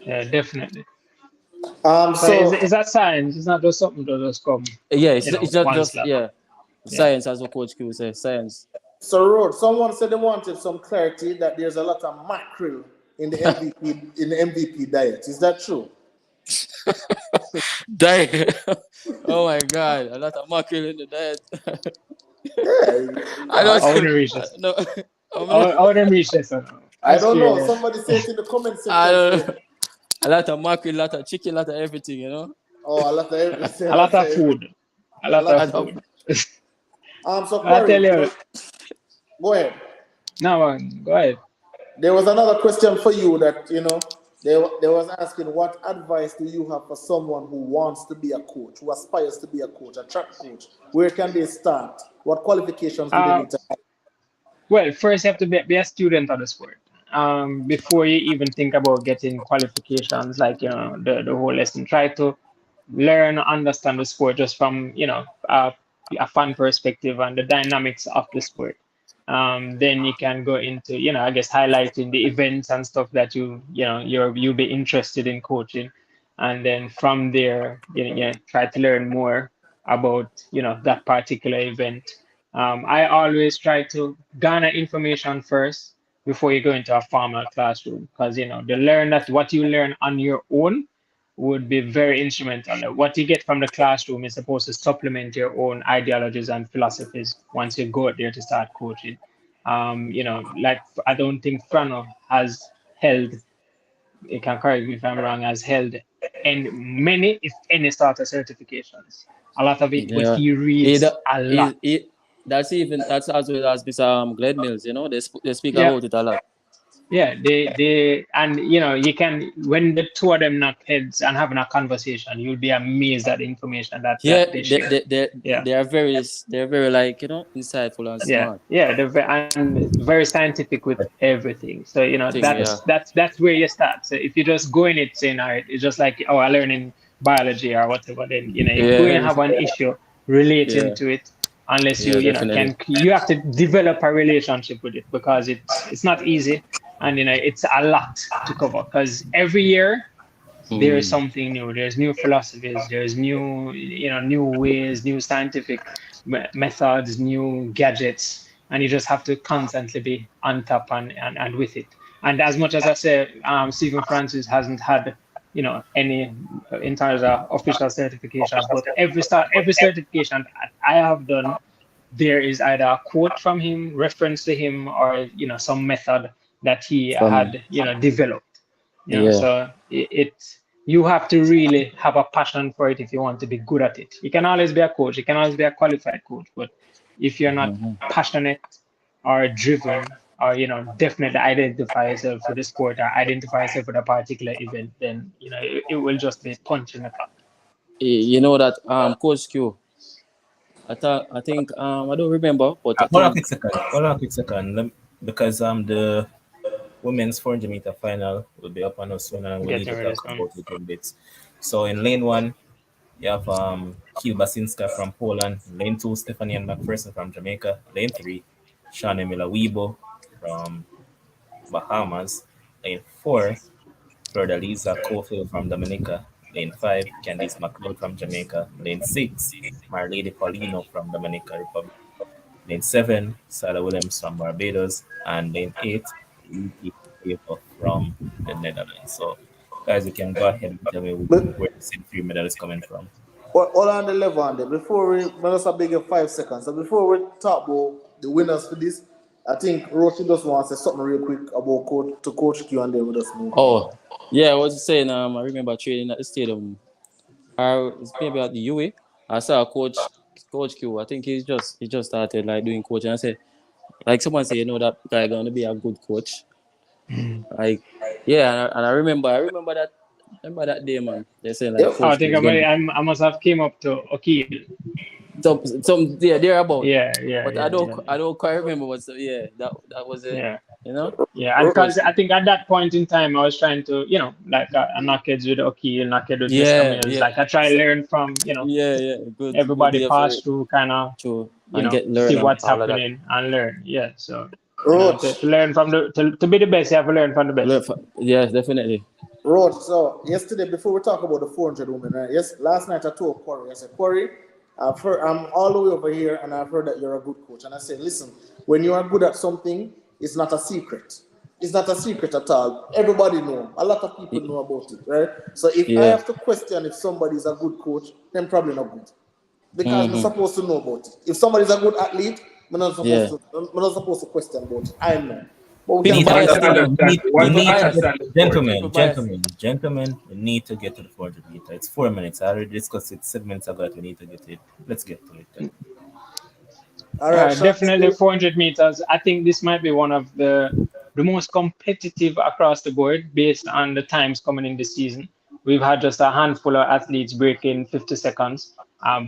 Speaker 3: Yeah, definitely. So
Speaker 2: So
Speaker 3: is that science? It's not just something that just come,
Speaker 4: Yeah, it's not
Speaker 3: one
Speaker 4: just
Speaker 3: slap. Yeah.
Speaker 4: science, as what Coach Q says, science.
Speaker 2: Rod, someone said they wanted some clarity that there's a lot of mackerel in the MVP diet. Is that true?
Speaker 4: Diet. Oh my God, a lot of mackerel in the diet.
Speaker 2: Yeah.
Speaker 4: I
Speaker 3: I
Speaker 4: don't
Speaker 3: wouldn't reach this.
Speaker 4: no.
Speaker 3: I wouldn't reach this one.
Speaker 2: I
Speaker 3: That's
Speaker 2: don't
Speaker 3: fair
Speaker 2: know.
Speaker 3: enough.
Speaker 2: Somebody say it in the comment
Speaker 4: I
Speaker 2: section.
Speaker 4: don't
Speaker 2: Say,
Speaker 4: know. A lot of mackerel, a lot of chicken, a lot of everything.
Speaker 2: oh, a lot of everything.
Speaker 3: A lot of food. A
Speaker 2: A
Speaker 3: lot
Speaker 2: lot
Speaker 3: of
Speaker 4: I
Speaker 2: of.
Speaker 4: don't,
Speaker 3: food.
Speaker 2: So
Speaker 3: I tell
Speaker 2: Corey,
Speaker 3: you,
Speaker 2: go ahead.
Speaker 3: no, man, go ahead.
Speaker 2: There was another question for you that they was asking, what advice do you have for someone who wants to be a coach, who aspires to be a coach, a track coach? Where can they start? What qualifications do they
Speaker 3: Uh,
Speaker 2: need to have?
Speaker 3: well, first you have to be a student of the sport. Before you even think about getting qualifications, like the whole lesson, try to learn, understand the sport just from a fan perspective and the dynamics of the sport. Then you can go into, I guess highlighting the events and stuff that you'll be interested in coaching, and then from there, try to learn more about, that particular event. I always try to garner information first before you go into a formal classroom, because the learn that what you learn on your own would be very instrumental. What you get from the classroom is supposed to supplement your own ideologies and philosophies once you go out there to start coaching. Like I don't think Frano has held, you can correct me if I'm wrong, has held and many, if any, starter certifications. A lot of it, but
Speaker 4: Yeah.
Speaker 3: he reads a lot.
Speaker 4: That's as well as this Glad Mills, they speak
Speaker 3: Yeah,
Speaker 4: about it a lot.
Speaker 3: yeah, and you can, when the two of them knock heads and having a conversation, you'll be amazed at the information
Speaker 4: Yeah,
Speaker 3: that they share. Yeah,
Speaker 4: they're very like insightful and
Speaker 3: yeah,
Speaker 4: smart
Speaker 3: yeah. And very scientific with everything. So
Speaker 4: thing. Yeah,
Speaker 3: that's where you start. So if you just go in it saying, all right, it's just like, oh, I learn in biology or whatever, then you're going to
Speaker 4: yeah,
Speaker 3: have an issue relating
Speaker 4: yeah,
Speaker 3: to it, unless
Speaker 4: yeah, definitely.
Speaker 3: you have to develop a relationship with it, because it's not easy, and it's a lot to cover, because every year there is
Speaker 4: Mm.
Speaker 3: something new. There's new philosophies, there's new, new ways, new scientific methods, new gadgets, and you just have to constantly be on top and with it. And as much as I say, Stephen Francis hasn't had, any in terms of official certifications, but every certification that I have done, there is either a quote from him, reference to him, or some method that he
Speaker 4: From
Speaker 3: had developed.
Speaker 4: yeah,
Speaker 3: So you have to really have a passion for it if you want to be good at it. You can always be a coach, you can always be a qualified coach, but if you're not
Speaker 4: mhm.
Speaker 3: passionate or driven, or definitely identify yourself with the sport or identify yourself with a particular event, then it will just be punching the clock.
Speaker 4: You know that Coach Q. I think I don't remember, but I
Speaker 1: Hold on a
Speaker 4: think
Speaker 1: quick second. Hold on a quick second. Because the women's 400-meter final will be up on us soon, and we need
Speaker 3: Getting
Speaker 1: to
Speaker 3: ready
Speaker 1: talk
Speaker 3: soon.
Speaker 1: about it in bits. So in lane one, you have Kielbasinska from Poland. Lane two, Stephanie and McPherson from Jamaica. Lane three, Shawnee Miller-Weibo from Bahamas. Lane four, Florida Cofield from Dominica. Lane five, Candice McLeod from Jamaica. Lane six, My Lady Paulino from Dominica Republic. Lane 7, Sarah Williams from Barbados, and lane 8, Lucy Paper from the Netherlands. So, guys, you can go ahead and tell me
Speaker 2: But
Speaker 1: where the three medal is coming from.
Speaker 2: all on the level on there. Before we, just a big 5 seconds. So before we talk about the winners for this, I think Roach just wants to say something real quick about Coach Q, and then we just move on.
Speaker 4: oh yeah, I was saying I remember training at the stadium. It's maybe at the UA. I saw Coach Q. I think he just started like doing coaching. I said like someone say that guy gonna be a good coach. Like yeah, and I remember that day, man. They saying like
Speaker 2: Yep.
Speaker 3: Oh, I
Speaker 4: Coach Q
Speaker 3: think
Speaker 4: is gonna be
Speaker 3: I must have came up to Okil.
Speaker 4: some yeah there about,
Speaker 3: Yeah, yeah,
Speaker 4: but
Speaker 3: yeah, yeah,
Speaker 4: I don't quite remember what's yeah that was it.
Speaker 3: yeah.
Speaker 4: You know,
Speaker 3: Yeah, and
Speaker 2: Roach.
Speaker 3: because I think at that point in time, I was trying to, like, I knock heads with Okil, knock heads with Jessica
Speaker 4: yeah
Speaker 3: Mills.
Speaker 4: yeah
Speaker 3: Like, I try to learn from,
Speaker 4: yeah good
Speaker 3: everybody
Speaker 4: day
Speaker 3: pass
Speaker 4: for
Speaker 3: through, kind of,
Speaker 4: to and get
Speaker 3: see
Speaker 4: learn and
Speaker 3: what's
Speaker 4: all of that.
Speaker 3: happening and learn. Yeah. So,
Speaker 2: Roach.
Speaker 3: to learn from to be the best, you have to learn from the
Speaker 4: Learn
Speaker 3: best.
Speaker 4: yeah, definitely.
Speaker 2: Roach, so yesterday, before we talk about the 400 women, right? Yes, last night I told Corey, I said, Corey, I'm all the way over here and I've heard that you're a good coach. And I said, listen, when you are good at something, it's not a secret. It's not a secret at all. Everybody know. A lot of people know about it, right? So if I
Speaker 4: Yeah.
Speaker 2: have to question if somebody is a good coach, then probably not good. Because I'm
Speaker 4: Mm-hmm.
Speaker 2: supposed to know about it. If somebody's a good athlete,
Speaker 4: Yeah.
Speaker 2: I'm not supposed to question about it. I know. But we
Speaker 1: We
Speaker 2: can
Speaker 1: need
Speaker 5: People
Speaker 1: to
Speaker 2: talk
Speaker 1: get,
Speaker 5: have to
Speaker 2: about it.
Speaker 5: understand.
Speaker 1: we
Speaker 5: One to
Speaker 1: need to get,
Speaker 5: understand the sport.
Speaker 1: gentlemen, we need to get to the 400 meter. It's 4 minutes. I already discussed it 7 minutes ago that we need to get to it. Let's get to it then.
Speaker 2: All right, Sean.
Speaker 3: Definitely 400 meters. I think this might be one of the most competitive across the board based on the times coming in this season. We've had just a handful of athletes breaking 50 seconds.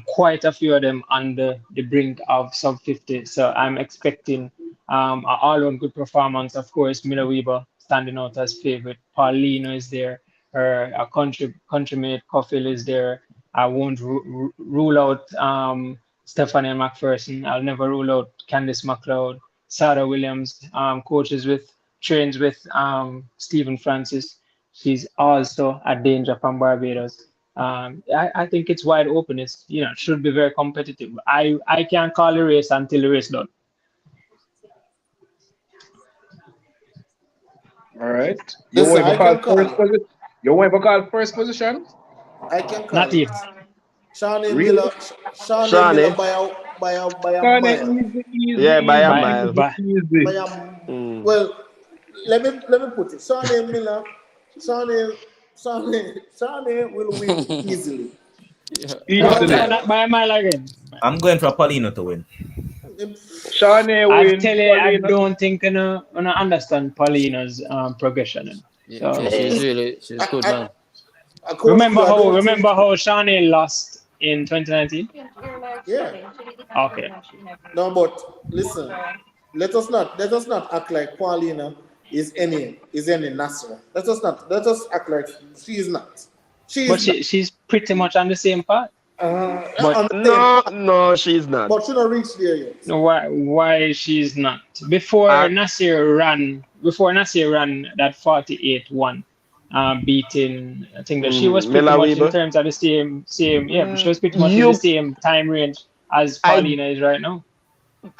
Speaker 3: Quite a few of them on the brink of sub 50. So I'm expecting an all-round good performance. Of course, Miller Weber standing out as favorite. Paulino is there. Her country mate Cofield is there. I won't rule out Stephanie McPherson. I'll never rule out Candice McLeod, Sarah Williams, trains with Stephen Francis. She's also a danger from Barbados. I think it's wide open. It should be very competitive. I can't call the race until the race done.
Speaker 5: All right. You
Speaker 2: Listen,
Speaker 5: want to
Speaker 2: I
Speaker 5: call
Speaker 2: can call
Speaker 5: first
Speaker 2: it.
Speaker 5: position? You want to call first position?
Speaker 2: I can call
Speaker 3: Not
Speaker 2: it.
Speaker 3: yet.
Speaker 2: Shawnee
Speaker 5: Really?
Speaker 2: Miller. Shawnee Miller
Speaker 6: Shawnee.
Speaker 2: by a
Speaker 5: Kinda
Speaker 2: mile.
Speaker 5: easy, easy,
Speaker 6: Yeah, by a
Speaker 5: easy,
Speaker 3: By
Speaker 6: mile.
Speaker 5: easy,
Speaker 3: by
Speaker 5: easy.
Speaker 2: By a
Speaker 6: Mm.
Speaker 2: well, let me put it. Shawnee Miller. Shawnee Shawnee will win easily.
Speaker 3: no,
Speaker 2: Why?
Speaker 5: Easily.
Speaker 3: not by a mile again.
Speaker 1: I'm going for Paulino to win.
Speaker 5: Shawnee
Speaker 3: I
Speaker 5: win.
Speaker 3: tell you, I
Speaker 5: Paulina.
Speaker 3: don't think I understand Paulina's progression.
Speaker 4: Yeah,
Speaker 3: So
Speaker 4: she's good,
Speaker 2: I,
Speaker 4: man.
Speaker 2: Coach Q, I don't think.
Speaker 3: remember how Shani lost in 2019?
Speaker 2: Yeah.
Speaker 3: Okay.
Speaker 2: No, but listen. Let us not act like Paulina is any Nasser. Let us act like she is not. She
Speaker 3: But
Speaker 2: is not.
Speaker 3: she's pretty much on the same path. But
Speaker 2: On the same
Speaker 6: No,
Speaker 2: path,
Speaker 6: no, she's not.
Speaker 2: but she not reached there yet.
Speaker 3: why she's not?
Speaker 6: Uh,
Speaker 3: Before Nasir ran that 48-1, beating, I think that she was pretty
Speaker 6: Miller
Speaker 3: much in
Speaker 6: Weber.
Speaker 3: terms of the same, yeah, she was pretty much in the
Speaker 6: You,
Speaker 3: same time range as
Speaker 6: I
Speaker 3: Paulina is right now.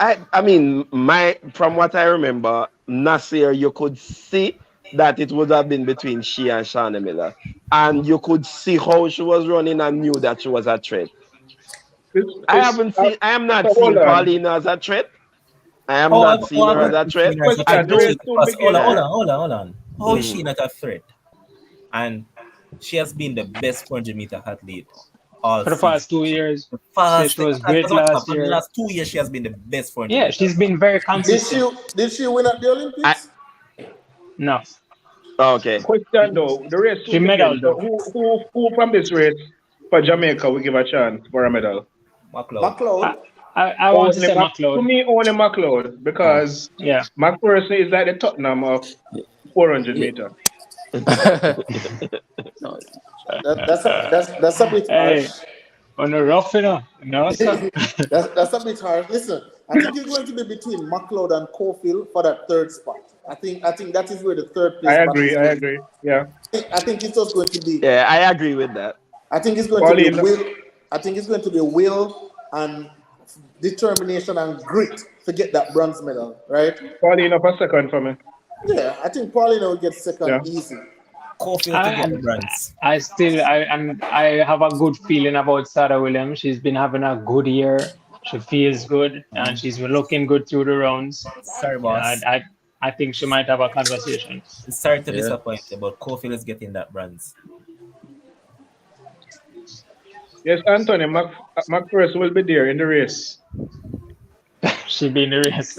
Speaker 6: I mean, from what I remember, Nasir, you could see that it would have been between she and Shawnee Miller, and you could see how she was running and knew that she was a threat. I am not
Speaker 5: So hold
Speaker 6: seeing
Speaker 5: on.
Speaker 6: Paulina as a threat. I am
Speaker 1: Oh,
Speaker 6: not seeing her as a threat.
Speaker 1: as a
Speaker 6: I
Speaker 1: threat.
Speaker 5: Question. The race
Speaker 6: don't.
Speaker 5: soon
Speaker 1: Because hold on,
Speaker 5: begin.
Speaker 1: hold
Speaker 6: Uh,
Speaker 1: on, hold on, hold on. How is she
Speaker 6: mhm.
Speaker 1: not a threat? And she has been the best 400-meter athlete all
Speaker 3: For the
Speaker 1: season.
Speaker 3: past 2 years,
Speaker 1: The
Speaker 3: she
Speaker 1: fast,
Speaker 3: was
Speaker 1: as
Speaker 3: great
Speaker 1: much
Speaker 3: last
Speaker 1: in the
Speaker 3: year.
Speaker 1: last 2 years, she has been the best 400
Speaker 3: Yeah,
Speaker 1: meter.
Speaker 3: she's been very
Speaker 2: Did she
Speaker 3: consistent.
Speaker 2: did she win at the
Speaker 6: I
Speaker 2: Olympics?
Speaker 3: No,
Speaker 6: okay.
Speaker 5: Question though. The race
Speaker 3: she
Speaker 5: soon begin.
Speaker 3: medaled
Speaker 5: So
Speaker 3: though.
Speaker 5: who from this race for Jamaica we give a chance for a medal?
Speaker 1: McLeod.
Speaker 3: I,
Speaker 2: McLeod.
Speaker 3: I want to
Speaker 5: Only
Speaker 3: say
Speaker 5: To
Speaker 3: McLeod.
Speaker 5: me, only McLeod
Speaker 4: Ah.
Speaker 5: because
Speaker 3: Yeah.
Speaker 5: McPherson is like the Tottenham of 400
Speaker 4: Yeah.
Speaker 5: meter.
Speaker 4: No,
Speaker 2: That's a bit
Speaker 3: Hey,
Speaker 2: harsh.
Speaker 3: on the rough, No, sir.
Speaker 2: That's a bit harsh. Listen, I think it's going to be between McLeod and Cofield for that third spot. I think that is where the third
Speaker 5: I
Speaker 2: place battle
Speaker 5: agree.
Speaker 2: is
Speaker 5: I
Speaker 2: going.
Speaker 5: agree. Yeah.
Speaker 2: I think it's just going to be.
Speaker 6: Yeah, I agree with that.
Speaker 2: I think it's going to be
Speaker 5: Pauline,
Speaker 2: will. I think it's going to be will and determination and grit to get that bronze medal, right?
Speaker 5: Pauline up a second for me.
Speaker 2: Yeah, I think Paulina will get second
Speaker 5: Yeah.
Speaker 2: easy.
Speaker 1: Cofield to
Speaker 3: I
Speaker 1: get the
Speaker 3: and
Speaker 1: bronze.
Speaker 3: I have a good feeling about Sarah Williams. She's been having a good year. She feels good and she's been looking good through the rounds.
Speaker 1: Sorry,
Speaker 3: Yeah,
Speaker 1: boss.
Speaker 3: I think she might have a conversation.
Speaker 1: Sorry to
Speaker 4: yeah.
Speaker 1: disappoint you, but Cofield is getting that bronze.
Speaker 5: Yes, Anthony McPherson will be there in the race.
Speaker 3: She'll be in the race.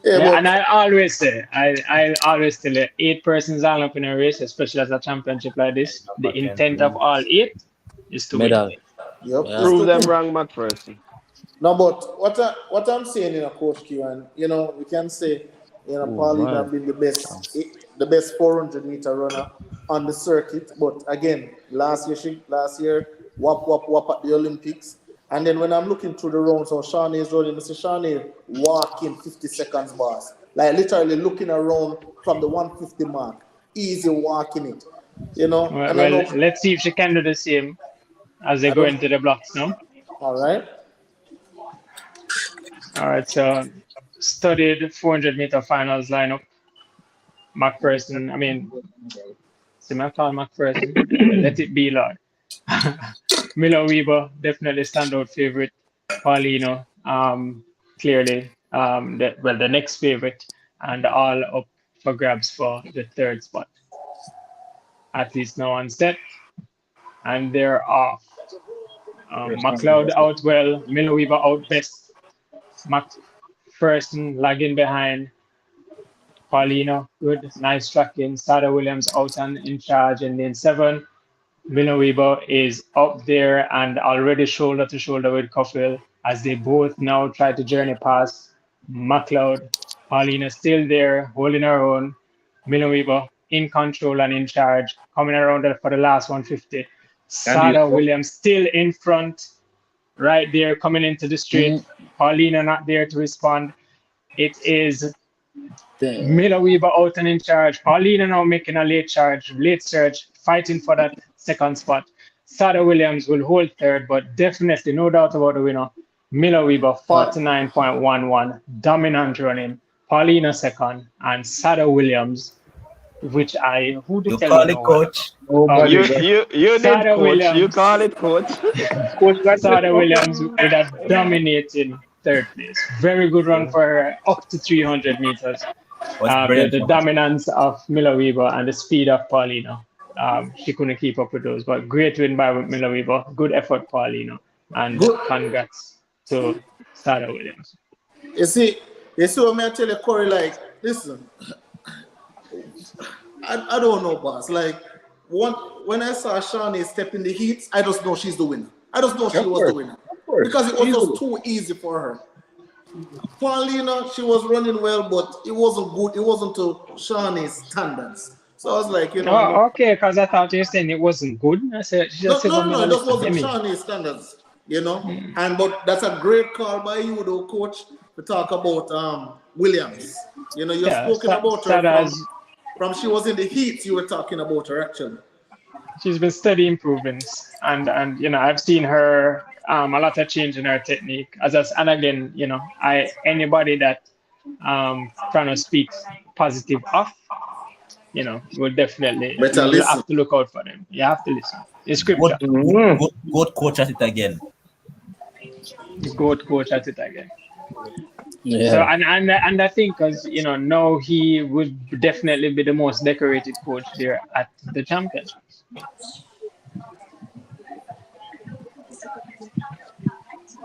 Speaker 2: Yeah,
Speaker 3: Yeah, and
Speaker 2: but
Speaker 3: I always tell you, 8 persons all up in a race, especially as a championship like this. The intent of all 8 is to win.
Speaker 4: Medal.
Speaker 2: yep,
Speaker 4: Yeah.
Speaker 2: it's
Speaker 6: Prove
Speaker 2: to
Speaker 6: them
Speaker 2: win.
Speaker 6: wrong, McPherson.
Speaker 2: No, but what I'm saying, Coach Q, and we can say,
Speaker 4: Oh
Speaker 2: Paulina
Speaker 4: man.
Speaker 2: been the best 400-meter runner on the circuit. But again, last year, whop whop whop at the Olympics. And then when I'm looking through the rounds, how Shawnee is running, I see Shawnee walking 50 seconds bars, like literally looking around from the 150 mark, easy walking it,
Speaker 3: Well,
Speaker 2: And I know,
Speaker 3: let's see if she can do the same as they
Speaker 2: I
Speaker 3: go
Speaker 2: don't.
Speaker 3: into the blocks now.
Speaker 2: All right.
Speaker 3: All right, so studied 400-meter finals lineup. McPherson, I mean, see my call McPherson. Let it be, Lord. Miller Weaver, definitely standout favorite. Paulino, clearly, the next favorite, and all up for grabs for the third spot. At least now on set, and they're off. McLeod out well, Miller Weaver out best. McPherson lagging behind. Paulino, good, nice tracking. Sada Williams out and in charge in lane 7. Villanueva is up there and already shoulder to shoulder with Cofield as they both now try to journey past McLeod. Paulina still there, holding her own. Villanueva in control and in charge, coming around for the last 150. Sada Williams still in front, right there coming into the straight. Paulina not there to respond. It is Miller Weaver out and in charge. Paulina now making a late surge, fighting for that second spot. Sada Williams will hold third, but definitely no doubt about the winner. Miller Weaver 49.11, dominant running. Paulina second, and Sada Williams, which who did
Speaker 1: You
Speaker 3: tell me
Speaker 1: call it,
Speaker 3: no one?
Speaker 1: coach.
Speaker 5: Nobody.
Speaker 6: You did,
Speaker 3: Sada
Speaker 6: coach.
Speaker 3: Williams.
Speaker 6: You call it, coach.
Speaker 5: Coach got
Speaker 3: Sada Williams with a dominating third place. Very good run for her, up to 300 meters. The dominance of Miller Weaver and the speed of Paulina. She couldn't keep up with those, but great win by Miller Weaver. Good effort, Paulina. And congrats to Sada Williams.
Speaker 2: You see what I tell you, Corey, like, listen, I don't know, boss. Like, when I saw Shawnee step in the heats, I just know she's the winner. I just know she was the winner. Because it was just too easy for her. Paulina, she was running well, but it wasn't good. It wasn't to Shawnee's standards. So I was like,
Speaker 3: okay, because I thought you were saying it wasn't good. I said,
Speaker 2: no, it just wasn't Shawnee's standards, but that's a great call by you, though, coach, to talk about Williams. You're spoken about her from she was in the heat. You were talking about her actually.
Speaker 3: She's been steady improvements, and I've seen her a lot of change in her technique. And again, anybody that kind of speaks positive of, will definitely you have to look out for them. You have to listen. It's scripture.
Speaker 1: Good coach at it again.
Speaker 3: Good coach at it again.
Speaker 4: Yeah.
Speaker 3: So and I think because now he would definitely be the most decorated coach there at the championships.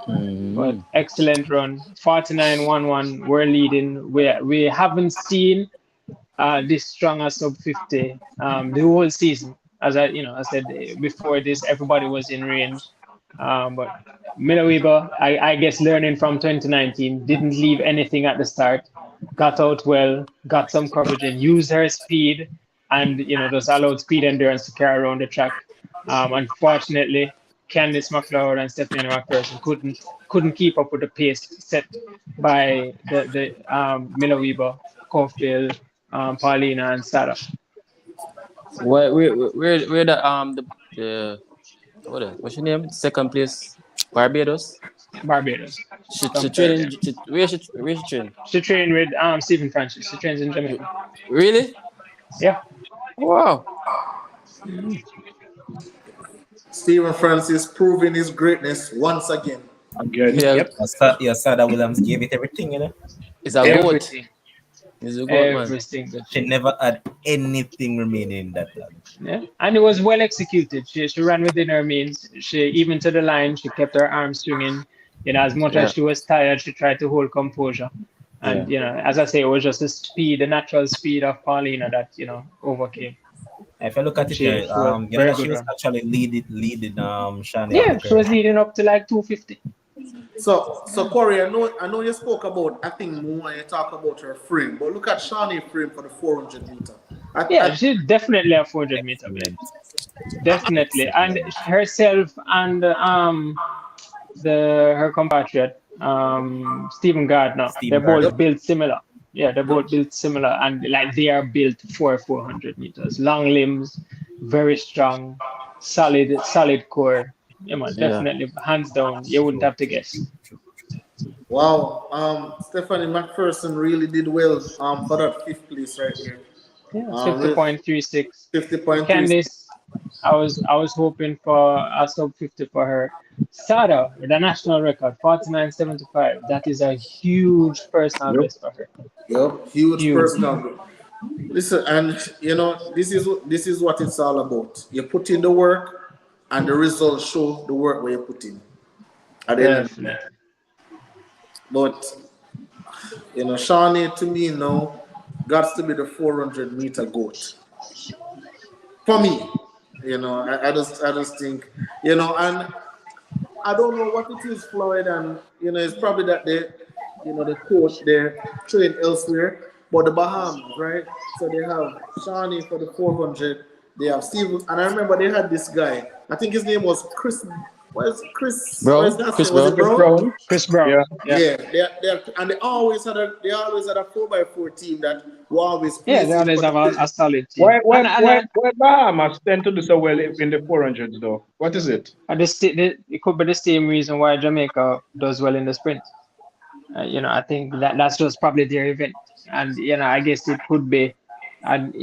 Speaker 3: But excellent run, 49.11. We're leading. We haven't seen this strong as sub 50 the whole season. As I said before this, everybody was in range. But Miller Weaver, I guess learning from 2019, didn't leave anything at the start, got out well, got some coverage and used her speed and, just allowed speed endurance to carry around the track. Unfortunately, Candice McLeod and Stephanie McPherson couldn't keep up with the pace set by the Miller Weaver, Caulfield, Paulina and Sada.
Speaker 4: Where the what's your name? Second place, Barbados. She trained. Where she train?
Speaker 3: She trained with Stephen Francis. She trains in Jamaica.
Speaker 4: Really?
Speaker 3: Yeah.
Speaker 4: Wow.
Speaker 2: Stephen Francis proving his greatness once again.
Speaker 5: Again.
Speaker 4: Yeah.
Speaker 1: Yep. Sada Williams gave it everything,
Speaker 4: It's a goat. It's a goat,
Speaker 3: everything.
Speaker 4: Man.
Speaker 1: She never had anything remaining in that lab.
Speaker 3: Yeah, and it was well executed. She ran within her means. She even to the line. She kept her arms swinging. As much as she was tired, she tried to hold composure. And as I say, it was just the natural speed of Paulina that overcame.
Speaker 1: If I look at it, she was actually leading Shani.
Speaker 3: Yeah, she was leading up to like 250.
Speaker 2: So Corey, I know you spoke about, I think more when you talk about her frame, but look at Shani frame for the 400 meter.
Speaker 3: She's definitely a 400 meter blend. Definitely. And herself and her compatriot, Stephen Gardner, they're both built similar. Yeah, they're both built similar, and they are built for 400 meters. Long limbs, very strong, solid core. Definitely, hands down. You wouldn't have to guess.
Speaker 2: Wow, Stephanie McPherson really did well for that 5th place right here.
Speaker 3: Yeah, 50.36.
Speaker 2: 50.36.
Speaker 3: Candice, I was hoping for a sub 50 for her. Sada with a national record, 49.75. That is a huge personal best for her.
Speaker 2: Yep, huge personal best. Listen, and this is what it's all about. You put in the work, and the results show the work where you put in.
Speaker 3: Definitely.
Speaker 2: But Shawnee to me now got to be the 400 meter goat. For me, I just think, and I don't know what it is, Floyd, and it's probably that the coach there trained elsewhere, but the Bahamas, right? So they have Shawnee for the 400. They have Steve, and I remember they had this guy. I think his name was Chris. What is Chris?
Speaker 4: Brown?
Speaker 2: What is that?
Speaker 4: Chris
Speaker 2: Was it
Speaker 4: Brown?
Speaker 5: Chris
Speaker 2: Brown?
Speaker 5: Brown.
Speaker 3: Chris Brown.
Speaker 5: Yeah.
Speaker 2: Yeah, and they always had a 4x4 team that were always
Speaker 3: Yeah, they
Speaker 2: squeezing
Speaker 3: always
Speaker 2: for the
Speaker 3: have
Speaker 2: finish.
Speaker 3: a solid team.
Speaker 5: Why Bahamas tend to do so well in the 400s though? What is it?
Speaker 3: It could be the same reason why Jamaica does well in the sprint. I think that's just probably their event, and I guess it could be, and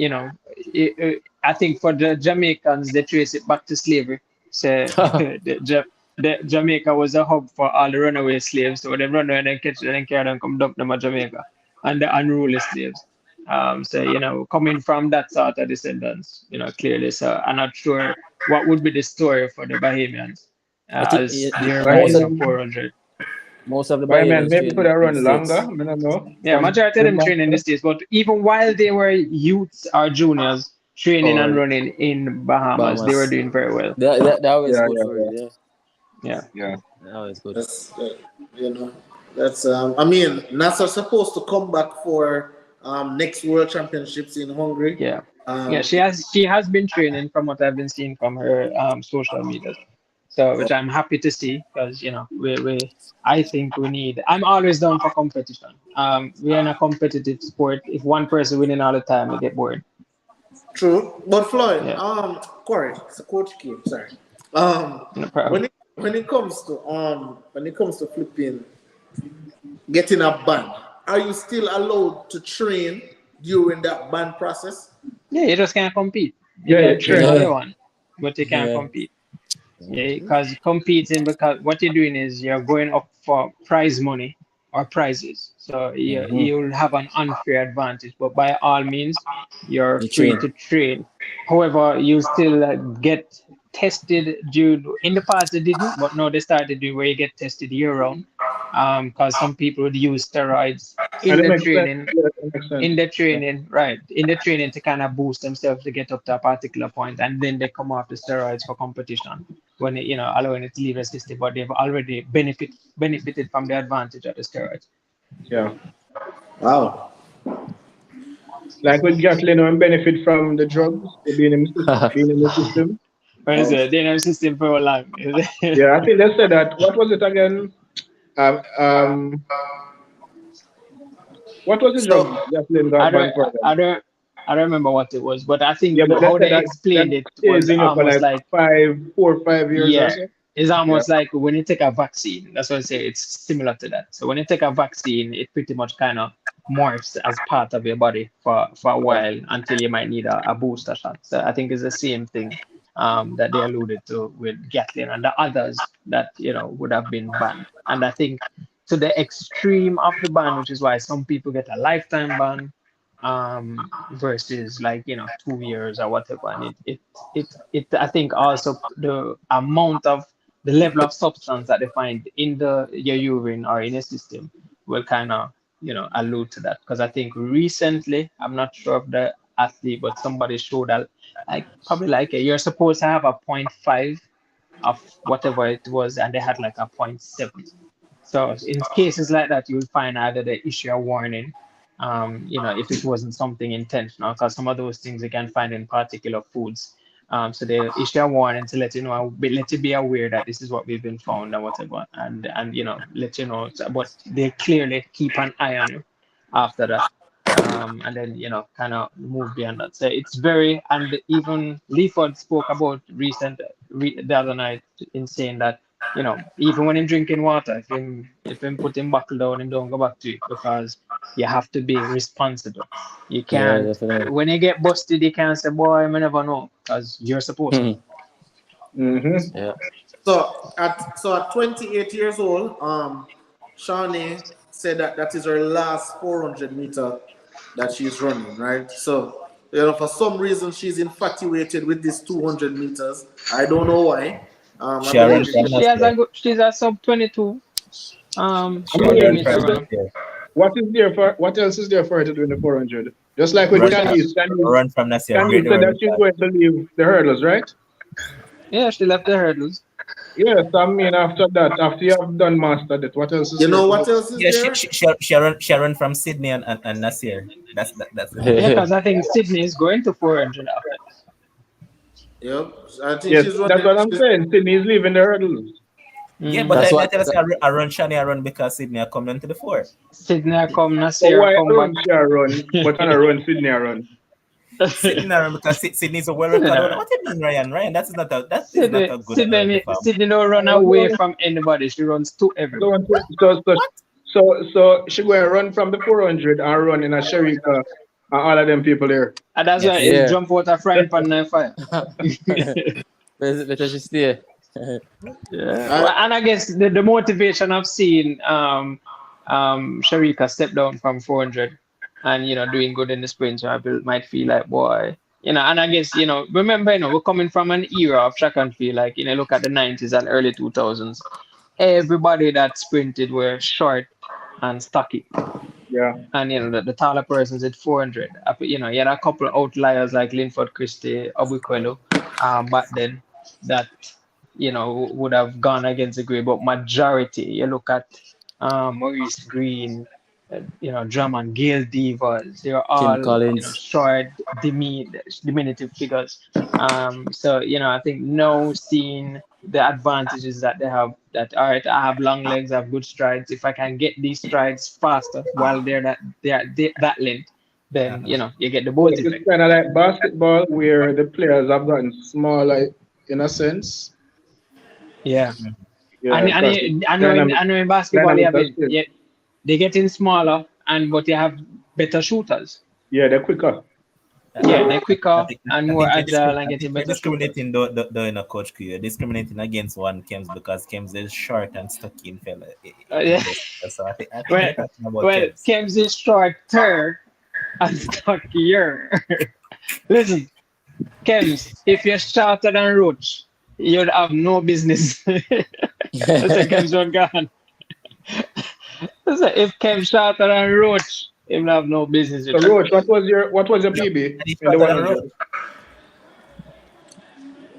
Speaker 3: I think for the Jamaicans they trace it back to slavery. So the Jamaica was a hub for all the runaway slaves. So they run away and then catch them and carry them, come dump them at Jamaica, and the unruly slaves. So coming from that sort of descendants, clearly. So I'm not sure what would be the story for the Bahamians
Speaker 4: I think
Speaker 3: as they're
Speaker 4: most
Speaker 3: riding
Speaker 4: of
Speaker 3: the 400.
Speaker 4: the
Speaker 5: Why man,
Speaker 4: Bahamians
Speaker 5: maybe
Speaker 4: train
Speaker 5: could I
Speaker 4: in the
Speaker 5: run
Speaker 4: States.
Speaker 5: longer? I don't know.
Speaker 3: Yeah, majority of them train in the States, but even while they were youths or juniors training and
Speaker 4: Or
Speaker 3: running in Bahamas, they were
Speaker 4: Bahamas.
Speaker 3: doing very well.
Speaker 4: They're always
Speaker 5: Yeah,
Speaker 4: good
Speaker 5: yeah,
Speaker 4: for it, yeah.
Speaker 3: Yeah.
Speaker 5: yeah.
Speaker 4: They're always good.
Speaker 2: That's that's. I mean, NASA supposed to come back for next World Championships in Hungary.
Speaker 3: Yeah.
Speaker 2: Um,
Speaker 3: Yeah, she has been training from what I've been seeing from her social medias. So which I'm happy to see because we I think we need I'm always down for competition. We're in a competitive sport. If one person winning all the time, we get bored.
Speaker 2: True, but Floyd,
Speaker 3: Yeah.
Speaker 2: Corey, it's a coach Kim. Sorry.
Speaker 3: No problem.
Speaker 2: When it comes to flipping, getting a ban, are you still allowed to train during that ban process?
Speaker 3: Yeah, you just can't compete. You
Speaker 5: Yeah,
Speaker 3: can
Speaker 5: yeah,
Speaker 3: train
Speaker 5: sure.
Speaker 3: all
Speaker 4: Yeah.
Speaker 3: you want, but you can't
Speaker 4: Yeah.
Speaker 3: compete. Yeah, because competing, because what you're doing is you're going up for prize money or prizes. So you'll have an unfair advantage, but by all means, you're
Speaker 4: You
Speaker 3: free
Speaker 4: train.
Speaker 3: to train. However, you still get tested due in the past they didn't, but now they started doing where you get tested year round. Because some people would use steroids
Speaker 5: And
Speaker 3: in
Speaker 5: it
Speaker 3: the
Speaker 5: makes sense.
Speaker 3: training
Speaker 5: Yeah, it makes sense.
Speaker 3: in the
Speaker 5: Yeah.
Speaker 3: training, right? In the training to kind of boost themselves to get up to a particular point, and then they come off the steroids for competition when allowing it to leave the system, but they've already benefited from the advantage of the steroids.
Speaker 5: Yeah.
Speaker 2: Wow.
Speaker 5: Like with Gatlin, and benefit from the drugs, being in the system.
Speaker 3: What is it? They never system for how long?
Speaker 5: Yeah, I think they said that. What was it again? Um, um, what was the drug
Speaker 2: So
Speaker 5: Gatlin
Speaker 3: I
Speaker 5: got
Speaker 3: don't,
Speaker 5: banned for?
Speaker 3: I don't, I don't remember what it was, but I think
Speaker 5: Yeah, but they
Speaker 3: how
Speaker 5: said
Speaker 3: they
Speaker 5: that
Speaker 3: explained it
Speaker 5: stays
Speaker 3: was
Speaker 5: in you for
Speaker 3: almost
Speaker 5: like
Speaker 3: like
Speaker 5: 4 or 5 years or
Speaker 3: yeah,
Speaker 5: so.
Speaker 3: it's
Speaker 5: Yeah.
Speaker 3: almost like when you take a vaccine. That's what I say. It's similar to that. So when you take a vaccine, it pretty much kind of morphs as part of your body for a while until you might need a booster shot. So I think it's the same thing that they alluded to with Gatlin and the others that would have been banned. And I think to the extreme of the ban, which is why some people get a lifetime ban versus like 2 years or whatever. And it I think also the amount of the level of substance that they find in your urine or in your system will kind of allude to that, because I think recently, I'm not sure of the athlete, but somebody showed that like probably like you're supposed to have a 0.5 of whatever it was, and they had like a 0.7. So in cases like that, you'll find either they issue a warning, if it wasn't something intentional, because some of those things you can find in particular foods. So they issue a warning to let you know, let you be aware that this is what we've been found and whatever, and let you know. But they clearly keep an eye on you after that, and then kind of move beyond that. So it's very, and even Leaford spoke about the other night in saying that even when him drinking water, if him put him buckle down and don't go back to it, because you have to be responsible. You
Speaker 4: Yeah,
Speaker 3: can't,
Speaker 4: definitely.
Speaker 3: when you get busted, you can't say, boy, I never know, because you're supposed to.
Speaker 5: Mm-hmm.
Speaker 4: Yeah.
Speaker 2: So at 28 years old, Shawnee said that is her last 400-meter that she's running, right? So for some reason she's infatuated with this 200 meters. I don't know why. I
Speaker 1: Sharon
Speaker 2: believe
Speaker 1: from
Speaker 3: She has
Speaker 1: Nasir.
Speaker 3: she's a sub 22
Speaker 5: I mean,
Speaker 3: 200
Speaker 1: Sharon
Speaker 3: meter
Speaker 1: from
Speaker 3: runner.
Speaker 1: Nasir.
Speaker 5: what else is there for her to do in the 400? Just like with
Speaker 1: Run,
Speaker 3: She
Speaker 5: Candice.
Speaker 3: has,
Speaker 5: Candice,
Speaker 1: run from Nasir. Break
Speaker 5: Candice
Speaker 1: the
Speaker 5: said
Speaker 1: world
Speaker 5: that she's
Speaker 1: record.
Speaker 5: going to leave the hurdles, right?
Speaker 3: yeah, she left the hurdles.
Speaker 5: Yes, I mean, after that, after you have done mastered it, what else is
Speaker 2: you
Speaker 5: there
Speaker 2: know
Speaker 5: to
Speaker 2: what
Speaker 5: do?
Speaker 2: else is
Speaker 1: Yeah,
Speaker 2: there?
Speaker 1: Sharon from Sydney and Nasir. That's the thing.
Speaker 3: Yeah, because I think Sydney is going to 400 after this.
Speaker 2: Yep. I think
Speaker 5: Yes,
Speaker 2: she's
Speaker 5: that's
Speaker 2: running.
Speaker 5: what I'm saying. Sydney's leaving the hurdles.
Speaker 1: Yeah, but
Speaker 4: That's
Speaker 1: I
Speaker 4: what
Speaker 1: tell us I run Shani, I run because Sydney are coming to the fore.
Speaker 3: Sydney come,
Speaker 5: But
Speaker 3: Nasir
Speaker 5: why
Speaker 3: come back.
Speaker 5: run Share run, but I run Sydney a run?
Speaker 1: Sydney are run because Sydney is a well record owner. What do you mean, Ryan? Ryan, that is not a good performance.
Speaker 3: Sydney don't run
Speaker 5: I
Speaker 3: away
Speaker 5: don't
Speaker 3: from anybody. She runs to
Speaker 5: don't
Speaker 3: everybody.
Speaker 5: want to, so she go and run from the 400 and run in a Sharika and all of them people there.
Speaker 3: And that's why
Speaker 1: Yes.
Speaker 3: it
Speaker 4: Yeah.
Speaker 3: jump out a frying pan and fire.
Speaker 4: Better she stay.
Speaker 3: Yeah. Well, and I guess the motivation I've seen Sharika step down from 400 and doing good in the sprint, so people might feel like, boy, and I guess remember, we're coming from an era of track and field, like look at the 90s and early 2000s. Everybody that sprinted were short and stocky.
Speaker 5: Yeah.
Speaker 3: And the taller persons at 400. You had a couple of outliers like Linford Christie, Obukwelu, back then that would have gone against the grain. But majority, you look at Maurice Green, Drummond, Gail Devers, they're
Speaker 4: Tim
Speaker 3: all
Speaker 4: Collins.
Speaker 3: short, diminutive figures. So I think now seeing the advantages that they have, that all right, I have long legs, I have good strides. If I can get these strides faster while they're that length, then you get the boat
Speaker 5: It's
Speaker 3: effect.
Speaker 5: kind of like basketball where the players have gotten smaller in a sense.
Speaker 3: Yeah.
Speaker 5: Yeah,
Speaker 3: And
Speaker 5: because
Speaker 3: I know in basketball
Speaker 5: dynamic has changed.
Speaker 3: they're getting smaller but you have better shooters.
Speaker 5: Yeah, they're quicker.
Speaker 3: Yeah, they're quicker and
Speaker 1: I
Speaker 3: more
Speaker 1: think
Speaker 3: agile and
Speaker 1: I
Speaker 3: getting
Speaker 1: think you're
Speaker 3: better shooters.
Speaker 1: discriminating though in a coach Q. You're discriminating against one Kems because Kems is short and stocky in fella.
Speaker 3: Yeah.
Speaker 1: So I think
Speaker 3: Well,
Speaker 1: you're talking about
Speaker 3: well,
Speaker 1: Kems.
Speaker 3: Kems is shorter and stockier. Listen, Kems, if you're shorter than Roach, you'd have no business. That's a Kems one gone. If Kems shorter than Roach, he'll have no business
Speaker 5: So
Speaker 3: with
Speaker 5: Roach, what was your PB
Speaker 1: And he's
Speaker 5: in the
Speaker 1: shorter than
Speaker 5: 100?
Speaker 1: Roach.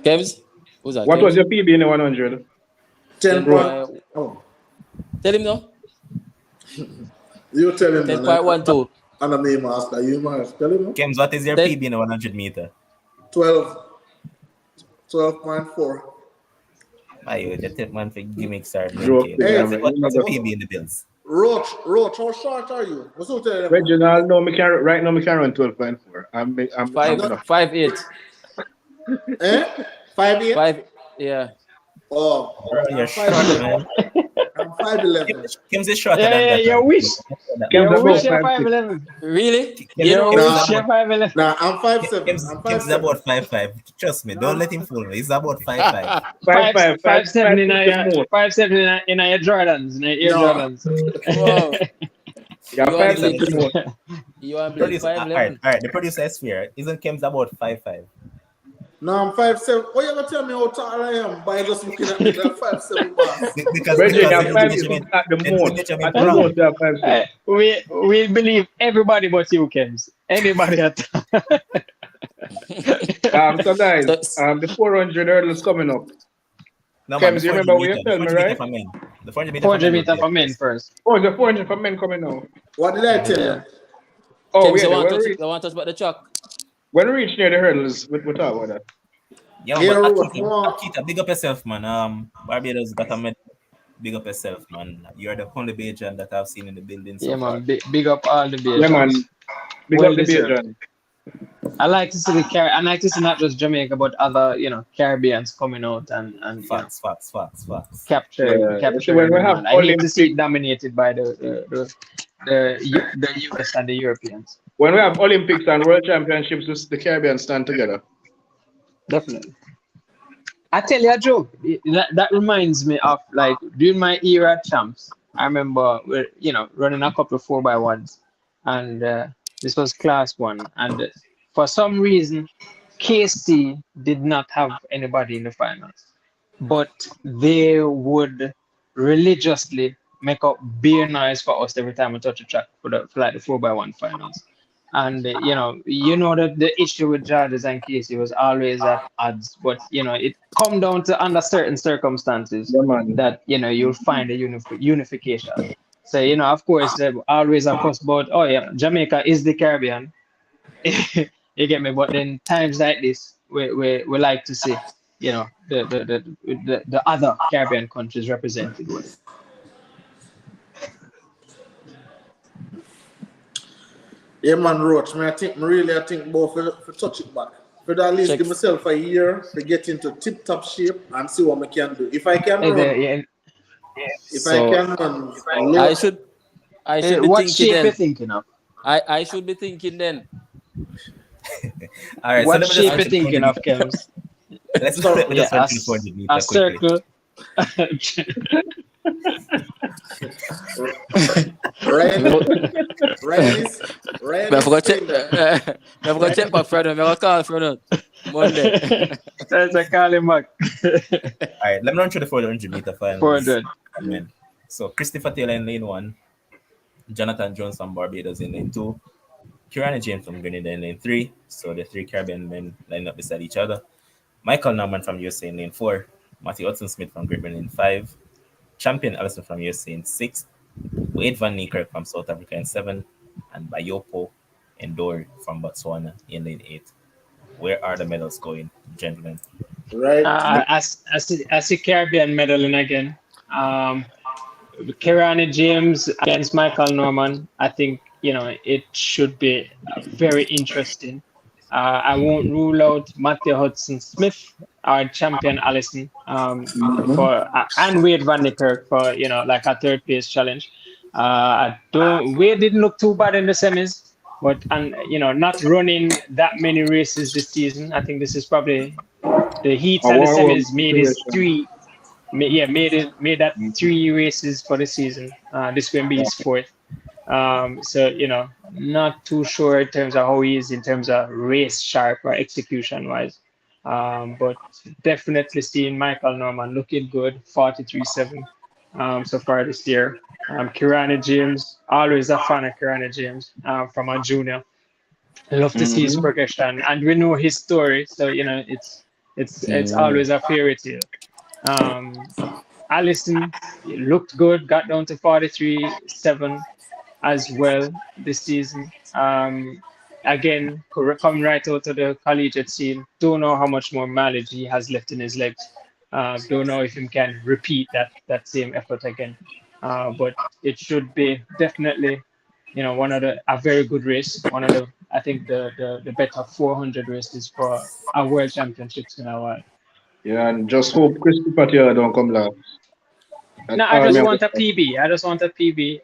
Speaker 4: Kevs? Who's that?
Speaker 5: What was
Speaker 4: Kevs?
Speaker 5: your PB in the 100?
Speaker 2: 10
Speaker 4: 10.1.
Speaker 2: point. Oh,
Speaker 4: Tell him now.
Speaker 2: you tell him, man.
Speaker 4: 10.12.
Speaker 2: And I'm a master. You must tell him.
Speaker 1: Kems, what is your
Speaker 4: 10.
Speaker 1: PB in a 100 meter?
Speaker 2: 12. 12.4.
Speaker 1: Ayo, the tip man for gimmicks are
Speaker 5: Joke,
Speaker 1: blinking.
Speaker 2: Hey,
Speaker 1: What's your
Speaker 2: oh,
Speaker 1: PB in the Bills?
Speaker 2: Roach, how short are you? What's up tell them?
Speaker 5: Reginald, no, right now, I can run 12.4. I'm enough.
Speaker 4: 5.8.
Speaker 2: Eh? 5'8"?
Speaker 4: 5. Yeah.
Speaker 2: Oh,
Speaker 1: Bro, you're
Speaker 2: I'm
Speaker 1: short,
Speaker 2: 5'11".
Speaker 1: man.
Speaker 2: I'm 5'11".
Speaker 1: Kems is shorter
Speaker 3: Yeah,
Speaker 1: than
Speaker 3: yeah,
Speaker 1: that.
Speaker 3: you wish.
Speaker 5: Kems
Speaker 3: You
Speaker 5: about
Speaker 3: wish you're
Speaker 5: 5'6".
Speaker 3: 5'11.
Speaker 4: Really?
Speaker 1: Kems,
Speaker 3: You
Speaker 1: Kems
Speaker 3: wish
Speaker 1: is
Speaker 2: Nah,
Speaker 3: you're
Speaker 1: about
Speaker 3: 5'11.
Speaker 2: nah, I'm 5'7".
Speaker 1: Kems,
Speaker 2: I'm
Speaker 1: Kems is
Speaker 2: 5'7".
Speaker 1: about 5'5". Trust me, don't let him fool me. He's about 5'5".
Speaker 3: 5'7" in
Speaker 5: 5'6" the most.
Speaker 3: 5'7" in your Jordans, in your Air
Speaker 2: No.
Speaker 3: Jordans.
Speaker 4: Wow.
Speaker 5: Yeah,
Speaker 4: You want
Speaker 5: 5'6" the
Speaker 4: blitz?
Speaker 5: most.
Speaker 4: You want blitz?
Speaker 1: Producer, all
Speaker 4: 5'11.
Speaker 1: right. The producer is fair. Isn't Kems about 5'5"?
Speaker 2: No, I'm 5'7". What you gonna tell me how tall I am by just looking at me like 5'7" boss?
Speaker 1: Because
Speaker 5: Reggie, you're
Speaker 1: the
Speaker 5: 5'6" at the most.
Speaker 1: measurement
Speaker 5: At the
Speaker 1: wrong.
Speaker 5: most, you're 5'6".
Speaker 3: we believe everybody but you, Kems. Anybody at
Speaker 5: So guys,
Speaker 4: So,
Speaker 5: the 400 hurdles coming up.
Speaker 1: No man, the
Speaker 5: Kems, you
Speaker 1: 400
Speaker 5: remember what
Speaker 1: meter,
Speaker 5: you
Speaker 1: the
Speaker 5: told me,
Speaker 1: 400 meter
Speaker 5: right?
Speaker 1: for men. The 400 meter for
Speaker 3: 400
Speaker 1: men would
Speaker 3: meter
Speaker 1: be
Speaker 3: for
Speaker 1: up
Speaker 3: men
Speaker 1: first.
Speaker 3: first.
Speaker 5: Oh, the 400 for men coming now.
Speaker 2: What did I tell you?
Speaker 5: Oh,
Speaker 4: Kevs,
Speaker 5: wait,
Speaker 4: you want to talk about the truck?
Speaker 5: when we reach near the hurdles, we'll talk about that.
Speaker 1: Yeah, man,
Speaker 2: Yeah,
Speaker 1: but
Speaker 2: Roach, come on.
Speaker 1: Akita, big up yourself, man. Barbados got a med. Big up yourself, man. You're the only Bajan that I've seen in the building so
Speaker 3: Yeah,
Speaker 1: far.
Speaker 3: man. Big up all the
Speaker 5: Yeah, man.
Speaker 3: Bajans.
Speaker 5: Big
Speaker 3: Well
Speaker 5: up the
Speaker 3: deserved.
Speaker 5: Bajan.
Speaker 3: I like to see I like to see not just Jamaica but other Caribbeans coming out and
Speaker 1: Facts.
Speaker 3: capturing
Speaker 5: So when we
Speaker 3: the
Speaker 5: have
Speaker 3: man. I hate to see
Speaker 5: Olympic,
Speaker 3: it dominated by the US and the Europeans.
Speaker 5: when we have Olympics and World Championships, the Caribbean stand together.
Speaker 3: Definitely. I tell you a joke. That reminds me of like during my era at champs. I remember running a couple of 4x1s, and this was class one. And for some reason, KC did not have anybody in the finals, but they would religiously make up beer noise for us every time we touch a track for like the 4x1 finals. And that the issue with Jardis and Casey was always at odds, but it come down to under certain circumstances
Speaker 5: Yeah, man.
Speaker 3: that you'll find a unification. So of course, always a fuss about, oh yeah, Jamaica is the Caribbean. You get me? But then times like this, we like to see, the other Caribbean countries represented well.
Speaker 2: Yeah, man, Roach. I think both for touch it back. For at least
Speaker 4: Check.
Speaker 2: give myself a year to get into tip top shape and see what I can do. If I can
Speaker 3: Uh,
Speaker 2: run,
Speaker 3: the- yeah,
Speaker 2: if I
Speaker 4: So
Speaker 2: can run
Speaker 4: I
Speaker 2: low,
Speaker 4: should I should be
Speaker 3: what
Speaker 4: thinking
Speaker 3: shape you
Speaker 4: then.
Speaker 3: thinking of?
Speaker 4: I should be thinking then.
Speaker 1: All right, so
Speaker 3: What
Speaker 1: let me just
Speaker 3: shape
Speaker 4: I
Speaker 1: run
Speaker 3: you
Speaker 1: through the
Speaker 4: should,
Speaker 1: 400
Speaker 3: thinking of,
Speaker 1: meter.
Speaker 3: Kems?
Speaker 1: Let me
Speaker 3: Yeah,
Speaker 1: just run through the 400
Speaker 3: a
Speaker 1: meter quickly.
Speaker 3: circle.
Speaker 2: Ryan,
Speaker 4: me
Speaker 2: Ryan
Speaker 4: I
Speaker 2: is
Speaker 4: forgot check.
Speaker 2: saying that.
Speaker 4: I forgot check back Friday. I call Friday Monday.
Speaker 3: That's a Kalimak.
Speaker 1: All right, let me run through the 400 meter finals.
Speaker 3: 400.
Speaker 1: Amen. So Christopher Taylor in lane 1, Jonathan Jones from Barbados in lane 2, Kirana James from Grenada in lane 3. So the three Caribbean men lined up beside each other. Michael Norman from USA in lane 4, Matthew Hudson Smith from Great Britain in 5, Champion Allison from USA in 6, Wade Van Niekerk from South Africa in 7, and Bayopo Endori from Botswana in lane 8. Where are the medals going, gentlemen?
Speaker 2: Right?
Speaker 3: As the Caribbean medaling again. Kirani James against Michael Norman. I think it should be very interesting. I won't rule out Matthew Hudson Smith or Champion Allison for and Wade Van Niekerk for like a third place challenge. I don't Wade didn't look too bad in the semis, but not running that many races this season. I think this is probably the heats
Speaker 5: A
Speaker 3: and the
Speaker 5: war
Speaker 3: semis made his
Speaker 5: situation.
Speaker 3: three. Made that 3 races for the season. This going to be his fourth. So not too sure in terms of how he is in terms of race sharp or execution wise. But definitely seeing Michael Norman looking good, 43.7 so far this year. Kirani James, always a fan of Kirani James from a junior. Love to see his
Speaker 5: Mm-hmm.
Speaker 3: progression, and we know his story, so it's always a fairy tale. Um, Allison looked good, got down to 43.7 as well this season. Again, coming right out of the collegiate scene, don't know how much more mileage he has left in his legs. Don't know if he can repeat that same effort again. But it should be definitely, one of a very good race. One of the I think the better 400 races for a world championships in a while.
Speaker 5: Yeah, and just hope Christopher Taylor don't come last. That's
Speaker 3: No, I
Speaker 5: all
Speaker 3: just
Speaker 5: me
Speaker 3: want a PB. I just want a PB.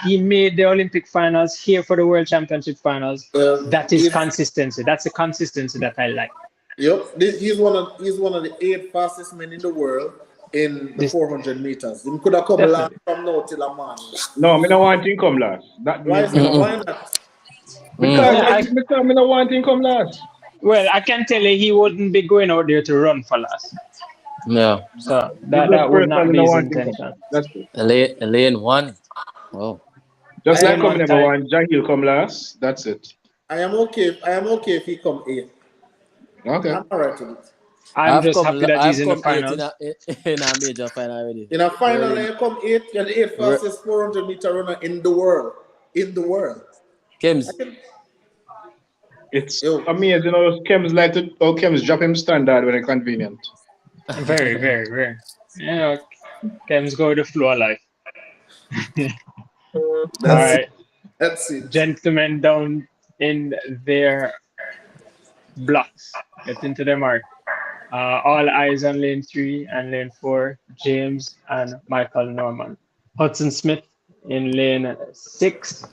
Speaker 3: He made the Olympic finals here for the World Championship finals. That is
Speaker 2: He's,
Speaker 3: consistency. That's the consistency that I like.
Speaker 2: yep. He's one of the 8 fastest men in the world in the
Speaker 3: This
Speaker 2: 400 meters. He could have come last
Speaker 3: definitely.
Speaker 2: from now till a man.
Speaker 5: No, me no want him come last. That
Speaker 2: Why
Speaker 5: me,
Speaker 2: is
Speaker 5: me
Speaker 2: it?
Speaker 5: no
Speaker 2: Why
Speaker 5: want.
Speaker 2: not?
Speaker 5: Because
Speaker 3: Yeah,
Speaker 5: me no want him come last.
Speaker 3: well, I can tell you he wouldn't be going out there to run for last.
Speaker 4: Yeah.
Speaker 3: So
Speaker 5: Me
Speaker 3: that
Speaker 5: just
Speaker 3: would not
Speaker 5: personally
Speaker 3: be
Speaker 5: no
Speaker 3: his
Speaker 5: want him come
Speaker 3: intention.
Speaker 5: last. That's it.
Speaker 4: Lane 1. Oh.
Speaker 5: Just
Speaker 2: I
Speaker 5: like
Speaker 3: Lane
Speaker 2: am
Speaker 5: come
Speaker 3: one
Speaker 5: never
Speaker 3: tight.
Speaker 5: want Jahil come last. That's it.
Speaker 2: I am okay if he come 8.
Speaker 5: Okay.
Speaker 2: I'm alright with it.
Speaker 3: I'm just happy that he's
Speaker 4: I've
Speaker 3: in the
Speaker 4: come 8
Speaker 3: finals.
Speaker 4: in a major final already.
Speaker 2: In a final,
Speaker 4: Really.
Speaker 2: you come 8. You're the 8 fastest 400-meter runner in the world. In the world. I
Speaker 4: Kims.
Speaker 2: can,
Speaker 5: It's
Speaker 2: yo,
Speaker 5: amazing how Chems drop him standard when it's convenient.
Speaker 3: Very, very, very. Cam's go with the flow of life. All
Speaker 2: that's it.
Speaker 3: right,
Speaker 2: That's it.
Speaker 3: gentlemen down in their blocks. Get into the mark. All eyes on lane 3 and lane 4, James and Michael Norman. Hudson Smith in lane 6,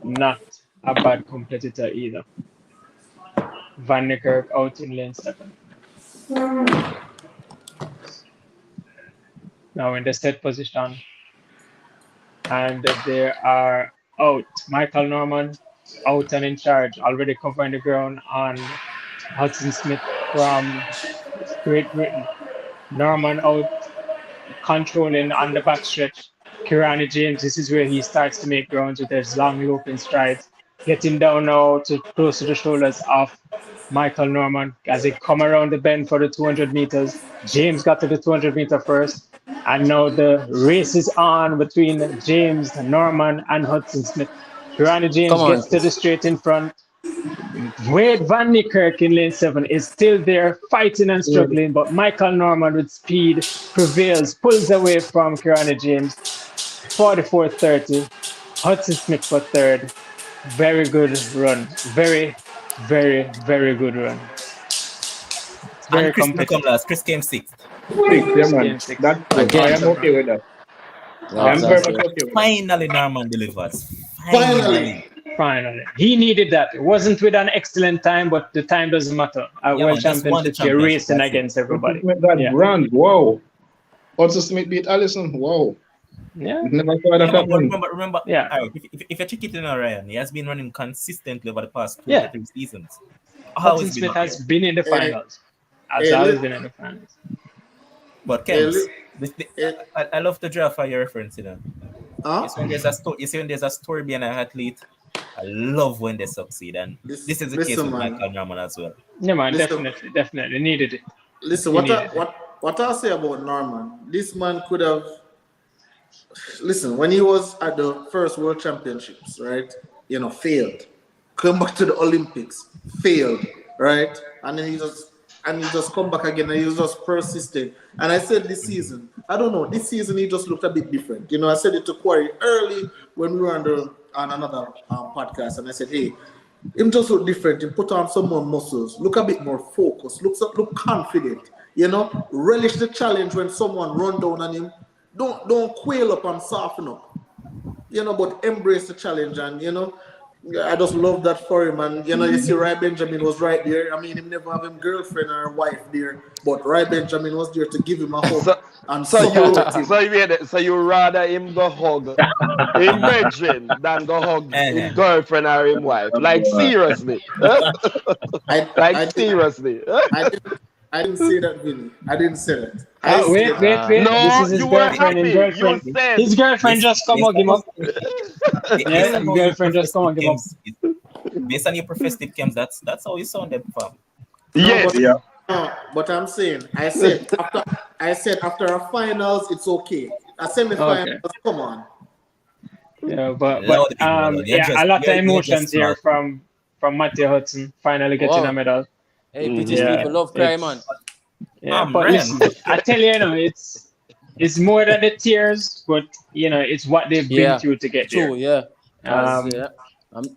Speaker 3: not a bad competitor either. Van Niekerk out in lane 7. Now in the set position, and they are out. Michael Norman out and in charge, already covering the ground on Hudson Smith from Great Britain. Norman out controlling on the backstretch. Kirani James, this is where he starts to make grounds with his long looping strides, getting down now to close to the shoulders of Michael Norman as they come around the bend for the 200 meters. James got to the 200-meter first, and now the race is on between James, Norman, and Hudson Smith. Kirani
Speaker 4: Come
Speaker 3: James
Speaker 4: on,
Speaker 3: gets to the
Speaker 4: Chris.
Speaker 3: straight in front. Wade Van Niekerk in lane 7 is still there, fighting and struggling, but Michael Norman with speed prevails, pulls away from Kirani James. 44-30. Hudson Smith for third. Very good run. Very, very, very good run. It's very
Speaker 1: And Chris didn't come
Speaker 3: competitive.
Speaker 1: last. Chris came sixth.
Speaker 5: Six, yeah, man.
Speaker 3: Game 6.
Speaker 5: That's good. I
Speaker 4: Again.
Speaker 5: am okay with that. I am very much okay with that.
Speaker 1: Finally, Norman delivers.
Speaker 3: Finally. He needed that. It wasn't with an excellent time, but the time doesn't matter. At
Speaker 1: Yeah,
Speaker 3: World
Speaker 1: man, just won the
Speaker 3: Championship, you're
Speaker 1: championship,
Speaker 3: racing
Speaker 1: that's it.
Speaker 3: against everybody.
Speaker 5: That
Speaker 3: Yeah.
Speaker 5: brand, wow. Also Smith beat Allison, wow.
Speaker 3: Yeah.
Speaker 5: Never saw that
Speaker 1: Yeah, but
Speaker 5: happen.
Speaker 1: remember,
Speaker 3: Yeah.
Speaker 1: all right, if you check it in Ryan, he has been running consistently over the past 2
Speaker 3: Yeah.
Speaker 1: to 3 seasons.
Speaker 3: Hudson
Speaker 1: Always been
Speaker 3: Smith
Speaker 1: up
Speaker 3: has
Speaker 1: there.
Speaker 3: been in the finals. Has always been in the finals.
Speaker 1: But Kems, I love the draft for your reference, you know.
Speaker 2: Huh?
Speaker 1: You see when there's a story behind an athlete, I love when they succeed, and this is the case
Speaker 2: Listen,
Speaker 1: with
Speaker 2: man.
Speaker 1: Michael Norman as well.
Speaker 3: Yeah, man,
Speaker 2: Listen.
Speaker 3: definitely needed it.
Speaker 2: Listen,
Speaker 3: He
Speaker 2: what
Speaker 3: needed
Speaker 2: what I say about Norman, this man could have. Listen, when he was at the first World Championships, right? You know, failed. Come back to the Olympics, failed, right? And then he just come back again, and he was just persistent. And I said this season, I don't know, this season he just looked a bit different. You know, I said it to Quarry early when we were on another podcast, and I said, hey, him just look different. He put on some more muscles, look a bit more focused, look confident. You know, relish the challenge when someone run down on him. Don't quail up and soften up. You know, but embrace the challenge, and you know, I just love that for him. And you know, you see, Rai Benjamin was right there. I mean, he never have him girlfriend or wife there, but Rai Benjamin was there to give him a hug and support him.
Speaker 6: So you rather him go hug him brethren than go hug his girlfriend or his wife? Like seriously? Seriously?
Speaker 2: I didn't say that, Vinny. I didn't say that.
Speaker 3: Wait.
Speaker 6: No,
Speaker 3: This is his
Speaker 6: you were
Speaker 3: girlfriend.
Speaker 6: happy.
Speaker 3: His girlfriend.
Speaker 6: You said
Speaker 3: His girlfriend just come hug him up. Yeah, his girlfriend just come hug him up.
Speaker 1: Based on your professional Kems, that's how you sounded, fam.
Speaker 6: yes.
Speaker 2: But I'm saying, I said after a finals, it's okay. A semi-finals, come on.
Speaker 3: Yeah, but
Speaker 1: You're
Speaker 3: a lot of
Speaker 1: just
Speaker 3: emotions here
Speaker 1: smart.
Speaker 3: from Matthew Hudson finally getting
Speaker 4: Wow.
Speaker 3: a medal.
Speaker 4: Hey, British people love cry, man.
Speaker 3: Yeah,
Speaker 1: Man,
Speaker 3: but
Speaker 1: Brian.
Speaker 3: listen, I tell you, it's more than the tears, but it's what they've been through to get there.
Speaker 4: True, yeah.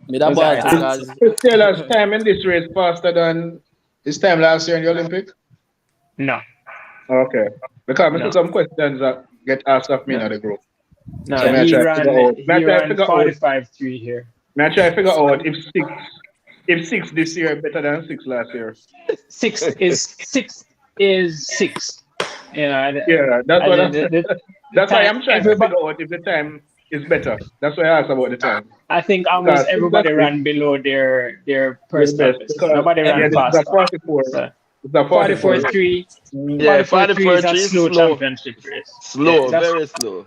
Speaker 4: Me that
Speaker 3: Was
Speaker 4: ball
Speaker 3: that-
Speaker 4: because
Speaker 5: Chris Taylor's time in this race faster than his time last year in the Olympics?
Speaker 3: No,
Speaker 5: Okay. Because
Speaker 3: No.
Speaker 5: some questions that get asked of me in the group.
Speaker 3: no,
Speaker 5: So may I
Speaker 3: he
Speaker 5: try to
Speaker 3: ran
Speaker 5: figure out- may I try to figure out-
Speaker 3: 45-3 here.
Speaker 5: May I try to figure out if six this year better than 6 last year?
Speaker 3: Six is six.
Speaker 5: Yeah, that's what I'm saying. That's why I'm trying to
Speaker 3: everybody-
Speaker 5: figure out if the time is better. That's why I asked about the time.
Speaker 3: I think almost
Speaker 5: Because
Speaker 3: everybody
Speaker 5: that's-
Speaker 3: ran below their personal
Speaker 5: best,
Speaker 3: best.
Speaker 5: because-
Speaker 3: Nobody ran
Speaker 5: It's
Speaker 3: fast.
Speaker 5: a 44.
Speaker 3: So,
Speaker 5: It's a 44.
Speaker 3: 44-3.
Speaker 6: Yeah,
Speaker 3: 44-3 is a
Speaker 6: 44-3
Speaker 3: slow
Speaker 6: slow.
Speaker 3: championship race.
Speaker 6: Slow,
Speaker 3: Yeah, that's-
Speaker 6: very slow.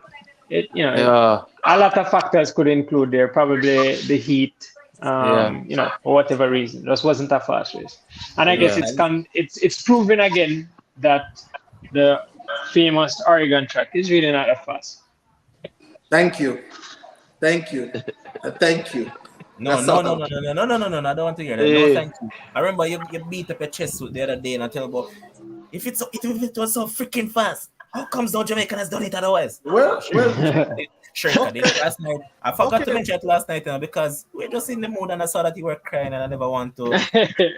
Speaker 3: A lot of factors could include there. Probably the heat, for whatever reason. This wasn't a fast race, and I guess it's proven again that the famous Oregon track is really not that fast.
Speaker 2: Thank you. Thank you.
Speaker 1: No,
Speaker 2: That's
Speaker 1: no,
Speaker 2: all.
Speaker 1: no, no, no, no, no, no, no, no, I don't want to hear that.
Speaker 6: Hey.
Speaker 1: No, thank you. I remember you beat up your chest the other day and I tell about if it was so freaking fast, how comes no Jamaican has done it otherwise?
Speaker 2: Well,
Speaker 1: Sure, I did it last night. I forgot to mention it last night because we're just in the mood and I saw that you were crying and I never want to.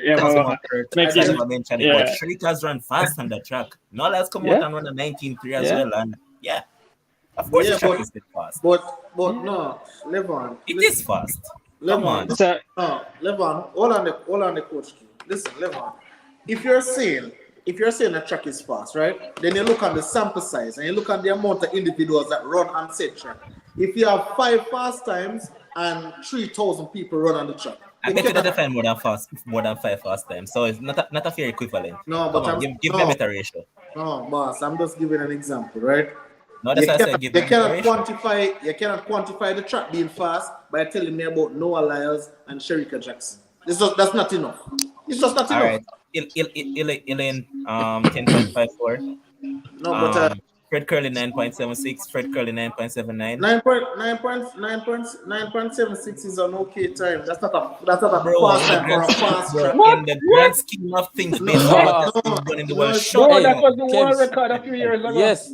Speaker 3: Yeah, but
Speaker 1: I never mention it.
Speaker 3: yeah.
Speaker 1: But Shrika's run fast on the track. Nola has come out and run a 19.3 as well. And of course the track is fast.
Speaker 2: but no, Levon.
Speaker 1: It is fast. Come on.
Speaker 3: So,
Speaker 2: Levon, hold on the coach. Listen, Levon. If you're saying a track is fast, right? Then you look at the sample size and you look at the amount of individuals that run on said track. If you have 5 fast times and 3,000 people run on the track,
Speaker 1: I bet you that define more than 5 fast times. So it's not a fair equivalent.
Speaker 2: No,
Speaker 1: Come
Speaker 2: but
Speaker 1: on, give me a better ratio.
Speaker 2: No, boss, I'm just giving an example, right?
Speaker 1: No, that's why I said give me a better ratio.
Speaker 2: You cannot quantify the track being fast by telling me about Noah Lyles and Sherika Jackson. That's not enough. It's just not
Speaker 1: All
Speaker 2: enough.
Speaker 1: right. Elaine 10.54.
Speaker 2: No, but
Speaker 1: Fred Curley 9.76, Fred Curley 9.79.
Speaker 2: 9.76 is an okay time. That's not a
Speaker 1: Bro,
Speaker 2: fast time for a fast track.
Speaker 5: What?
Speaker 1: in the
Speaker 5: What?
Speaker 1: grand scheme of things,
Speaker 2: No,
Speaker 1: based on what
Speaker 2: no,
Speaker 1: has been done in the
Speaker 2: no,
Speaker 1: world,
Speaker 2: it's
Speaker 1: shut
Speaker 2: not.
Speaker 5: Bro,
Speaker 1: it
Speaker 5: that
Speaker 4: Hey,
Speaker 1: down.
Speaker 5: was the world
Speaker 4: Kems.
Speaker 5: record a few years ago.
Speaker 4: Yes.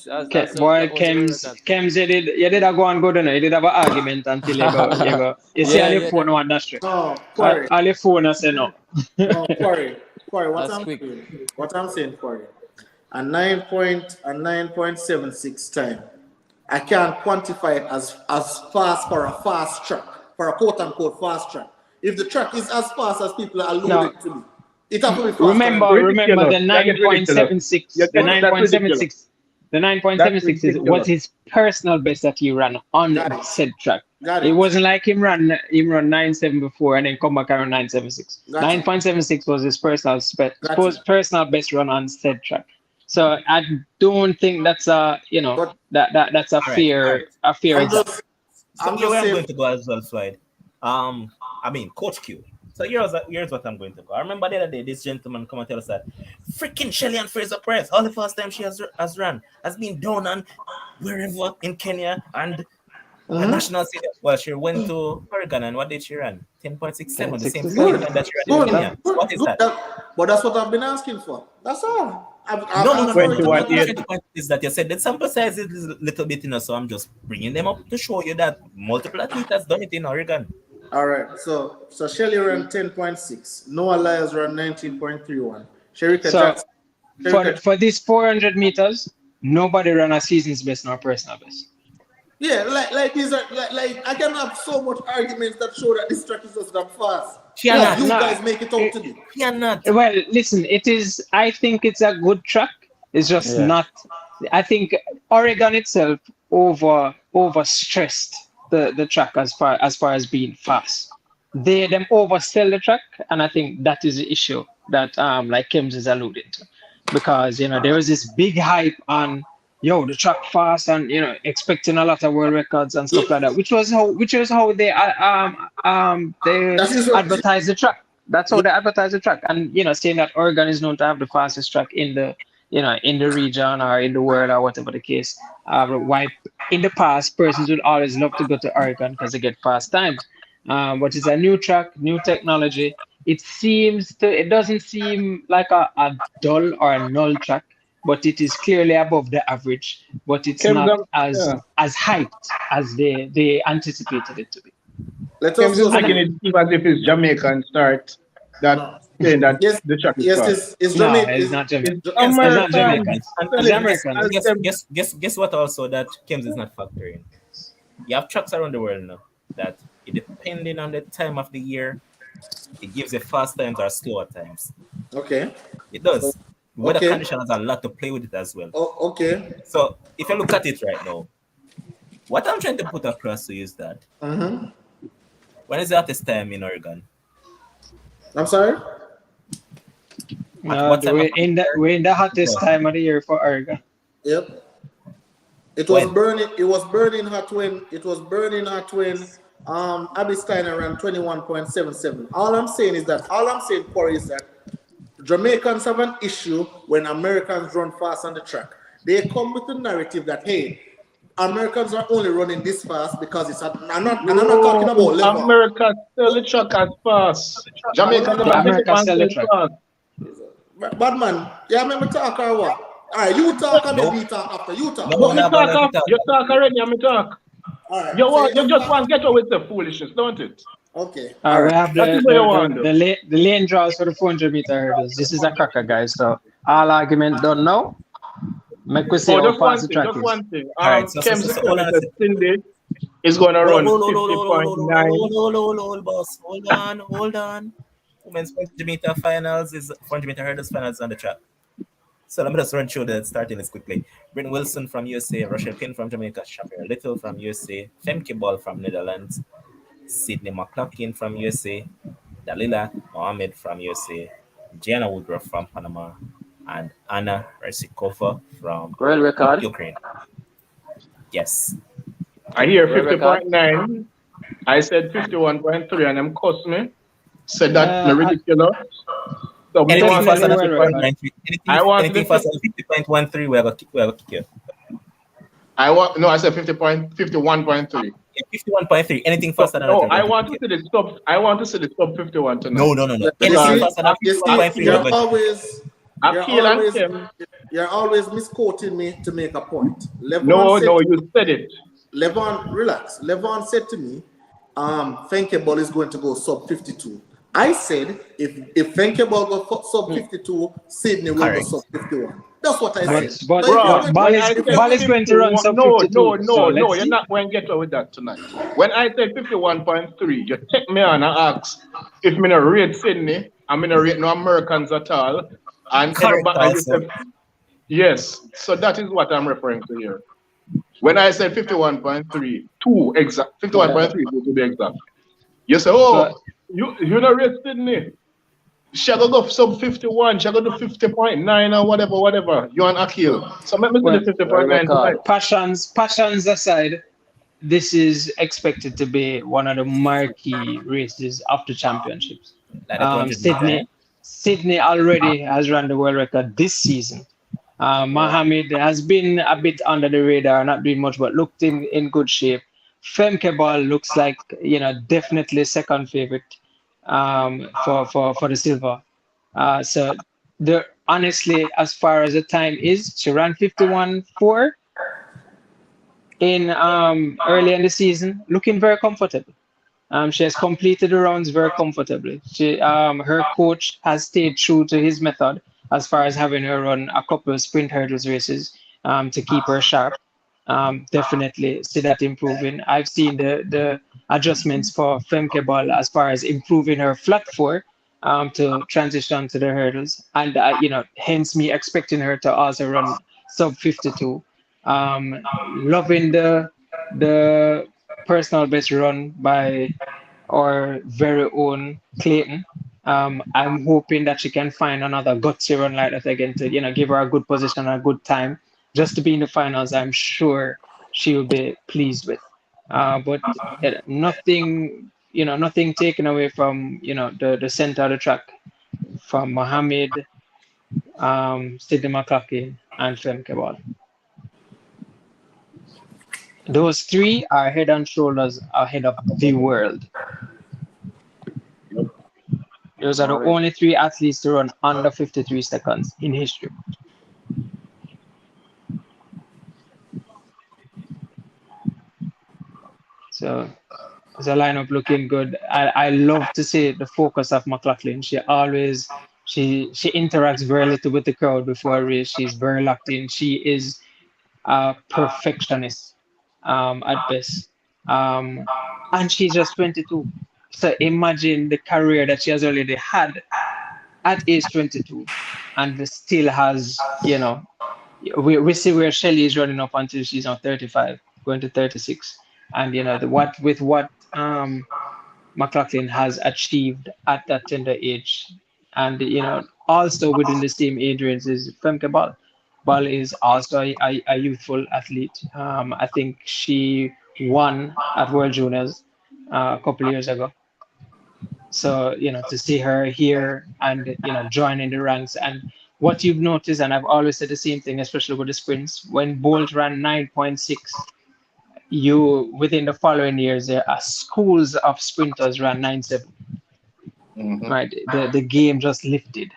Speaker 3: Okay,
Speaker 4: That
Speaker 3: boy,
Speaker 4: was the world
Speaker 3: Kems,
Speaker 4: record.
Speaker 3: Kems, you did a go and go down. You did have an argument until you go. You see, all
Speaker 4: Yeah,
Speaker 3: your
Speaker 4: yeah,
Speaker 3: phone one that straight.
Speaker 2: No, Quarry.
Speaker 3: All your phone I say no.
Speaker 2: No, Quarry. What
Speaker 4: that's
Speaker 2: I'm
Speaker 4: quick.
Speaker 2: saying. What I'm saying, Quarry. A 9.76 time. I can't quantify it as fast for a fast track, for a quote unquote fast track. If the track is as fast as people are
Speaker 3: Now,
Speaker 2: alluding to be, it has to be faster than
Speaker 3: remember
Speaker 5: Ridiculous.
Speaker 3: the
Speaker 5: That get ridiculous. You
Speaker 3: 9.76. The
Speaker 5: get that's ridiculous.
Speaker 3: 9.76. The
Speaker 5: That's
Speaker 3: 9.76 was
Speaker 5: ridiculous.
Speaker 3: his personal best that he ran on
Speaker 2: Got it.
Speaker 3: said track.
Speaker 2: Got
Speaker 3: It
Speaker 2: it.
Speaker 3: wasn't like him run 9.7 before and then come back around 9.76.
Speaker 2: Got it.
Speaker 3: 9.76 was his
Speaker 2: Got it.
Speaker 3: personal best run on said track. So I don't think that's
Speaker 2: But
Speaker 3: that's a
Speaker 1: All right, all right.
Speaker 3: fair
Speaker 2: I'm
Speaker 3: example.
Speaker 2: just
Speaker 1: So
Speaker 2: I'm
Speaker 1: here
Speaker 2: just
Speaker 1: where I'm
Speaker 2: saying.
Speaker 1: going to go as well, Floyd. I mean, Coach Q. So here's what I'm going to go. I remember the other day, this gentleman come and tell us that freaking Shelly and Fraser Price, all the first time she has run, has been down on wherever in Kenya and a national city. Well, she went to Oregon and what did she run? 10.67, the same
Speaker 3: 10.67.
Speaker 1: freaking time that she ran in
Speaker 2: Good,
Speaker 1: Kenya. So what is
Speaker 2: good.
Speaker 1: that?
Speaker 2: But that's what I've been asking for. That's all. I've
Speaker 1: No, no, no,
Speaker 2: asked
Speaker 1: no,
Speaker 2: for
Speaker 1: no,
Speaker 2: it.
Speaker 1: no. What
Speaker 5: 21
Speaker 1: I'm
Speaker 5: years.
Speaker 1: trying to point is that you said the sample size is a little bit, so I'm just bringing them up to show you that multiple athletes has done it in Oregon.
Speaker 2: All right. So Shelly ran 10.6. Noah Lyles ran 19.31. Sherika
Speaker 3: So
Speaker 2: Jackson.
Speaker 3: for these 400 meters, nobody ran a season's best nor personal best.
Speaker 2: Yeah, like these are like I can have so much arguments that show that this track is just that fast.
Speaker 1: She
Speaker 2: Like
Speaker 1: not.
Speaker 2: you
Speaker 3: No,
Speaker 2: guys make it out to be.
Speaker 1: She not.
Speaker 3: well, listen, it is. I think it's a good track. It's just
Speaker 4: Yeah.
Speaker 3: not. I think Oregon itself over stressed the track as far as being fast. Them oversell the track, and I think that is the issue that like Kims is alluding to, because there was this big hype on the track fast and expecting a lot of world records and stuff like that, which was how they
Speaker 2: That is what.
Speaker 3: advertise the track. That's how they advertise the track, and saying that Oregon is known to have the fastest track in the in the region or in the world or whatever the case. Why in the past persons would always love to go to Oregon because they get fast times. But it's a new track, new technology. It doesn't seem like a dull or a null track, but it is clearly above the average. But it's
Speaker 5: Kems,
Speaker 3: not as
Speaker 5: yeah.
Speaker 3: hyped as they anticipated it to be.
Speaker 2: Let us
Speaker 5: Kems is
Speaker 2: just
Speaker 5: making it seem as if it's Jamaican start that
Speaker 2: no.
Speaker 5: saying that
Speaker 2: Yes,
Speaker 5: the track is
Speaker 2: yes,
Speaker 5: fast.
Speaker 2: it's
Speaker 3: No,
Speaker 2: Jamaica.
Speaker 3: it's not Jamaican.
Speaker 5: It's
Speaker 1: Yes,
Speaker 3: It's not
Speaker 5: American.
Speaker 3: Jamaicans.
Speaker 1: And
Speaker 3: It's
Speaker 5: Selling
Speaker 1: guess,
Speaker 3: Americans.
Speaker 5: as
Speaker 1: guess,
Speaker 5: them.
Speaker 1: guess what also that Kims is not factoring. You have tracks around the world now that depending on the time of the year, it gives you fast times or slower times.
Speaker 2: Okay.
Speaker 1: It does. Weather
Speaker 2: Okay.
Speaker 1: condition has a lot to play with it as well.
Speaker 2: Oh, okay.
Speaker 1: So if you look at it right now, what I'm trying to put across to you is that when is the hottest time in Oregon?
Speaker 2: I'm sorry.
Speaker 1: At what time of
Speaker 3: We're in the hottest
Speaker 1: year?
Speaker 3: time of the year for Oregon.
Speaker 2: Yep. It was
Speaker 1: When?
Speaker 2: burning. It was burning hot when Abby Steiner ran 21.77. All I'm saying, Corey, is that Jamaicans have an issue when Americans run fast on the track. They come with the narrative that hey, Americans are only running this fast because it's. I'm not talking about level.
Speaker 5: America sell the truck as fast. Jamaica
Speaker 2: Hold
Speaker 5: never
Speaker 2: on.
Speaker 5: big
Speaker 3: America
Speaker 5: man
Speaker 3: sell the
Speaker 5: sell
Speaker 3: truck.
Speaker 5: fast.
Speaker 2: Bad man, yeah, make me talk or what? All right, you talk and
Speaker 1: No.
Speaker 2: then we talk after. You talk.
Speaker 1: No,
Speaker 5: But me
Speaker 1: no,
Speaker 5: talk
Speaker 1: no,
Speaker 5: up,
Speaker 1: no,
Speaker 5: you talk already and me talk.
Speaker 2: All right.
Speaker 5: You just want to get away with the foolishness, don't it?
Speaker 2: Okay. All
Speaker 3: We
Speaker 2: right.
Speaker 3: have
Speaker 5: That is what you want to do.
Speaker 3: the lane draws for the 400-meter hurdles. This is a cracker, guys. So all argument done now. Make we see
Speaker 5: Oh,
Speaker 3: how
Speaker 5: just
Speaker 3: fast
Speaker 5: one
Speaker 3: the
Speaker 5: thing,
Speaker 3: track
Speaker 5: just
Speaker 3: is.
Speaker 5: one thing.
Speaker 1: All right,
Speaker 5: Kems is
Speaker 1: hold
Speaker 5: telling
Speaker 1: on a
Speaker 5: that
Speaker 1: second.
Speaker 5: Cindy is going to run
Speaker 1: Hold,
Speaker 5: 50.9.
Speaker 1: boss. Hold on. Women's 400 meter finals is 400 meter hurdles finals on the track. So let me just run through the starting list quickly. Bryn Wilson from USA, Rochelle Pin from Jamaica, Shafir Little from USA, Femke Ball from Netherlands, Sydney McLaughlin from USA, Dalila Mohammed from USA, Gianna Woodruff from Panama, and Anna Resikova from
Speaker 4: World record.
Speaker 1: Ukraine. Yes.
Speaker 5: I hear
Speaker 4: World record.
Speaker 5: 50.9. I said 51.3 and them cuss me. Said that me ridiculous. So me
Speaker 1: Anything
Speaker 5: want to
Speaker 1: faster
Speaker 3: Definitely
Speaker 5: see
Speaker 1: than
Speaker 3: world record.
Speaker 1: 50.93,
Speaker 5: I want to
Speaker 1: anything
Speaker 5: see
Speaker 1: faster than 50.13, we are gonna kick you.
Speaker 5: I want no I said 50.51.3.
Speaker 1: Yeah, 51.3. Anything
Speaker 5: So
Speaker 1: faster than that,
Speaker 5: no,
Speaker 1: we're
Speaker 5: I
Speaker 1: gonna
Speaker 5: want
Speaker 1: kick
Speaker 5: to
Speaker 1: you.
Speaker 5: see the sub. I want to see the sub 51 tonight
Speaker 1: No, no, no, no.
Speaker 2: You
Speaker 1: Anything
Speaker 5: because
Speaker 2: see,
Speaker 1: faster than
Speaker 2: you see,
Speaker 1: 51.3, we're
Speaker 2: you're
Speaker 1: gonna kick you.
Speaker 2: always, you're
Speaker 5: Akil and
Speaker 2: always,
Speaker 5: Kim.
Speaker 2: you're always misquoting me to make a point. Levon
Speaker 5: No,
Speaker 2: said,
Speaker 5: no, you said it.
Speaker 2: Levon, relax. Levon said to me, Fenkeball is going to go sub 52. I said, if Fenkeball go sub 52, Sydney will go
Speaker 1: Correct.
Speaker 2: sub 51. That's what I
Speaker 1: Correct.
Speaker 2: said.
Speaker 3: But
Speaker 2: So if you're
Speaker 5: Bro,
Speaker 2: going
Speaker 5: when
Speaker 3: Ball
Speaker 2: to,
Speaker 5: I
Speaker 3: is
Speaker 2: if
Speaker 5: said
Speaker 2: you're
Speaker 3: Ball
Speaker 2: going
Speaker 3: is
Speaker 2: to,
Speaker 3: going to run
Speaker 5: 51,
Speaker 3: sub
Speaker 5: no, no,
Speaker 3: 52. So
Speaker 5: no, no,
Speaker 3: let's
Speaker 5: you're
Speaker 3: see.
Speaker 5: not going to get away with that tonight. When I said 51.3, you take me on and ask if me no rate Sydney, I'm not rate no Americans at all, and
Speaker 1: Correct
Speaker 5: everybody, and you
Speaker 1: also.
Speaker 5: said yes. So that is what I'm referring to here. When I said 51.3, two exact,
Speaker 3: Yeah.
Speaker 5: 51.3 to be exact. You say,
Speaker 3: But
Speaker 5: oh, you not rate Sydney. She go sub 51, she go do 50.9 or whatever, whatever. You and Akil. So let me see the
Speaker 3: well,
Speaker 5: 50.9 tonight.
Speaker 4: record.
Speaker 3: passions aside, this is expected to be one of the marquee races of the championships.
Speaker 1: Like the 200 meter.
Speaker 3: Sydney already has run the world record this season. Mohammed has been a bit under the radar, not doing much, but looked in good shape. Femke Ball looks like, definitely second favorite for the silver. So honestly, as far as the time is, she ran 51.4 in early in the season, looking very comfortable. She has completed the rounds very comfortably. Her coach has stayed true to his method as far as having her run a couple of sprint hurdles races to keep her sharp. Definitely see that improving. I've seen the adjustments for Femke Ball as far as improving her flat four to transition to the hurdles, and hence me expecting her to also run sub 52. Loving the personal best run by our very own Clayton. I'm hoping that she can find another gutsy run like that again to, give her a good position and a good time just to be in the finals. I'm sure she will be pleased with. But nothing, nothing taken away from, the center of the track from Mohammed, Sidney McLaughlin, and Femke Ball. Those three are head and shoulders ahead of the world. Those are the
Speaker 4: Alright.
Speaker 3: only three athletes to run under 53 seconds in history. So the lineup looking good. I love to see the focus of McLaughlin. She interacts very little with the crowd before a race. She's very locked in. She is a perfectionist at best. Um, and she's just 22. So imagine the career that she has already had at age 22 and still has, we see where Shelly is running up until she's now 35, going to 36. And, what McLaughlin has achieved at that tender age. And, also within the same age range is Femke Ball. Ball is also a youthful athlete. I think she won at World Juniors a couple of years ago. So, to see her here and, joining the ranks. And what you've noticed, and I've always said the same thing, especially with the sprints, when Bolt ran 9.6, within the following years, there are schools of sprinters ran 9.7,
Speaker 5: Mm-hmm.
Speaker 3: right? The game just lifted.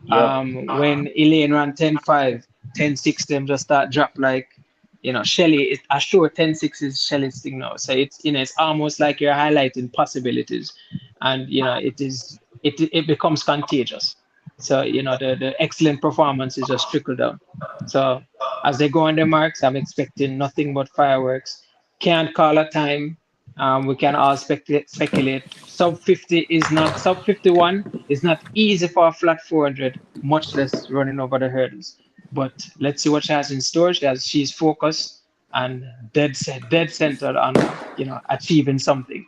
Speaker 5: Yep.
Speaker 3: When Elaine ran 10.5, 10.6, them just start drop like, Shelly, I sure 10.6 is Shelly's thing now. So it's almost like you're highlighting possibilities, and, it becomes contagious. So, the excellent performances just trickle down. So as they go on their marks, I'm expecting nothing but fireworks. Can't call a time. We can all speculate. Sub 51 is not easy for a flat 400, much less running over the hurdles. But let's see what she has in store. She's focused and dead centered on, achieving something.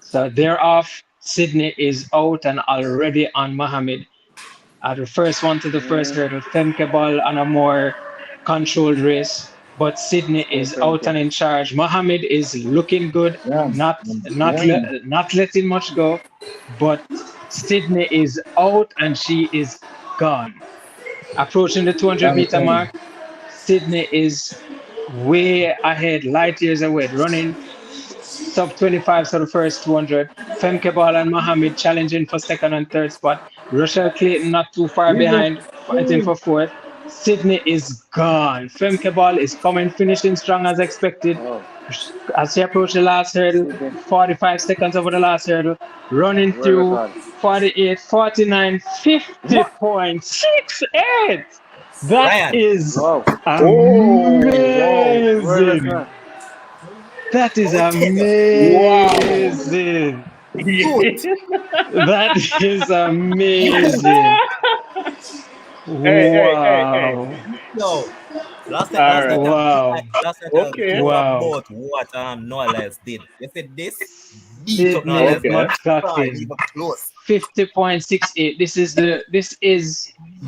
Speaker 3: So they're off. Sydney is out and already on Mohammed. The first one to the first hurdle, Femke Ball on a more controlled race, but Sydney is out and in charge. Mohammed is looking good,
Speaker 5: Yeah.
Speaker 3: not
Speaker 5: Yeah.
Speaker 3: not letting much go, but Sydney is out and she is gone. Approaching the 200-meter mark, Sydney is way ahead, light years away, running sub 25 for the first 200. Femke Ball and Mohammed challenging for second and third spot. Rochelle Clayton not too far behind, fighting for fourth. Sydney is gone. Femke Ball is coming, finishing strong as expected.
Speaker 4: Oh,
Speaker 3: As she approached the last hurdle,
Speaker 4: Sydney.
Speaker 3: 45 seconds over the last hurdle, running
Speaker 4: World
Speaker 3: through
Speaker 4: record.
Speaker 3: 48, 49, 50.68. That
Speaker 1: Ryan.
Speaker 3: is
Speaker 4: Wow.
Speaker 3: amazing.
Speaker 4: World record.
Speaker 3: That is
Speaker 1: Oh,
Speaker 3: amazing. That is amazing. Wow.
Speaker 1: Yo, last
Speaker 5: All
Speaker 1: night,
Speaker 5: right.
Speaker 3: Wow.
Speaker 1: last night
Speaker 5: Okay.
Speaker 1: I told
Speaker 3: Wow.
Speaker 1: about what Noah Lyles did. They said this beat up Noah
Speaker 3: Sydney
Speaker 1: Lyles.
Speaker 5: Okay.
Speaker 3: McLaughlin,
Speaker 1: Even close.
Speaker 3: 50.68. This is the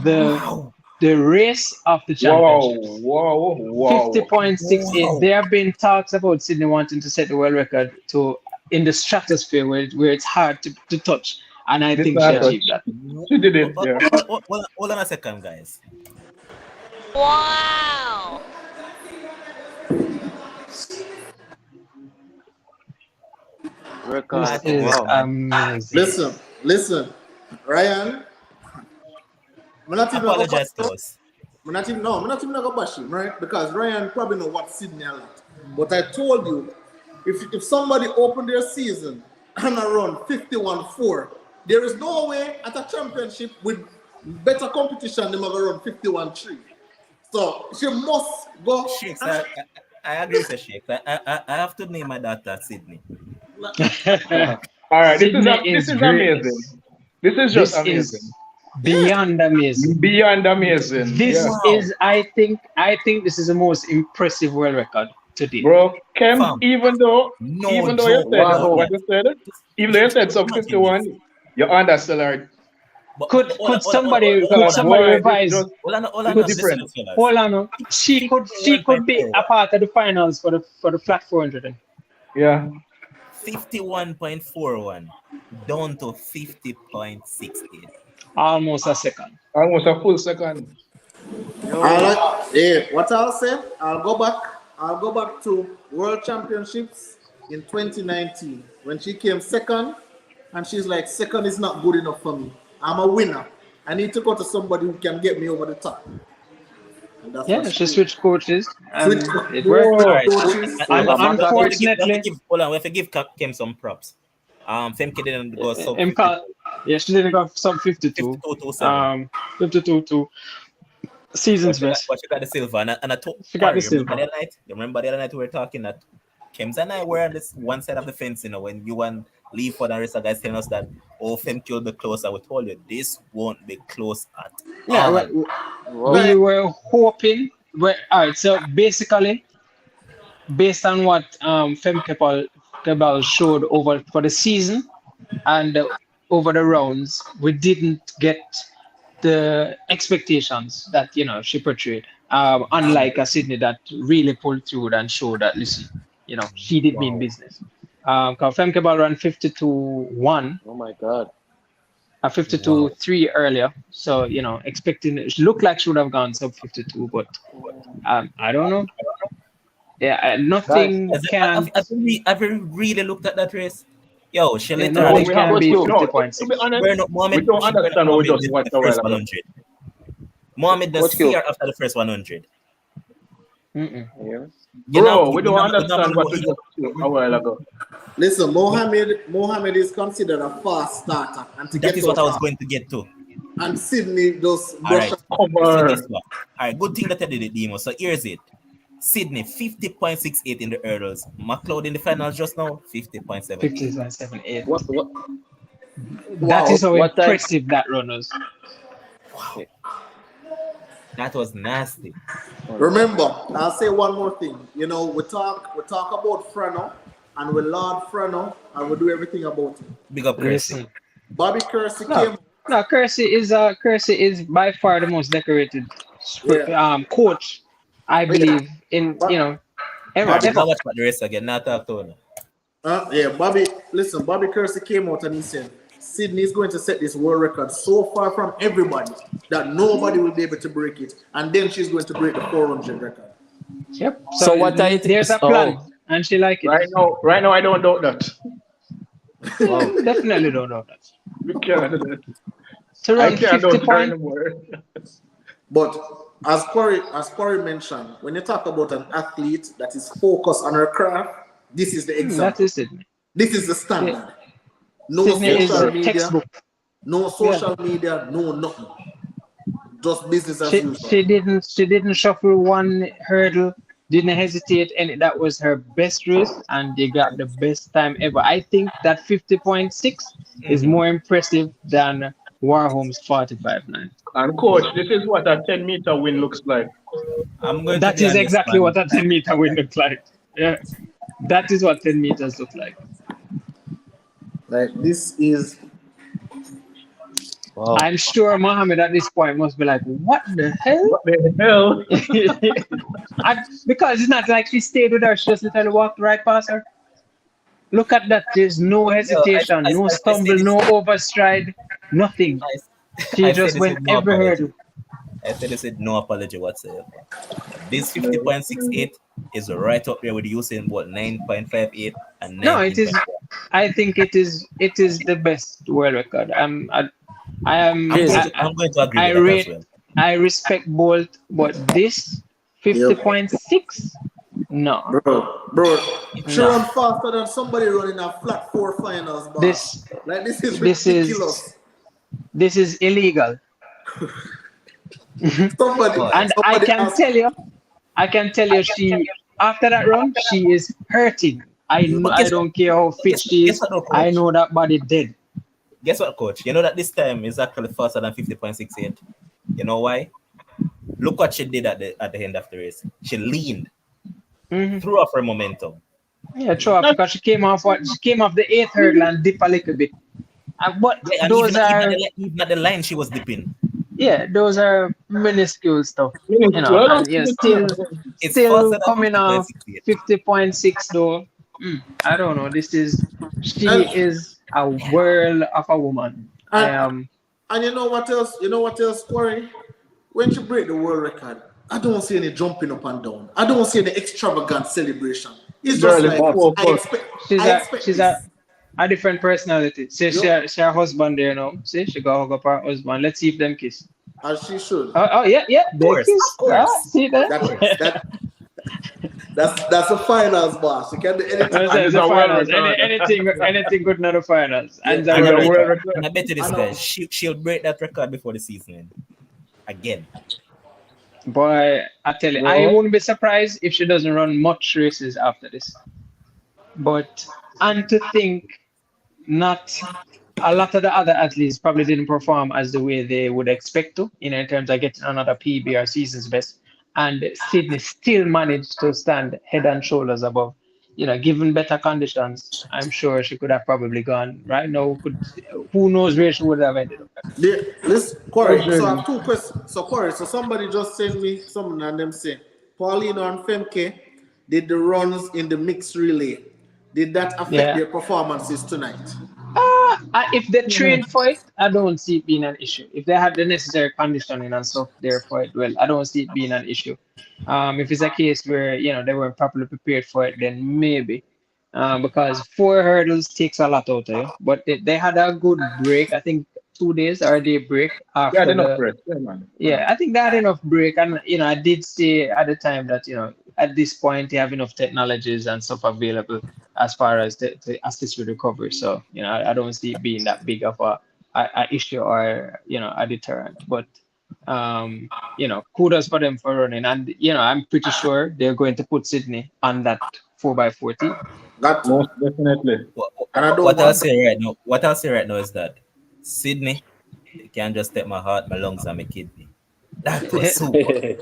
Speaker 1: Wow.
Speaker 3: race of the
Speaker 5: Wow.
Speaker 3: championships.
Speaker 5: Wow.
Speaker 3: 50.68.
Speaker 1: Wow.
Speaker 3: There have been talks about Sydney wanting to set the world record in the stratosphere where it's hard to touch. And I
Speaker 5: It's
Speaker 3: think
Speaker 5: not
Speaker 3: she
Speaker 5: touch.
Speaker 3: achieved that.
Speaker 5: She did it. Yeah.
Speaker 1: Hold on a second, guys.
Speaker 7: Wow!
Speaker 4: Record.
Speaker 3: This is
Speaker 4: Wow.
Speaker 3: amazing.
Speaker 2: Listen, Ryan. I'm not even gonna
Speaker 1: Apologize to
Speaker 2: bash him.
Speaker 1: us.
Speaker 2: I'm not even gonna bash him, right? Because Ryan probably know what Sydney a lot. But I told you, if somebody opened their season and I run 51-4, there is no way at a championship with better competition they ever run 51-3. So she must go.
Speaker 1: Shakes, I agree with Shakes. I have to name my daughter Sydney.
Speaker 5: All right. This is amazing. This is just
Speaker 3: This
Speaker 5: amazing.
Speaker 3: is beyond amazing.
Speaker 5: Beyond amazing.
Speaker 3: This
Speaker 5: Yeah.
Speaker 3: is, I think this is the most impressive world record to date.
Speaker 5: Bro, Kem,
Speaker 1: Fam.
Speaker 5: even though
Speaker 1: No
Speaker 5: you
Speaker 1: joke.
Speaker 5: said
Speaker 4: Wow.
Speaker 5: what you said, even though you said sub 51, you're understellar.
Speaker 1: But
Speaker 3: Could somebody
Speaker 5: boy,
Speaker 3: revise?
Speaker 5: just-
Speaker 1: hold on,
Speaker 5: It's
Speaker 1: listen,
Speaker 5: different.
Speaker 1: fellas.
Speaker 3: Hold on. She could be a part of the finals for the flat 400. Then.
Speaker 5: Yeah.
Speaker 1: 51.41 down to 50.68.
Speaker 3: Almost a second.
Speaker 5: Almost a full second.
Speaker 2: What I'll say, I'll go back to World Championships in 2019 when she came second, and she's like, second is not good enough for me. I'm a winner. I need to go to somebody who can get me over the top. And that's
Speaker 3: Yeah,
Speaker 2: what
Speaker 3: she switched coaches. And
Speaker 2: Switch-
Speaker 3: it worked.
Speaker 5: Whoa.
Speaker 1: Alright.
Speaker 2: coaches.
Speaker 3: Unfortunately,
Speaker 1: we have to give Kim some props. Femke didn't go sub 50,
Speaker 3: yeah, she didn't go sub 52.
Speaker 1: 52.27.
Speaker 3: 52 season's best.
Speaker 1: But she got the silver. And I told
Speaker 3: She got the
Speaker 1: remember the other night we were talking that Kems and I were on this one side of the fence, when you and Leaford and rest of guys telling us that Femke will be closer. We told you this won't be close at
Speaker 3: Yeah,
Speaker 1: all.
Speaker 3: we were hoping. All right, so basically, based on what Femke Ball showed over for the season and over the rounds, we didn't get the expectations that she portrayed. Unlike a Sydney that really pulled through and showed that she did mean business. Because Femke Ball ran 52-1.
Speaker 4: Oh my God.
Speaker 3: 52-3 earlier. So, expecting it looked like she would have gone sub 52, but I don't know. Yeah, nothing can.
Speaker 1: Have you really looked at that race? Yo, she
Speaker 3: Yeah,
Speaker 1: literally.
Speaker 3: nothing can be
Speaker 5: to be
Speaker 3: 50.6.
Speaker 5: honest,
Speaker 1: Mohammed,
Speaker 5: we don't understand what we just watched a while
Speaker 1: first
Speaker 5: ago.
Speaker 1: 100. Mohammed does
Speaker 4: What's your-
Speaker 1: fear after the first 100.
Speaker 3: Mm-mm.
Speaker 4: Yeah.
Speaker 5: Bro, we don't understand what we just saw a while ago.
Speaker 2: Listen, Mohammed is considered a fast starter, and to
Speaker 1: That
Speaker 2: get
Speaker 1: is what I was
Speaker 2: fast,
Speaker 1: going to get to.
Speaker 2: and Sydney does
Speaker 1: All right.
Speaker 2: brush
Speaker 1: So guess what? All right, good thing that I did it, Demo. So here's it. Sydney 50.68 in the hurdles. McLeod in the finals just now 50.7.
Speaker 3: 50.78.
Speaker 4: What?
Speaker 3: That is how
Speaker 4: What time?
Speaker 3: impressive that run was.
Speaker 1: That was nasty.
Speaker 2: Remember, I'll say one more thing. We talk about Frano, and we laud Frano, and we do everything about it.
Speaker 1: Big up, Chris.
Speaker 3: Listen.
Speaker 2: Bobby Kersey
Speaker 3: No.
Speaker 2: came.
Speaker 3: No, Kersey is by far the most decorated coach, I believe, in ever.
Speaker 1: Now watch the race again. Now talk to her.
Speaker 2: Bobby Kersey came out and he said, Sydney is going to set this world record so far from everybody that nobody will be able to break it, and then she's going to break the 400 record.
Speaker 3: Yep.
Speaker 4: So what I
Speaker 3: there's a plan, and she like it.
Speaker 5: Right now, I don't doubt that.
Speaker 4: Wow.
Speaker 3: Definitely don't know that.
Speaker 5: We can't do that.
Speaker 3: To
Speaker 5: I
Speaker 3: run
Speaker 5: can't
Speaker 3: 50
Speaker 5: doubt her
Speaker 3: points.
Speaker 5: anymore.
Speaker 2: But as Corey mentioned, when you talk about an athlete that is focused on her craft, this is the
Speaker 3: That
Speaker 2: example.
Speaker 3: is Sydney.
Speaker 2: This is the standard. No
Speaker 3: Sydney is
Speaker 2: social
Speaker 3: a
Speaker 2: media,
Speaker 3: textbook.
Speaker 2: no social media, no nothing. Just business as usual.
Speaker 3: She didn't shuffle one hurdle, didn't hesitate, and that was her best race, and they got the best time ever. I think that 50.6 is more impressive than Warholm's 45.9.
Speaker 5: And coach, this is what a 10-meter win looks like.
Speaker 1: I'm going
Speaker 3: That
Speaker 1: to be
Speaker 3: is
Speaker 1: honest,
Speaker 3: exactly
Speaker 1: man.
Speaker 3: what a 10-meter win looks like. Yeah, that is what 10 meters look like.
Speaker 2: Like this is
Speaker 4: Wow.
Speaker 3: I'm sure Mohammed at this point must be like, what the hell?
Speaker 5: What the hell?
Speaker 3: Because it's not like she stayed with her, she just literally walked right past her. Look at that. There's no hesitation, no stumble, no overstride, nothing. She just went every hurdle.
Speaker 1: I said this with no apology whatsoever. This 50.68 is right up there with Usain Bolt 9.58 and 19.
Speaker 3: No, it is. I think it is the best world record. I'm going
Speaker 1: to agree
Speaker 3: I
Speaker 1: with that
Speaker 3: rate,
Speaker 1: as well.
Speaker 3: I respect Bolt, but this 50.6, no.
Speaker 2: bro. She run faster than somebody running a flat 4 finals. Boss. This is ridiculous.
Speaker 3: This is illegal.
Speaker 2: Somebody
Speaker 3: I can tell you, she after that run, she is hurting. I don't care how fit she is. I know that body dead.
Speaker 1: Guess what, coach? You know that this time is actually faster than 50.68. You know why? Look what she did at the end of the race. She leaned, threw off her momentum.
Speaker 3: Yeah, true. Because she came off the 8th hurdle and dipped a little bit.
Speaker 1: Even at the line she was dipping.
Speaker 3: Yeah, those are minuscule stuff. Still coming off 50.6 though. I don't know. She is a world of a woman.
Speaker 2: And you know what else? Corey? When she break the world record, I don't see any jumping up and down. I don't see any extravagant celebration. It's just
Speaker 3: she's a different personality. See, she her husband there now. See, she go hug up her husband. Let's see if them kiss.
Speaker 2: As she should.
Speaker 3: Yeah.
Speaker 1: Of course.
Speaker 3: See that?
Speaker 2: That's the finals, boss. You can do anything.
Speaker 3: The finals. Anything good in the finals. And
Speaker 1: I bet you this guy, she'll break that record before the season ends. Again.
Speaker 3: Boy, I tell you, I wouldn't be surprised if she doesn't run much races after this. And to think not a lot of the other athletes probably didn't perform as the way they would expect to, in terms of getting another PB or season's best. And Sydney still managed to stand head and shoulders above. Given better conditions, I'm sure she could have probably gone right now. Who knows where she would have ended up.
Speaker 2: Listen, Corey, so I have 2 questions. So Corey, somebody just sent me something and them say, Paulina and Femke did the runs in the mixed relay. Did that affect their performances tonight?
Speaker 3: If they trained for it, I don't see it being an issue. If they have the necessary conditioning and stuff there for it, well, I don't see it being an issue. If it's a case where they weren't properly prepared for it, then maybe. Because 4 hurdles takes a lot out of you. But they had a good break. I think 2 days or a day break after.
Speaker 5: They had enough break. Yeah, man.
Speaker 3: Yeah, I think they had enough break, and I did say at the time that at this point they have enough technologies and stuff available as far as to assist with recovery. So I don't see it being that big of a issue or a deterrent. But kudos for them for running, and I'm pretty sure they're going to put Sydney on that 4x40.
Speaker 2: That
Speaker 5: most definitely.
Speaker 1: What I'll say right now is that Sydney can just take my heart, my lungs, and my kidney. That was super.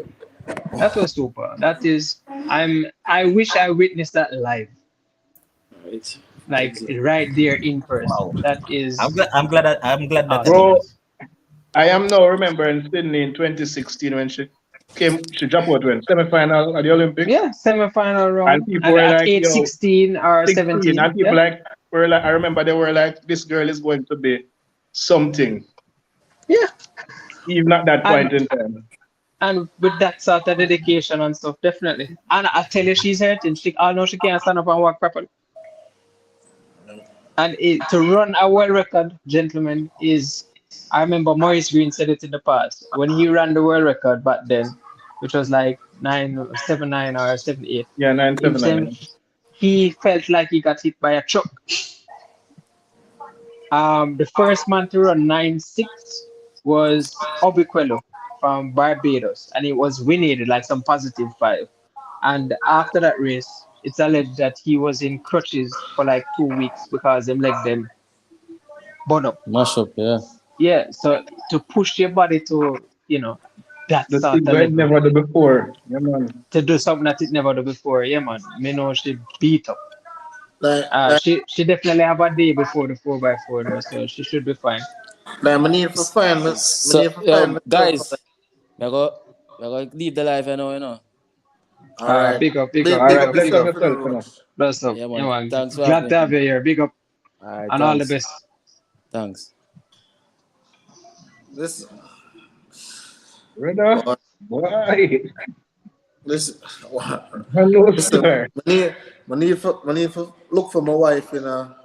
Speaker 3: That was super. That is, I wish I witnessed that live.
Speaker 4: Right.
Speaker 3: Like right there in person. Wow. That is.
Speaker 1: I'm glad that.
Speaker 5: Bro, I am now remembering Sydney in 2016 when she dropped out when semi-final at the Olympics.
Speaker 3: Yeah, semi-final round.
Speaker 5: And people were like,
Speaker 3: 8, 16 or 17.
Speaker 5: And people were like, I remember they were like, this girl is going to be something,
Speaker 3: Yeah.
Speaker 5: even at that point
Speaker 3: And
Speaker 5: in time.
Speaker 3: and with that sort of dedication and stuff, definitely. And I tell you, she's hurting. I know she can't stand up and walk properly. And to run a world record, gentlemen, is I remember Maurice Green said it in the past when he ran the world record back then, which was like 979 or 78.
Speaker 5: Yeah,
Speaker 3: Him saying
Speaker 5: 979.
Speaker 3: he felt like he got hit by a truck. The first man to run 9.6 was Obiquelo from Barbados, and it was winning like some +5. And after that race, it's alleged that he was in crutches for like 2 weeks because them leg them burn up.
Speaker 4: Mash up, yeah.
Speaker 3: Yeah, so to push your body to, that
Speaker 5: The
Speaker 3: sort
Speaker 5: thing
Speaker 3: of
Speaker 5: we had
Speaker 3: level,
Speaker 5: never done before. Yeah, man.
Speaker 3: to do something that it never done before, yeah, man. Me know she beat up.
Speaker 2: Like,
Speaker 3: She definitely have a day before the 4x4, though, so she should be fine.
Speaker 2: I need to find me. I
Speaker 4: So,
Speaker 2: need to find
Speaker 4: guys,
Speaker 2: myself.
Speaker 4: we're going to leave the live, you know.
Speaker 2: All right.
Speaker 3: Big up,
Speaker 2: Big,
Speaker 3: up,
Speaker 2: big
Speaker 5: Alright,
Speaker 2: up
Speaker 5: bless
Speaker 3: big
Speaker 5: up
Speaker 3: up.
Speaker 2: yourself,
Speaker 5: yourself, you know.
Speaker 2: Roach.
Speaker 3: Bless up.
Speaker 4: Yeah,
Speaker 3: Yeah,
Speaker 4: man.
Speaker 3: man.
Speaker 4: Thanks for
Speaker 3: Glad
Speaker 4: having
Speaker 3: to have
Speaker 4: me.
Speaker 3: you here. Big up
Speaker 4: Alright,
Speaker 3: and all the
Speaker 4: thanks.
Speaker 3: best.
Speaker 4: Thanks.
Speaker 2: This,
Speaker 5: Brother,
Speaker 2: what?
Speaker 5: why?
Speaker 2: This, what?
Speaker 5: Hello,
Speaker 2: Listen,
Speaker 5: sir.
Speaker 2: I need to look for my wife in a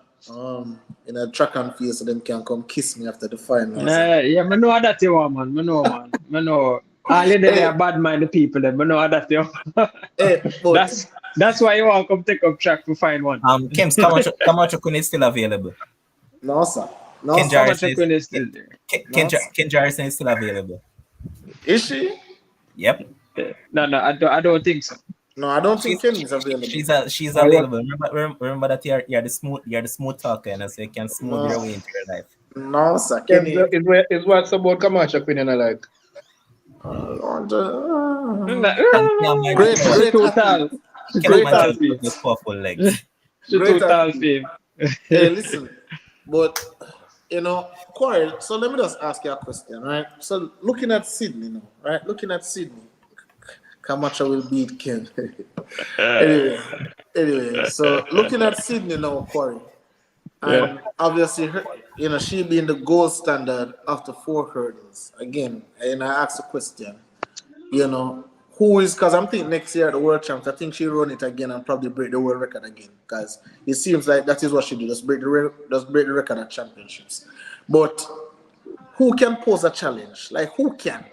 Speaker 2: track and field so them can come kiss me after the finals.
Speaker 3: Yeah, I know that you want, man. I know, man. I know. All you they are
Speaker 2: Hey,
Speaker 3: bad minded people, them. I know that you.
Speaker 2: hey, but
Speaker 3: That's why you want to come take up track to find one.
Speaker 1: Kims, Camacho Kun is still available.
Speaker 2: no sir, no
Speaker 1: Ken
Speaker 2: sir.
Speaker 3: How much
Speaker 1: Jarrison
Speaker 3: you
Speaker 1: is
Speaker 3: could still there?
Speaker 2: No, sir.
Speaker 1: Ken Jarrison is still available.
Speaker 2: Is she?
Speaker 1: Yep.
Speaker 3: No, I don't think so.
Speaker 2: No, I don't think
Speaker 1: She's
Speaker 2: Kenny is available.
Speaker 1: she's
Speaker 5: I was
Speaker 1: available. Remember that you're the smooth talker, and so you can smooth
Speaker 2: No,
Speaker 1: your way into your life.
Speaker 2: no, sir.
Speaker 5: Ken's
Speaker 2: Kenny.
Speaker 5: is what's about Camacho opinion I like.
Speaker 2: Great,
Speaker 3: She
Speaker 2: great
Speaker 3: too
Speaker 2: athlete.
Speaker 3: tall. She too
Speaker 2: Great
Speaker 3: tall,
Speaker 1: Kilimanjaro
Speaker 3: Fib.
Speaker 2: athlete.
Speaker 1: has powerful legs.
Speaker 3: She
Speaker 2: Great
Speaker 3: too tall,
Speaker 2: athlete.
Speaker 3: Fib.
Speaker 2: Hey, listen, but Corey. So let me just ask you a question, right? So looking at Sydney now, right? Looking at Sydney, Camacho will beat Ken. anyway, so looking at Sydney now, Corey,
Speaker 3: Yeah.
Speaker 2: and obviously, she being the gold standard after 4 hurdles. Again, and I asked the question, who is, because I'm thinking next year at the World Champs, I think she'll run it again and probably break the world record again. Because it seems like that is what she do, just break the record at championships. But who can pose a challenge? Like who can?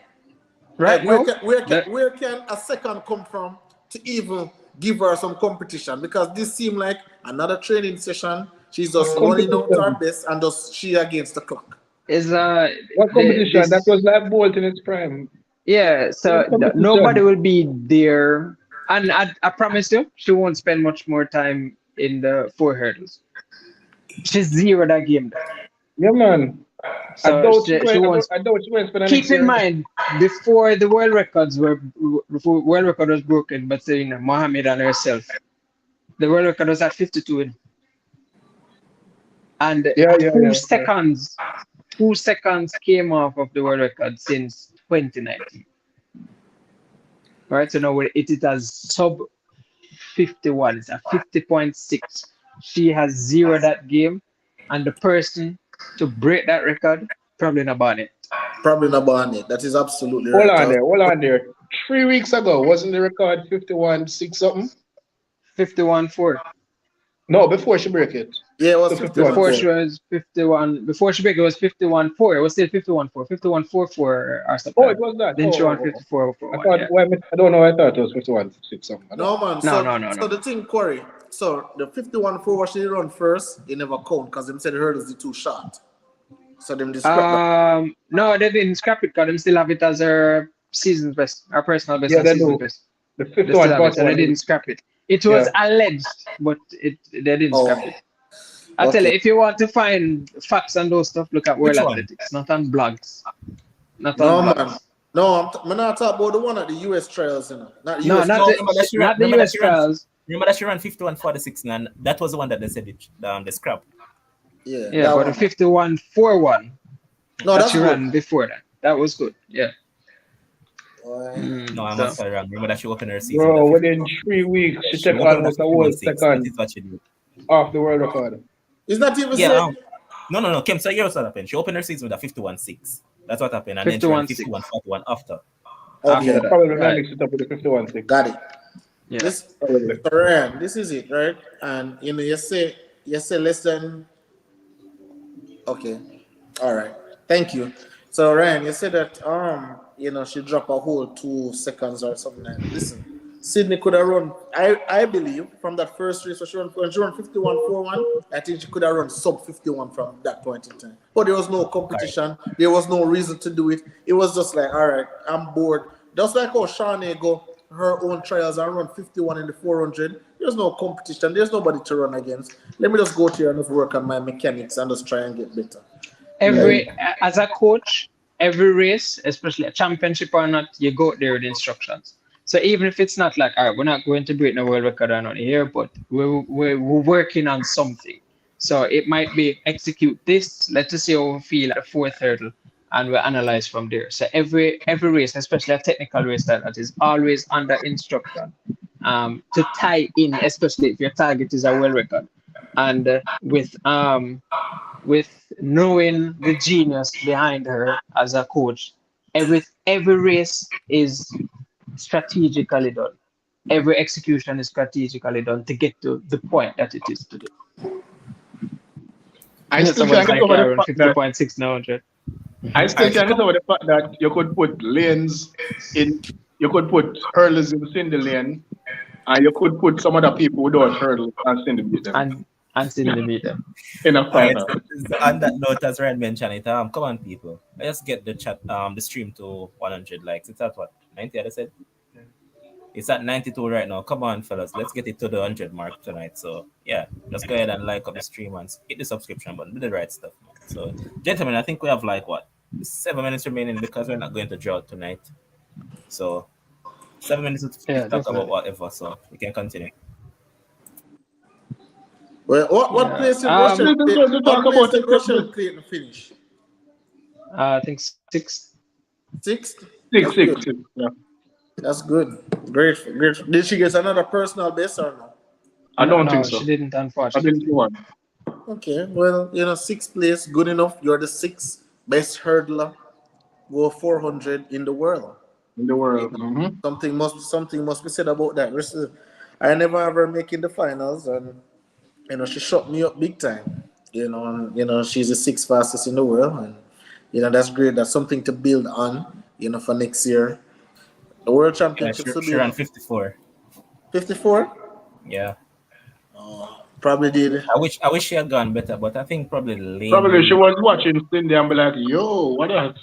Speaker 3: Right
Speaker 2: Like
Speaker 3: now,
Speaker 2: where can a second come from to even give her some competition? Because this seemed like another training session. She's just running out her
Speaker 5: Competition.
Speaker 2: best and just she against the clock.
Speaker 3: is
Speaker 5: What competition? That
Speaker 3: this
Speaker 5: was like Bolt in its prime.
Speaker 3: yeah.
Speaker 5: What
Speaker 3: So nobody
Speaker 5: competition?
Speaker 3: will be there, and I promise you, she won't spend much more time in the 4 hurdles. She's zero that game, though.
Speaker 5: Yeah, man.
Speaker 3: So she won't.
Speaker 5: I doubt she going to spend the
Speaker 3: Keep
Speaker 5: next
Speaker 3: in
Speaker 5: year.
Speaker 3: mind, before the world record was broken, but Mohammed and herself, the world record was at 52, and
Speaker 5: Yeah,
Speaker 3: 2 seconds came off of the world record since 2019. Right, so now it is as sub 51. It's a 50.6. She has zero that game, and the person to break that record probably not on it.
Speaker 2: Probably not on it. That is absolutely
Speaker 5: Hold
Speaker 2: right.
Speaker 5: on there. Hold on there. 3 weeks ago, wasn't the record 51.6 something?
Speaker 3: 51.4.
Speaker 5: No, before she break it.
Speaker 2: Yeah, it was
Speaker 5: So
Speaker 2: 51.
Speaker 3: Before she
Speaker 5: 51.4.
Speaker 3: was 51, before she break it was 51.4. It was still 51.4, 51.44 or
Speaker 5: Oh,
Speaker 3: something.
Speaker 5: it was that.
Speaker 3: Then she won
Speaker 5: Oh.
Speaker 3: 54.41.
Speaker 5: I thought,
Speaker 3: Yeah.
Speaker 5: well, I don't know. I thought it was 51.6 something. I don't
Speaker 2: No
Speaker 5: know.
Speaker 2: man.
Speaker 3: No.
Speaker 2: So the thing, Corey. So the 51-4 what she run first, it never count because them said the hurdles is too short. So them describe that.
Speaker 3: No, they didn't scrap it because they still have it as her season's best, her personal best
Speaker 5: Yeah,
Speaker 3: and
Speaker 5: they
Speaker 3: season's
Speaker 5: do.
Speaker 3: best.
Speaker 5: The
Speaker 3: They still have it, so they
Speaker 5: 51.1.
Speaker 3: didn't scrap it. It was
Speaker 5: Yeah.
Speaker 3: alleged, but they didn't scrap
Speaker 2: Oh,
Speaker 3: it. I tell you,
Speaker 2: okay.
Speaker 3: if you want to find facts and those stuff, look at World
Speaker 1: Which one?
Speaker 3: Athletics, not on blogs. Not on
Speaker 2: No man.
Speaker 3: blogs.
Speaker 2: No, I'm not talking about the one at the US trials, Not the
Speaker 3: No,
Speaker 2: US.
Speaker 3: not
Speaker 1: No,
Speaker 3: the not the US trials.
Speaker 1: remember that she ran 51.46, and that was the one that they said the scrap.
Speaker 2: Yeah,
Speaker 3: Yeah,
Speaker 2: that
Speaker 3: but the
Speaker 2: one.
Speaker 3: 51.41
Speaker 2: No,
Speaker 3: that
Speaker 2: that's
Speaker 3: she
Speaker 2: good.
Speaker 3: ran before that. That was good. Yeah.
Speaker 1: No, I
Speaker 3: So
Speaker 1: must say wrong. Remember that she opened her season.
Speaker 5: Bro,
Speaker 1: At 50.
Speaker 5: within 3 weeks, she
Speaker 1: She
Speaker 5: took
Speaker 1: opened at
Speaker 5: almost a whole
Speaker 1: 51.6. That is
Speaker 5: second
Speaker 1: what she did.
Speaker 5: off the world record.
Speaker 2: It's not even
Speaker 1: Yeah.
Speaker 2: said.
Speaker 1: No. Kim, so here's what happened. She opened her season with a 51-6. That's what happened. And then she ran
Speaker 3: 51-6
Speaker 1: 51-41 after.
Speaker 3: after
Speaker 2: Okay,
Speaker 3: that.
Speaker 5: Probably not
Speaker 3: Right.
Speaker 5: mix it up with the 51-6.
Speaker 2: got it.
Speaker 3: Yeah.
Speaker 2: This,
Speaker 5: Probably.
Speaker 2: so Ryan, this is it, right? And you say less than. Okay, all right. Thank you. So Ryan, you said that she dropped a whole 2 seconds or something like that. Listen, Sydney could have run. I believe from that first race, when she run 51-41, I think she could have run sub 51 from that point in time. But there was no competition. There was no reason to do it. It was just like, all right, I'm bored. Just like how Shawnee go her own trials and run 51 in the 400. There's no competition. There's nobody to run against. Let me just go here and just work on my mechanics and just try and get better.
Speaker 3: As a coach, every race, especially a championship or not, you go there with instructions. So even if it's not like, all right, we're not going to break the world record or not here, but we're working on something. So it might be execute this. Let's just see how we feel at the fourth hurdle, and we analyze from there. So every race, especially a technical race that is always under instruction, to tie in, especially if your target is a world record, and with knowing the genius behind her as a coach, every race is strategically done. Every execution is strategically done to get to the point that it is today.
Speaker 5: I still
Speaker 3: Someone's
Speaker 5: can't
Speaker 3: like,
Speaker 5: get over
Speaker 3: yeah,
Speaker 5: the
Speaker 3: around
Speaker 5: fact that
Speaker 3: 50.6 now, 100.
Speaker 5: I still can't get over the fact that you could put lanes in. You could put hurlers in Cindy lane, and you could put some other people without hurdles and Cindy beat them
Speaker 3: And still in the meter.
Speaker 5: in a
Speaker 1: All right.
Speaker 5: final.
Speaker 1: So on that note, as Ryan mentioned it, come on, people. Let's get the stream to 100 likes. It's at what 90? I said it's at 92 right now. Come on, fellas, let's get it to the 100 mark tonight. So yeah, just go ahead and like up the stream and hit the subscription button. Do the right stuff, man. So, gentlemen, I think we have like what 7 minutes remaining because we're not going to draw tonight. So 7 minutes to
Speaker 3: Yeah,
Speaker 1: talk about
Speaker 3: definitely.
Speaker 1: whatever. So we can continue.
Speaker 2: Well, what
Speaker 3: Yeah.
Speaker 2: place did
Speaker 5: This
Speaker 2: Russia?
Speaker 5: is good to
Speaker 2: What
Speaker 5: talk
Speaker 2: place
Speaker 5: about
Speaker 2: did
Speaker 5: the
Speaker 2: Russia
Speaker 5: subject.
Speaker 2: Clayton finish?
Speaker 3: I think 6.
Speaker 2: Sixth.
Speaker 5: Six,
Speaker 2: That's
Speaker 5: six,
Speaker 2: good.
Speaker 5: six. Yeah.
Speaker 2: That's good. Great. Great. Did she get another personal best or no?
Speaker 5: I don't think
Speaker 3: No, she
Speaker 5: so.
Speaker 3: didn't,
Speaker 5: I didn't see
Speaker 3: unfortunately.
Speaker 5: one
Speaker 2: Okay. Well, sixth place, good enough. You're the sixth best hurdler. Go 400 in the world.
Speaker 5: in the
Speaker 2: You
Speaker 5: world.
Speaker 2: know,
Speaker 5: Mm-hmm.
Speaker 2: something must be said about that. I never ever making the finals, and she shot me up big time. And she's the sixth fastest in the world, and that's great. That's something to build on. For next year, the World
Speaker 1: Yeah,
Speaker 2: Championships will
Speaker 1: she
Speaker 2: be
Speaker 1: ran 54.
Speaker 2: 54.
Speaker 1: Yeah.
Speaker 2: Probably did.
Speaker 1: I wish she had gone better, but I think probably the
Speaker 5: Probably she
Speaker 1: lane.
Speaker 5: was watching Cindy and be like, yo, what else?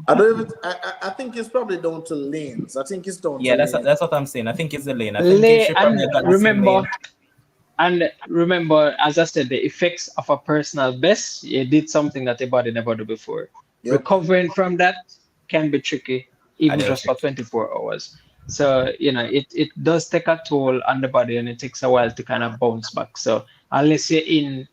Speaker 2: I don't even. I think it's probably down to lanes. I think it's down to
Speaker 1: Yeah, that's
Speaker 2: lanes.
Speaker 1: that's what I'm saying. I think it's the lane. I think if she
Speaker 3: And
Speaker 1: probably got the same
Speaker 3: remember,
Speaker 1: lane.
Speaker 3: as I said, the effects of a personal best, you did something that the body never did before.
Speaker 2: Yep.
Speaker 3: Recovering from that can be tricky,
Speaker 1: I
Speaker 3: even
Speaker 1: did
Speaker 3: just for
Speaker 1: it.
Speaker 3: 24 hours. So, it does take a toll on the body, and it takes a while to kind of bounce back. So unless you're in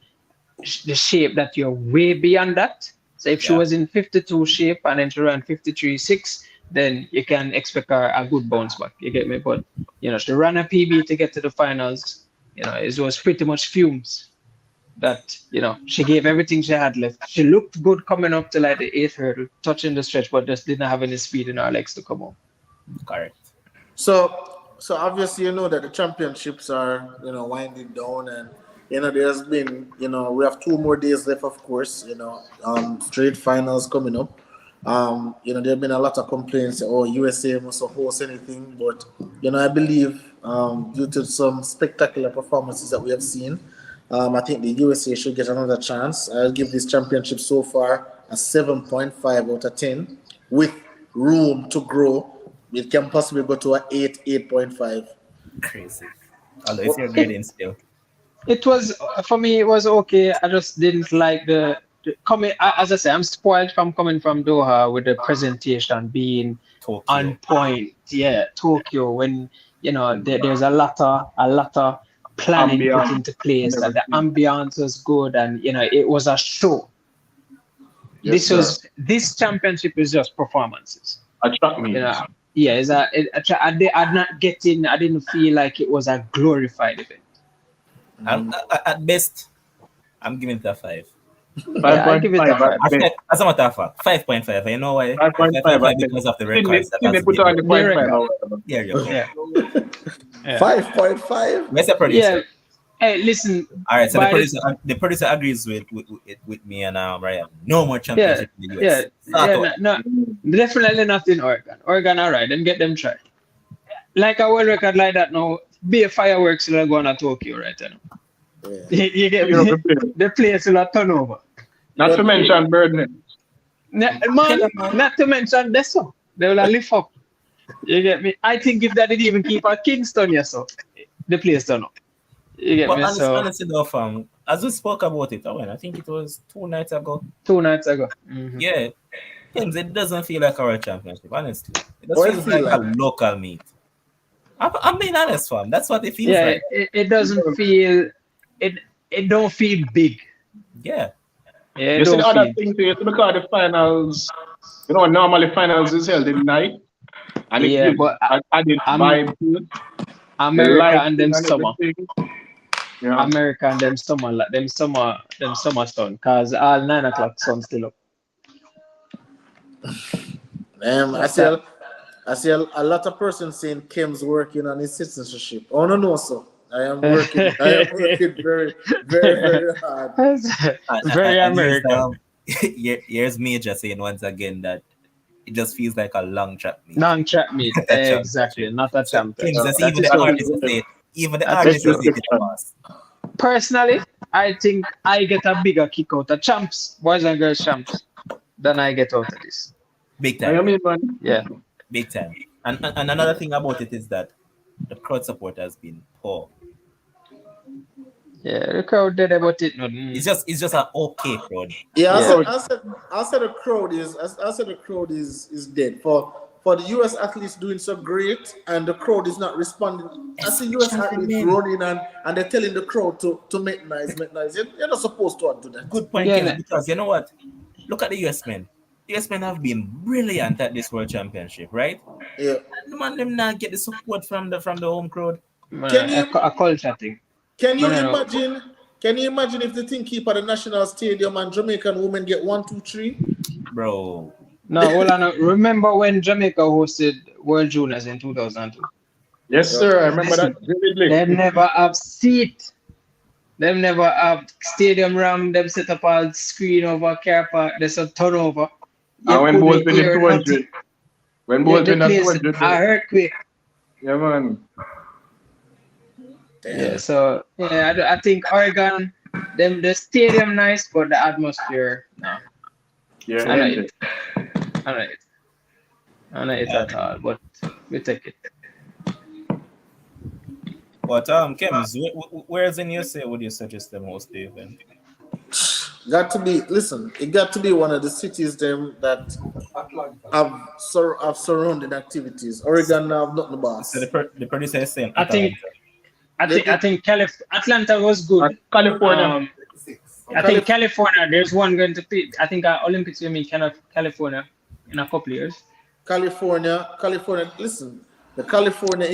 Speaker 3: the shape that you're way beyond that. So if she
Speaker 1: Yeah,
Speaker 3: was in 52 shape and then she ran 53.6, then you can expect a good bounce back. You get me? But she ran a PB to get to the finals. It was pretty much fumes that she gave everything she had left. She looked good coming up to like the eighth hurdle, touching the stretch, but just didn't have any speed in her legs to come up.
Speaker 1: correct.
Speaker 2: So obviously that the championships are winding down, and there's been we have 2 more days left, of course. Straight finals coming up. There have been a lot of complaints. Oh, USA must host anything, but I believe due to some spectacular performances that we have seen, I think the USA should get another chance. I'll give this championship so far a 7.5 out of 10, with room to grow. It can possibly go to a 8, 8.5.
Speaker 1: Crazy. Although it's
Speaker 2: Well,
Speaker 1: your
Speaker 3: It
Speaker 1: grading still.
Speaker 3: it was for me. It was okay. I just didn't like the coming. As I say, I'm spoiled from coming from Doha with the presentation being on
Speaker 1: Tokyo.
Speaker 3: point. Yeah, Tokyo, when there's a lot of planning put
Speaker 5: Ambiance
Speaker 3: into
Speaker 5: and
Speaker 3: place, and the
Speaker 5: everything.
Speaker 3: ambiance was good, and it was a show.
Speaker 5: Yes, sir.
Speaker 3: This championship is just performances.
Speaker 5: A track
Speaker 3: You
Speaker 5: meet.
Speaker 3: know, yeah, I didn't feel like it was a glorified event.
Speaker 1: At best, I'm giving it a 5.
Speaker 3: Yeah, I'll give it a
Speaker 5: 5.5
Speaker 3: 5.
Speaker 5: at best.
Speaker 1: As a matter of fact, 5.5. You know why?
Speaker 5: 5.5
Speaker 1: 5.5
Speaker 5: at best.
Speaker 1: because of the
Speaker 5: Sydney,
Speaker 1: records that
Speaker 5: Sydney
Speaker 1: has
Speaker 5: put
Speaker 1: been.
Speaker 5: on the
Speaker 3: The
Speaker 5: 0.5
Speaker 3: record.
Speaker 5: or whatever.
Speaker 1: There you go.
Speaker 3: Yeah. Yeah.
Speaker 2: 5.5.
Speaker 1: Where's the
Speaker 3: Yeah.
Speaker 1: producer?
Speaker 3: Hey, listen.
Speaker 1: All right, so
Speaker 3: By the
Speaker 1: the producer agrees with me and Ryan. No more
Speaker 3: yeah,
Speaker 1: championship in the
Speaker 3: yeah,
Speaker 1: US. Start
Speaker 3: no,
Speaker 1: out.
Speaker 3: no, definitely not in Oregon. Oregon, all right, then get them try. Like a world record like that now, be a fireworks will go on to Tokyo right now.
Speaker 2: Yeah.
Speaker 3: You get
Speaker 5: Europe
Speaker 3: me?
Speaker 5: repair.
Speaker 3: The place will turn over.
Speaker 5: Not to
Speaker 2: But
Speaker 5: mention Birdman.
Speaker 3: Man,
Speaker 1: Man.
Speaker 3: not to mention this one. They will lift up. You get me? I think if that did even keep at Kingston, yes, so the place don't know. You get
Speaker 1: But
Speaker 3: me? So
Speaker 1: honestly though, as we spoke about it, I think it was 2 nights ago.
Speaker 3: 2 nights ago. Mhm.
Speaker 1: Yeah, James, it doesn't feel like our championship, honestly. It just
Speaker 2: what I
Speaker 1: feels
Speaker 2: feel
Speaker 1: like a
Speaker 2: like,
Speaker 1: local meet. I'm being honest, fam. That's what it feels
Speaker 3: Yeah,
Speaker 1: like.
Speaker 3: it doesn't feel it it don't feel big.
Speaker 1: Yeah.
Speaker 3: Yeah, it
Speaker 5: You see
Speaker 3: don't
Speaker 5: the other
Speaker 3: feel big.
Speaker 5: thing too, because the finals, normally finals is held in night and it
Speaker 3: Yeah,
Speaker 5: gives
Speaker 3: but
Speaker 5: an added
Speaker 3: I'm
Speaker 5: vibe to it. The
Speaker 3: America and
Speaker 5: lighting
Speaker 3: them
Speaker 5: and
Speaker 3: summer.
Speaker 5: everything. Yeah.
Speaker 3: America and them summer sun. Cause all 9 o'clock sun still up.
Speaker 2: I
Speaker 3: That,
Speaker 2: see
Speaker 3: that
Speaker 2: a lot of persons saying Kim's working on his citizenship. Oh no, so I am working very, very, very hard.
Speaker 3: very
Speaker 1: And here's
Speaker 3: American.
Speaker 1: here's Major saying once again that it just feels like a long track meet.
Speaker 3: Non-track meet.
Speaker 1: A
Speaker 3: Exactly.
Speaker 1: championship.
Speaker 3: Not a
Speaker 1: So Kim
Speaker 3: championship.
Speaker 1: says
Speaker 3: That
Speaker 1: even
Speaker 3: is
Speaker 1: the
Speaker 5: That
Speaker 3: true.
Speaker 5: is
Speaker 1: artists
Speaker 5: the
Speaker 1: say even the
Speaker 3: That is
Speaker 1: artists
Speaker 3: true.
Speaker 1: say it
Speaker 5: description.
Speaker 1: fast.
Speaker 3: Personally, I think I get a bigger kick out of champs, boys and girls champs, than I get out of this.
Speaker 1: Big
Speaker 5: I
Speaker 1: time.
Speaker 5: mean, man.
Speaker 3: Yeah.
Speaker 1: Big time. And another thing about it is that the crowd support has been poor.
Speaker 3: Yeah. The crowd did about it. No.
Speaker 1: It's just an okay crowd.
Speaker 2: Yeah,
Speaker 3: Yeah.
Speaker 2: I said I said the crowd is dead for the US athletes doing so great and the crowd is not responding. I see US
Speaker 1: Especially
Speaker 2: athletes
Speaker 1: men.
Speaker 2: running and they're telling the crowd to make noise, make noise. You're not supposed to do that.
Speaker 1: Good point,
Speaker 3: Yeah.
Speaker 1: Kevin, because you know what? Look at the US men. The US men have been brilliant at this world championship, right?
Speaker 2: Yeah.
Speaker 1: And the man them not get the support from the home crowd.
Speaker 2: Can
Speaker 3: Man,
Speaker 2: you
Speaker 3: a culture thing.
Speaker 2: can you
Speaker 3: Man, I know.
Speaker 2: imagine if the thing keep at the national stadium and Jamaican women get 1, 2, 3?
Speaker 1: Bro.
Speaker 3: No, hold on. Remember when Jamaica hosted World Juniors in 2002?
Speaker 5: Yes,
Speaker 2: Yeah.
Speaker 5: sir. I remember that
Speaker 3: Listen,
Speaker 5: vividly.
Speaker 3: them never have seat. Them never have stadium ram. Them set up a screen over car park. There's a turnover. You
Speaker 5: And when
Speaker 3: couldn't
Speaker 5: Bolton in
Speaker 3: hear nothing.
Speaker 5: 200, when
Speaker 3: The
Speaker 5: Bolton at
Speaker 3: place
Speaker 5: 200,
Speaker 3: a earthquake.
Speaker 5: yeah, man.
Speaker 3: Yeah, so yeah, I think Oregon, them the stadium nice, but the atmosphere, no,
Speaker 5: Yeah,
Speaker 3: I know
Speaker 5: ain't
Speaker 3: it,
Speaker 5: it?
Speaker 3: I know it, I know it at all. But we take it.
Speaker 1: But Kems, where's in USA would you suggest the most event?
Speaker 2: Got to be listen. It got to be one of the cities them that have surrounding activities. Oregon now have nothing but
Speaker 1: So
Speaker 2: us.
Speaker 1: the producer is saying
Speaker 3: I think,
Speaker 1: Atlanta.
Speaker 2: They-
Speaker 3: I think Atlanta was good.
Speaker 5: California.
Speaker 3: I think California. There's one going to be. I think Olympics will mean California in a couple years.
Speaker 2: California. Listen, the California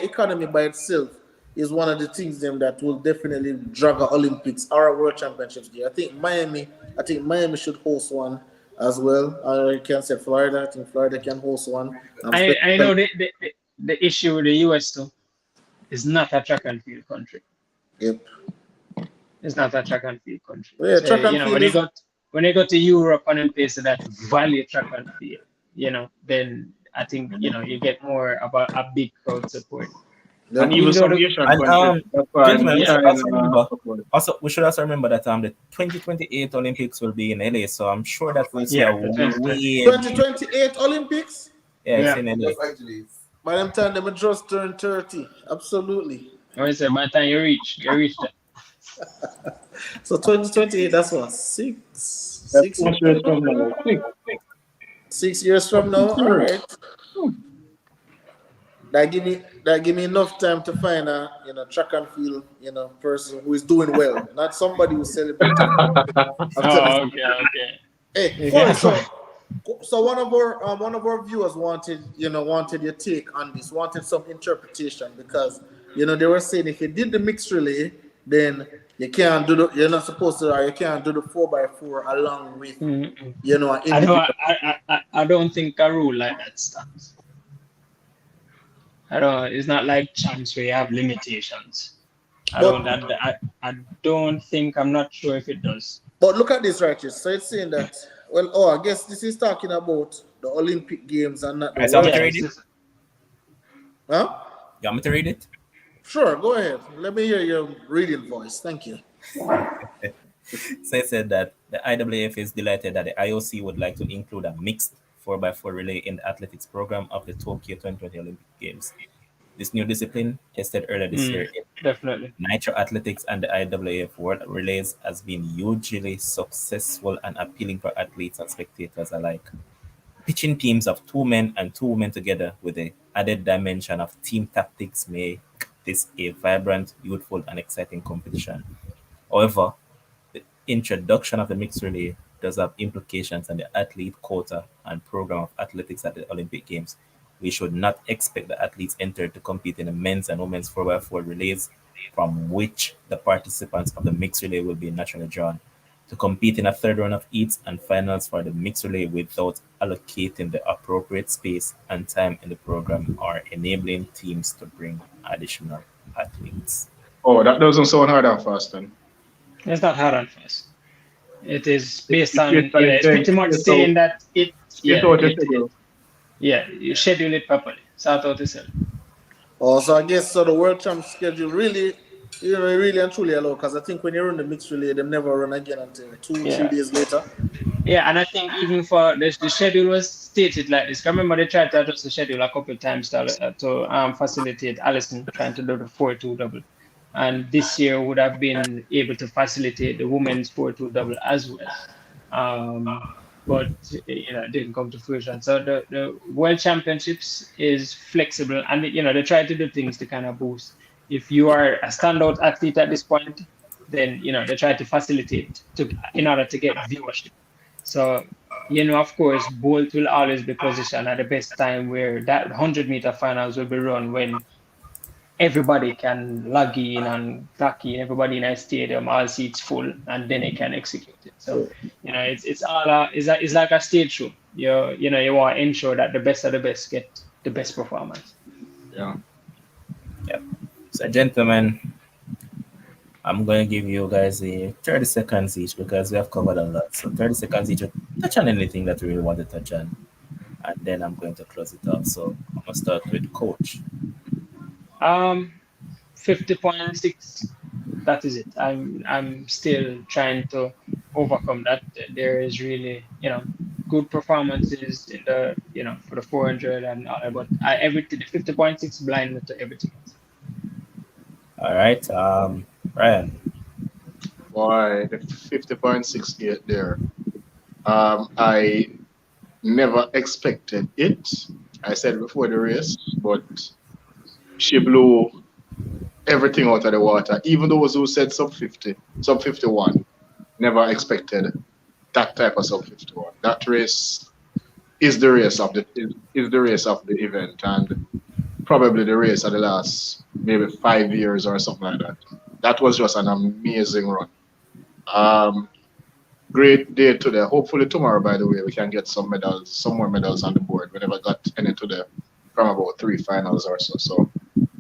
Speaker 2: economy by itself is one of the things them that will definitely drag a Olympics or a World Championships there. I think Miami should host one as well. I can say Florida. I think Florida can host one.
Speaker 3: I know the issue with the US too is not a track and field country.
Speaker 2: Yep.
Speaker 3: It's not a track and field country.
Speaker 2: Yeah,
Speaker 3: So,
Speaker 2: track and
Speaker 3: you know,
Speaker 2: field is
Speaker 3: when they go to Europe and in places that value track and field, then I think you get more about a big crowd support.
Speaker 5: And
Speaker 3: Even
Speaker 5: even
Speaker 3: though
Speaker 5: some
Speaker 3: the-
Speaker 5: Asian
Speaker 1: And
Speaker 5: countries. That's why
Speaker 1: gentlemen, we
Speaker 3: Yeah.
Speaker 1: should also remember.
Speaker 5: support.
Speaker 1: Also, we should also remember that the 2028 Olympics will be in LA, so I'm sure that we'll see
Speaker 3: Yeah,
Speaker 1: a
Speaker 3: the 2028.
Speaker 1: wave.
Speaker 2: 2028 Olympics.
Speaker 1: Yeah, it's
Speaker 3: Yeah.
Speaker 1: in LA.
Speaker 2: By them time them just turned 30. Absolutely.
Speaker 3: I would say by the time you reach that.
Speaker 2: So 2028, that's what six
Speaker 5: That's
Speaker 2: years
Speaker 5: years
Speaker 2: from
Speaker 5: from
Speaker 2: now.
Speaker 5: now.
Speaker 2: 6 years from now. All right. That give me enough time to find a track and field person who is doing well, not somebody who's celebrating.
Speaker 3: Oh, okay.
Speaker 2: Hey,
Speaker 3: Yeah.
Speaker 2: Corey, so one of our viewers wanted your take on this, wanted some interpretation because they were saying if he did the mixed relay, then You can't do the. You're not supposed to. Or you can't do the 4x4 along with
Speaker 3: Mm-mm.
Speaker 2: an
Speaker 3: I don't.
Speaker 2: individual.
Speaker 3: I don't think a rule like that stands. I don't. It's not like chance where you have limitations. I don't.
Speaker 2: But
Speaker 3: I don't think. I'm not sure if it does.
Speaker 2: look at this, righteous. So it's saying that. Well, I guess this is talking about the Olympic Games and not the
Speaker 1: Alright, so I'm
Speaker 2: World.
Speaker 1: going to
Speaker 3: Yeah.
Speaker 1: read it.
Speaker 2: Huh?
Speaker 1: You want me to read it?
Speaker 2: Sure. Go ahead. Let me hear your reading voice. Thank you.
Speaker 1: So it said that the IAAF is delighted that the IOC would like to include a mixed 4x4 relay in the athletics program of the Tokyo 2020 Olympic Games. This new discipline, tested earlier this year in
Speaker 3: Definitely.
Speaker 1: nitro athletics and the IAAF World Relays, has been hugely successful and appealing for athletes and spectators alike. Pitching teams of 2 men and 2 women together with the added dimension of team tactics make this a vibrant, youthful, and exciting competition. However, the introduction of the mixed relay does have implications on the athlete quota and program of athletics at the Olympic Games. We should not expect the athletes entered to compete in the men's and women's 4x4 relays, from which the participants of the mixed relay will be naturally drawn, to compete in a third round of heats and finals for the mixed relay without allocating the appropriate space and time in the program or enabling teams to bring additional athletes.
Speaker 5: Oh, that doesn't sound hard and fast then.
Speaker 3: It's not hard and fast. It is
Speaker 5: It's
Speaker 3: based on.
Speaker 5: basically
Speaker 3: It's
Speaker 5: saying
Speaker 3: pretty much
Speaker 5: it's
Speaker 3: saying that it.
Speaker 5: it's
Speaker 3: Yeah.
Speaker 5: out the schedule.
Speaker 3: Yeah. You schedule it properly. Sort out yourself.
Speaker 2: So I guess so the World Champ schedule really, really and truly allow, because I think when you run the mixed relay, they never run again until 2-3
Speaker 3: Yeah.
Speaker 2: days later.
Speaker 3: Yeah, and I think even for the schedule was stated like this. I remember they tried to adjust the schedule a couple of times to facilitate Allison trying to do the 4-2 double, and this year would have been able to facilitate the women's 4-2 double as well. But it didn't come to fruition. So the World Championships is flexible, and they try to do things to kind of boost. If you are a standout athlete at this point, then they try to facilitate in order to get viewership. So, of course, Bolt will always be positioned at the best time where that 100-meter finals will be run when everybody can log in and clock in, everybody in a stadium, all seats full, and then they can execute it. So, it's all it's like a stage show. You want to ensure that the best of the best get the best performance.
Speaker 5: Yeah.
Speaker 1: Yep. So, gentlemen, I'm going to give you guys a 30 seconds each because we have covered a lot. So 30 seconds each to touch on anything that we really want to touch on. And then I'm going to close it off. So I'm going to start with Coach.
Speaker 3: 50.6. That is it. I'm still trying to overcome that. There is really, good performances in the, for the 400 and all that, but everything, the 50.6 blind me to everything else.
Speaker 1: All right. Ryan.
Speaker 5: Boy, the 50.68 there. I never expected it. I said before the race, but she blew everything out of the water. Even those who said sub 50, sub 51, never expected that type of sub 51. That race is the race of the event, and probably the race of the last maybe 5 years or something like that. That was just an amazing run. Great day today. Hopefully tomorrow, by the way, we can get some more medals on the board. We never got any today from about 3 finals or so. So,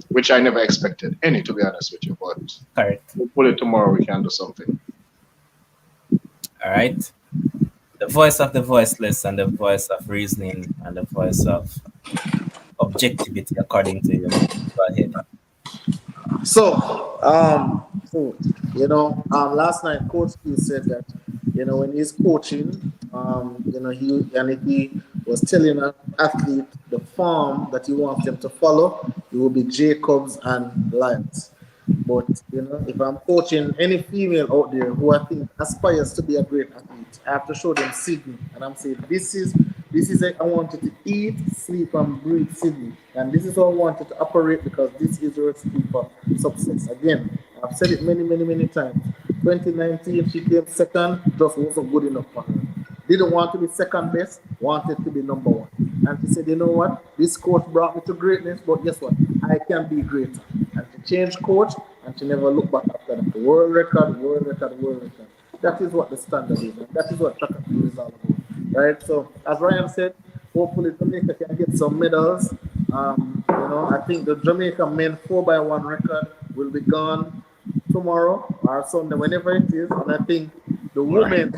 Speaker 5: which I never expected any, to be honest with you. But
Speaker 1: Correct.
Speaker 5: hopefully tomorrow we can do something.
Speaker 1: All right. The voice of the voiceless and the voice of reasoning and the voice of objectivity, according to you. Go ahead.
Speaker 2: So, last night Coach Q said that, when he's coaching, he was telling an athlete the form that he wants them to follow, it will be Jacobs and Lions. But, if I'm coaching any female out there who I think aspires to be a great athlete, I have to show them Sydney. And I'm saying, this is I want you to eat, sleep, and breathe Sydney. And this is how I want you to operate, because this is the recipe for success. Again, I've said it many, many, many times. 2019, she came second, just wasn't good enough for her. Didn't want to be second best, wanted to be number one. And she said, you know what? This coach brought me to greatness, but guess what? I can be greater. And she changed coach, and she never looked back at World record, world record, world record. That is what the standard is, and that is what track and field is all about, right? So, as Ryan said, hopefully Jamaica can get some medals. I think the Jamaica men 4x1 record will be gone tomorrow or Sunday, whenever it is, and the
Speaker 1: Right.
Speaker 2: women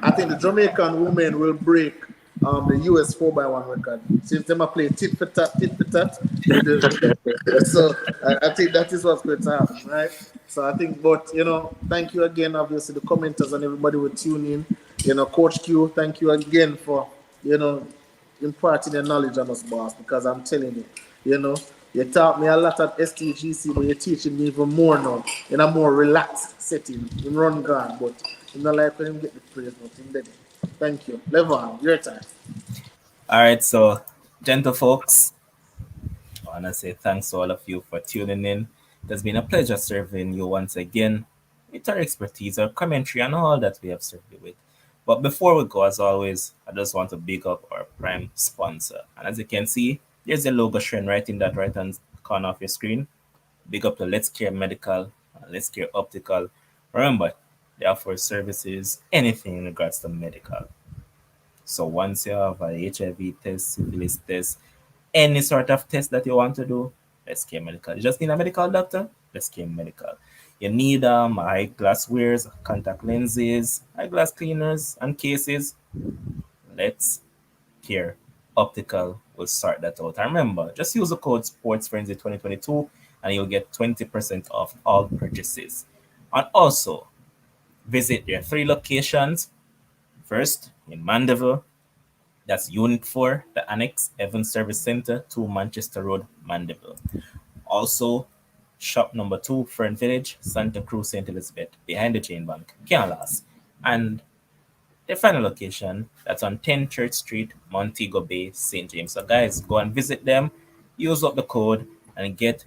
Speaker 2: I think the Jamaican women will break the US 4x1 record since they might play tit for tat so I think that is what's going to happen, right? So I think, but thank you again, obviously the commenters and everybody will tune in. Coach Q, thank you again for you know imparting your knowledge on us, boss. Because I'm telling you, you taught me a lot at STGC, but you're teaching me even more now in a more relaxed setting in run guard. But not like when you get the praise, but in bed. Thank you, Levon. Your time.
Speaker 1: All right, so gentle folks, I want to say thanks to all of you for tuning in. It has been a pleasure serving you once again with our expertise, our commentary, and all that we have served you with. But before we go, as always, I just want to big up our prime sponsor. And as you can see, there's a logo showing right in that right hand corner of your screen. Big up to Let's Care Medical, Let's Care Optical. Remember, they offer services, anything in regards to medical. So once you have a HIV test, syphilis test, any sort of test that you want to do, let's get medical. You just need a medical doctor, let's get medical. You need eyeglass wears, contact lenses, eyeglass cleaners, and cases. Let's care optical will sort that out. And remember, just use the code SportsFrenzy 2022 and you'll get 20% off all purchases. And also visit their three locations. First in Mandeville, that's Unit 4, the Annex, Evans Service Center, 2 Manchester Road, Mandeville. Also, shop number 2, Fern Village, Santa Cruz, St. Elizabeth, behind the chain bank, Canlas. And the final location, that's on 10 Church Street, Montego Bay, St. James. So, guys, go and visit them, use up the code, and get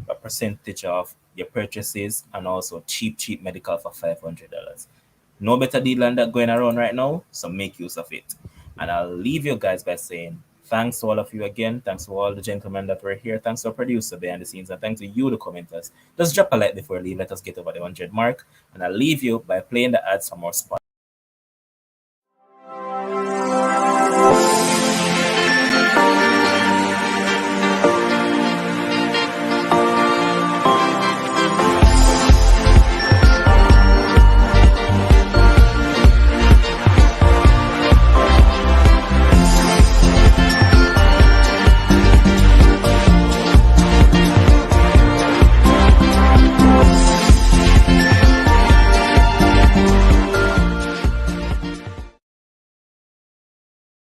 Speaker 1: a percentage of your purchases and also cheap medical for $500. No better deal than that going around right now, so make use of it. And I'll leave you guys by saying thanks to all of you again. Thanks to all the gentlemen that were here. Thanks to our producer behind the scenes. And thanks to you, the commenters. Just drop a like before I leave. Let us get over the 100 mark. And I'll leave you by playing the ads for more spot.